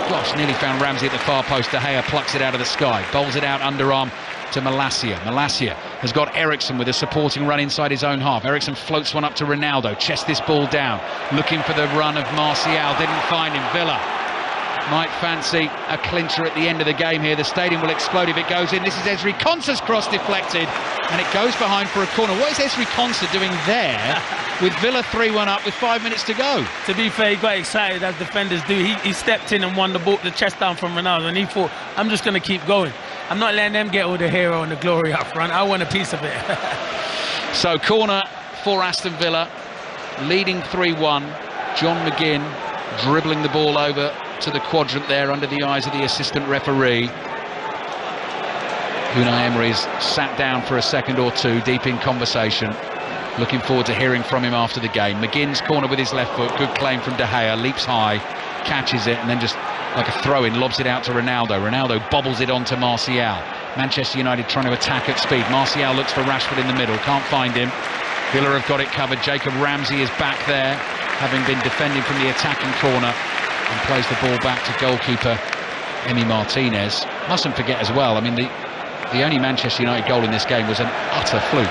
Gosh, nearly found Ramsey at the far post. De Gea plucks it out of the sky. Bowls it out underarm to Malacia. Malacia has got Eriksen with a supporting run inside his own half. Eriksen floats one up to Ronaldo. Chests this ball down. Looking for the run of Martial. Didn't find him. Villa might fancy a clincher at the end of the game here. The stadium will explode if it goes in. This is Ezri Konsa's cross deflected, and it goes behind for a corner. What is Ezri Konsa doing there with Villa 3-1 up with 5 minutes to go? To be fair, he got excited as defenders do. He stepped in and won the ball, the chest down from Ronaldo, and he thought, I'm just going to keep going. I'm not letting them get all the hero and the glory up front. I want a piece of it. So corner for Aston Villa, leading 3-1. John McGinn dribbling the ball over to the quadrant there under the eyes of the assistant referee. Unai Emery's sat down for a second or two, deep in conversation. Looking forward to hearing from him after the game. McGinn's corner with his left foot, good claim from De Gea, leaps high, catches it, and then just like a throw-in, lobs it out to Ronaldo. Ronaldo bobbles it onto Martial. Manchester United trying to attack at speed. Martial looks for Rashford in the middle, can't find him. Villa have got it covered. Jacob Ramsey is back there, having been defending from the attacking corner, and plays the ball back to goalkeeper Emi Martinez. Mustn't forget as well, I mean, the only Manchester United goal in this game was an utter fluke.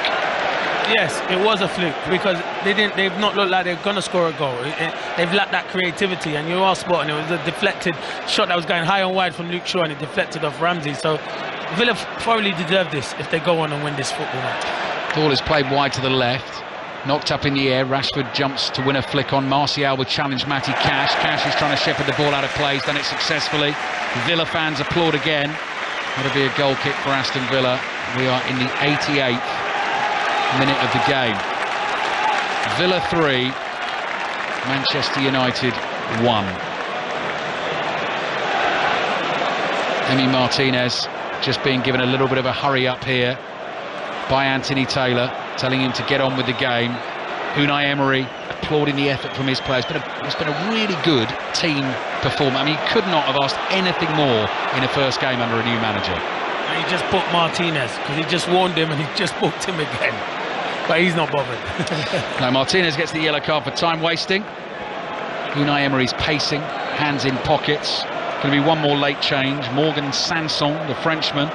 Yes, it was a fluke, because they've not looked like they're going to score a goal. They've lacked that creativity, and you are spotting it was a deflected shot that was going high and wide from Luke Shaw, and it deflected off Ramsey. So Villa probably deserve this if they go on and win this football match. Ball is played wide to the left, knocked up in the air. Rashford jumps to win a flick on. Martial would challenge Matty Cash. Cash is trying to shepherd the ball out of play. He's done it successfully. Villa fans applaud again. That'll be a goal kick for Aston Villa. We are in the 88th minute of the game. Villa 3, Manchester United 1. Emi Martinez just being given a little bit of a hurry up here by Anthony Taylor, telling him to get on with the game. Unai Emery applauding the effort from his players. It's been a really good team performance. I mean, he could not have asked anything more in a first game under a new manager. And he just booked Martinez, because he just warned him and he just booked him again. But he's not bothered. No, Martinez gets the yellow card for time wasting. Unai Emery's pacing, hands in pockets. Going to be one more late change. Morgan Sanson, the Frenchman,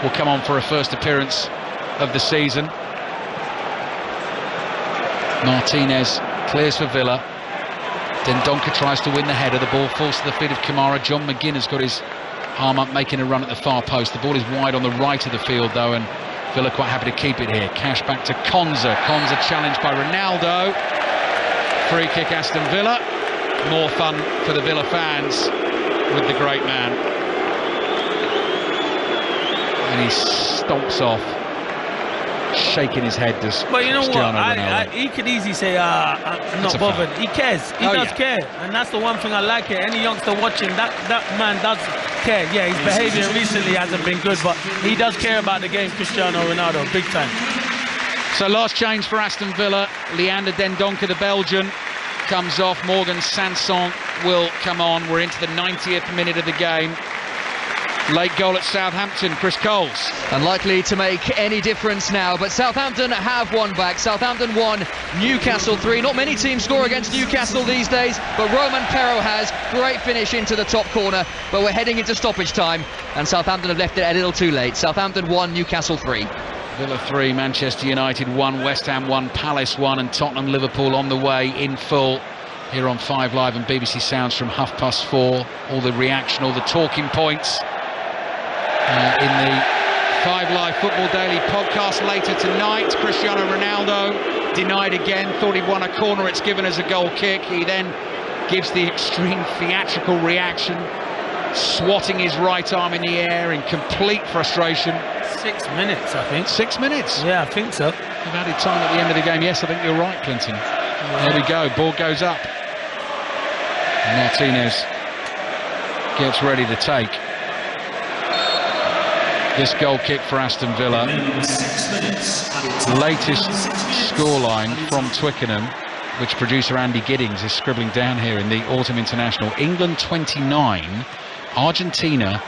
will come on for a first appearance of the season. Martinez clears for Villa. Dendoncker tries to win the header. The ball falls to the feet of Kamara. John McGinn has got his Arm making a run at the far post. The ball is wide on the right of the field though, and Villa quite happy to keep it here. Cash back to Konza. Konza challenged by Ronaldo. Free kick Aston Villa. More fun for the Villa fans with the great man. And he stomps off, shaking his head. Does but you know Cristiano what? Ronaldo. He could easily say, I'm not bothered. He cares. He does care. And that's the one thing I like it. Any youngster watching, that man does care. Yeah, his behaviour recently hasn't been good, but he does care about the game, Cristiano Ronaldo, big time. So last change for Aston Villa. Leander Dendoncker, the Belgian, comes off. Morgan Sanson will come on. We're into the 90th minute of the game. Late goal at Southampton, Chris Coles. Unlikely to make any difference now, but Southampton have won back. Southampton 1, Newcastle 3. Not many teams score against Newcastle these days, but Roman Perro has. Great finish into the top corner, but we're heading into stoppage time, and Southampton have left it a little too late. Southampton 1, Newcastle 3. Villa 3, Manchester United 1, West Ham 1, Palace 1, and Tottenham Liverpool on the way in full here on 5 Live and BBC Sounds from 4:30. All the reaction, all the talking points in the 5 Live Football Daily podcast later tonight. Cristiano Ronaldo denied again, thought he'd won a corner, it's given as a goal kick. He then gives the extreme theatrical reaction, swatting his right arm in the air in complete frustration. 6 minutes, I think. 6 minutes? Yeah, I think so. You've added time at the end of the game. Yes, I think you're right, Clinton. Yeah. There we go, ball goes up. Martinez gets ready to take this goal kick for Aston Villa. Latest scoreline from Twickenham, which producer Andy Giddings is scribbling down here in the Autumn International. England 29, Argentina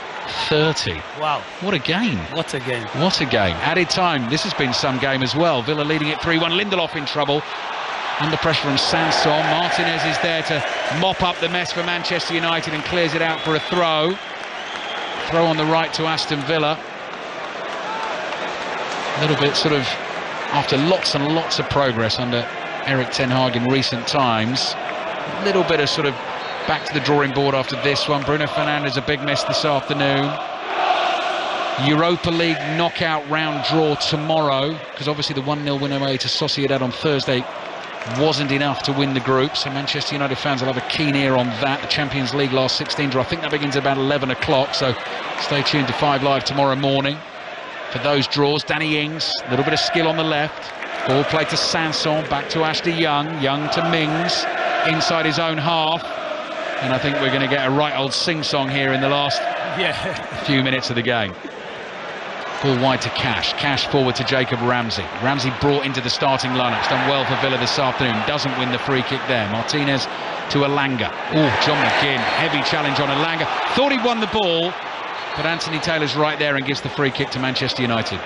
30. Wow. What a game. What a game. What a game. Added time. This has been some game as well. Villa leading it 3-1. Lindelof in trouble. Under pressure from Sanson. Martinez is there to mop up the mess for Manchester United and clears it out for a throw. Throw on the right to Aston Villa. A little bit sort of after lots and lots of progress under Erik ten Hag in recent times. A little bit of sort of back to the drawing board after this one. Bruno Fernandes a big miss this afternoon. Europa League knockout round draw tomorrow, because obviously the 1-0 win away to Sociedad on Thursday wasn't enough to win the group, so Manchester United fans will have a keen ear on that. The Champions League last 16 draw, I think that begins about 11 o'clock, so stay tuned to 5 Live tomorrow morning for those draws. Danny Ings, a little bit of skill on the left. Ball played to Sanson, back to Ashley Young. Young to Mings, inside his own half. And I think we're going to get a right old sing-song here in the last few minutes of the game. Ball wide to Cash. Cash forward to Jacob Ramsey. Ramsey brought into the starting lineup. It's done well for Villa this afternoon. Doesn't win the free kick there. Martinez to Elanga. Oh, John McGinn. Heavy challenge on Elanga. Thought he won the ball, but Anthony Taylor's right there and gives the free kick to Manchester United.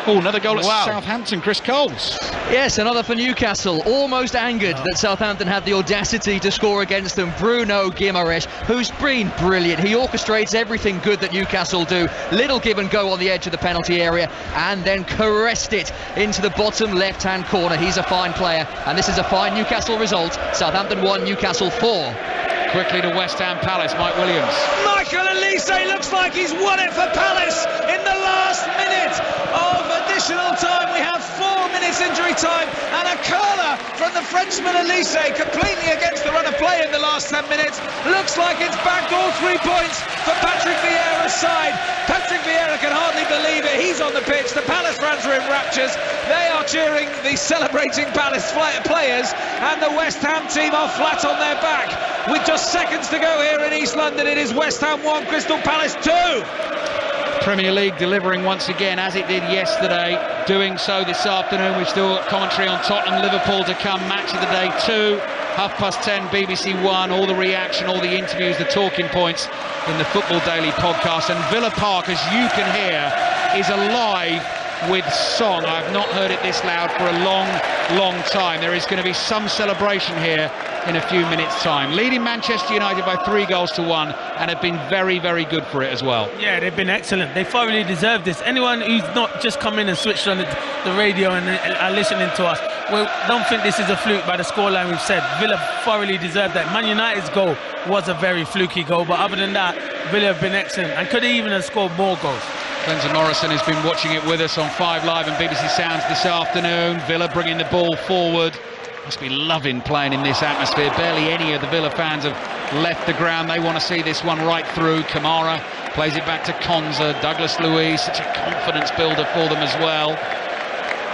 Oh, another goal at Southampton, Chris Coles. Yes, another for Newcastle. Almost angered that Southampton had the audacity to score against them. Bruno Guimaraes, who's been brilliant. He orchestrates everything good that Newcastle do. Little give and go on the edge of the penalty area, and then caressed it into the bottom left-hand corner. He's a fine player, and this is a fine Newcastle result. Southampton 1, Newcastle 4. Quickly to West Ham Palace, Mike Williams. Michael Elise looks like he's won it for Palace in the last minute of additional time. We have 4 minutes injury time and a curler from the Frenchman Elise, completely against the run of play in the last 10 minutes. Looks like it's backed all 3 points for Patrick Vieira's side. Patrick Vieira can hardly believe it. He's on the pitch. The Palace fans are in raptures. They are cheering the celebrating Palace players, and the West Ham team are flat on their back. With just seconds to go here in East London, it is West Ham 1, Crystal Palace 2. Premier League delivering once again, as it did yesterday, doing so this afternoon. We've still got commentary on Tottenham Liverpool to come. Match of the day 2, 10:30 BBC 1. All the reaction, all the interviews, the talking points in the Football Daily podcast. And Villa Park, as you can hear, is alive with song. I've not heard it this loud for a long time. There is going to be some celebration here in a few minutes' time. Leading Manchester United by 3-1 and have been very, very good for it as well. Yeah, they've been excellent. They thoroughly deserve this. Anyone who's not just come in and switched on the radio and are listening to us, well, don't think this is a fluke by the scoreline we've said. Villa thoroughly deserved that. Man United's goal was a very fluky goal, but other than that, Villa have been excellent and could even have scored more goals. Clinton Morrison has been watching it with us on 5 Live and BBC Sounds this afternoon. Villa bringing the ball forward. Must be loving playing in this atmosphere. Barely any of the Villa fans have left the ground. They want to see this one right through. Kamara plays it back to Konza. Douglas Luiz, such a confidence builder for them as well.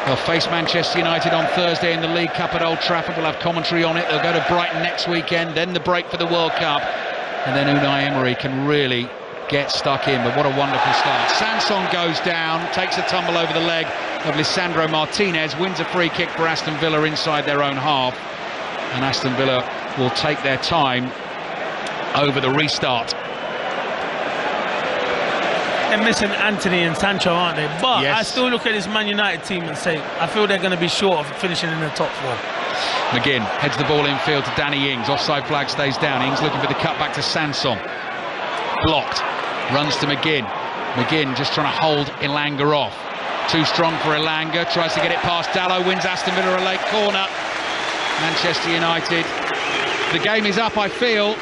They'll face Manchester United on Thursday in the League Cup at Old Trafford. We'll have commentary on it. They'll go to Brighton next weekend, then the break for the World Cup. And then Unai Emery can really get stuck in, but what a wonderful start. Sanson goes down, takes a tumble over the leg of Lisandro Martinez, wins a free kick for Aston Villa inside their own half, and Aston Villa will take their time over the restart. They're missing Anthony and Sancho, aren't they? But yes. I still look at this Man United team and say, I feel they're going to be short of finishing in the top 4. McGinn heads the ball infield to Danny Ings. Offside flag stays down. Ings looking for the cut back to Sanson. Blocked. Runs to McGinn. McGinn just trying to hold Elanga off. Too strong for Elanga. Tries to get it past Dalot. Wins Aston Villa a late corner. Manchester United. The game is up, I feel.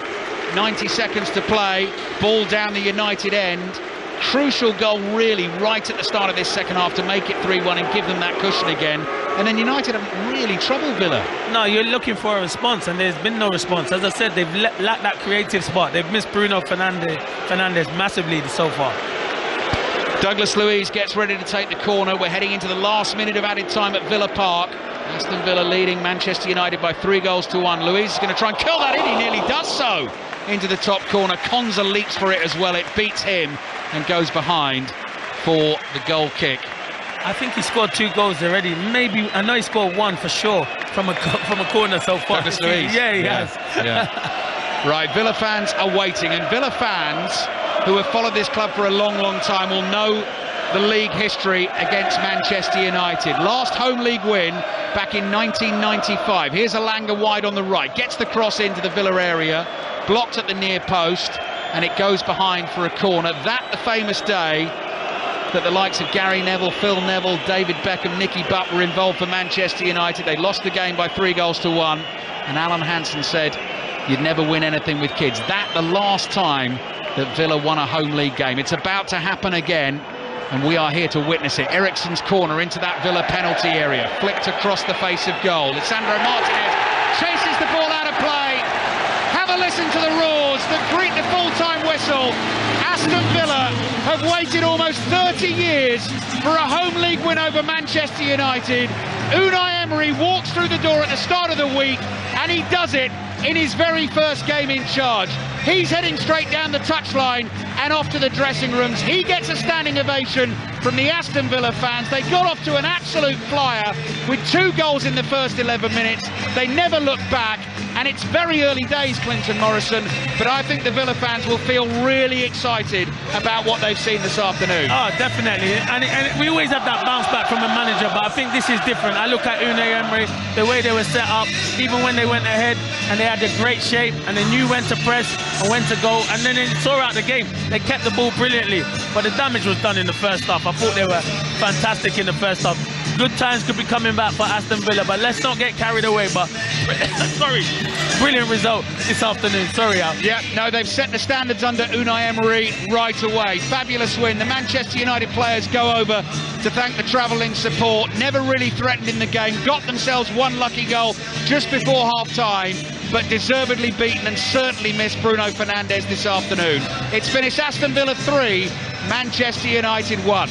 90 seconds to play. Ball down the United end. Crucial goal really right at the start of this second half to make it 3-1 and give them that cushion again. And then United haven't really troubled Villa. No, you're looking for a response and there's been no response. As I said, they've lacked that creative spot. They've missed Bruno Fernandes massively so far. Douglas Luiz gets ready to take the corner. We're heading into the last minute of added time at Villa Park. Aston Villa leading Manchester United by 3-1. Luiz is going to try and kill that in. He nearly does so into the top corner. Konza leaps for it as well. It beats him and goes behind for the goal kick. I think he scored 2 goals already. Maybe, I know he scored 1 for sure from a corner so far. Douglas Luiz. Yeah, he has. Yeah. Right, Villa fans are waiting, and Villa fans who have followed this club for a long time will know the league history against Manchester United. Last home league win back in 1995. Here's Elanga wide on the right, gets the cross into the Villa area, blocked at the near post, and it goes behind for a corner. That the famous day that the likes of Gary Neville, Phil Neville, David Beckham, Nicky Butt were involved for Manchester United. They lost the game by 3-1, and Alan Hansen said, you'd never win anything with kids. That the last time that Villa won a home league game. It's about to happen again, and we are here to witness it. Eriksen's corner into that Villa penalty area, flicked across the face of goal. Lisandro Martinez chases the ball out of play. Have a listen to the roars that greet the full-time whistle. Aston Villa have waited almost 30 years for a home league win over Manchester United. Unai Emery walks through the door at the start of the week, and he does it in his very first game in charge. He's heading straight down the touchline and off to the dressing rooms. He gets a standing ovation from the Aston Villa fans. They got off to an absolute flyer with 2 goals in the first 11 minutes. They never looked back, and it's very early days, Clinton Morrison, but I think the Villa fans will feel really excited about what they've seen this afternoon. Oh, definitely, and we always have that bounce back from a manager, but I think this is different. I look at Unai Emery, the way they were set up, even when they went ahead and they had a great shape and they knew when to press and when to go, and then they saw out the game. They kept the ball brilliantly, but the damage was done in the first half. I thought they were fantastic in the first half. Good times could be coming back for Aston Villa, but let's not get carried away. But sorry, brilliant result this afternoon. Sorry, Al. Yeah, no, they've set the standards under Unai Emery right away. Fabulous win. The Manchester United players go over to thank the travelling support. Never really threatened in the game. Got themselves 1 lucky goal just before half-time, but deservedly beaten and certainly missed Bruno Fernandes this afternoon. It's finished Aston Villa 3, Manchester United 1.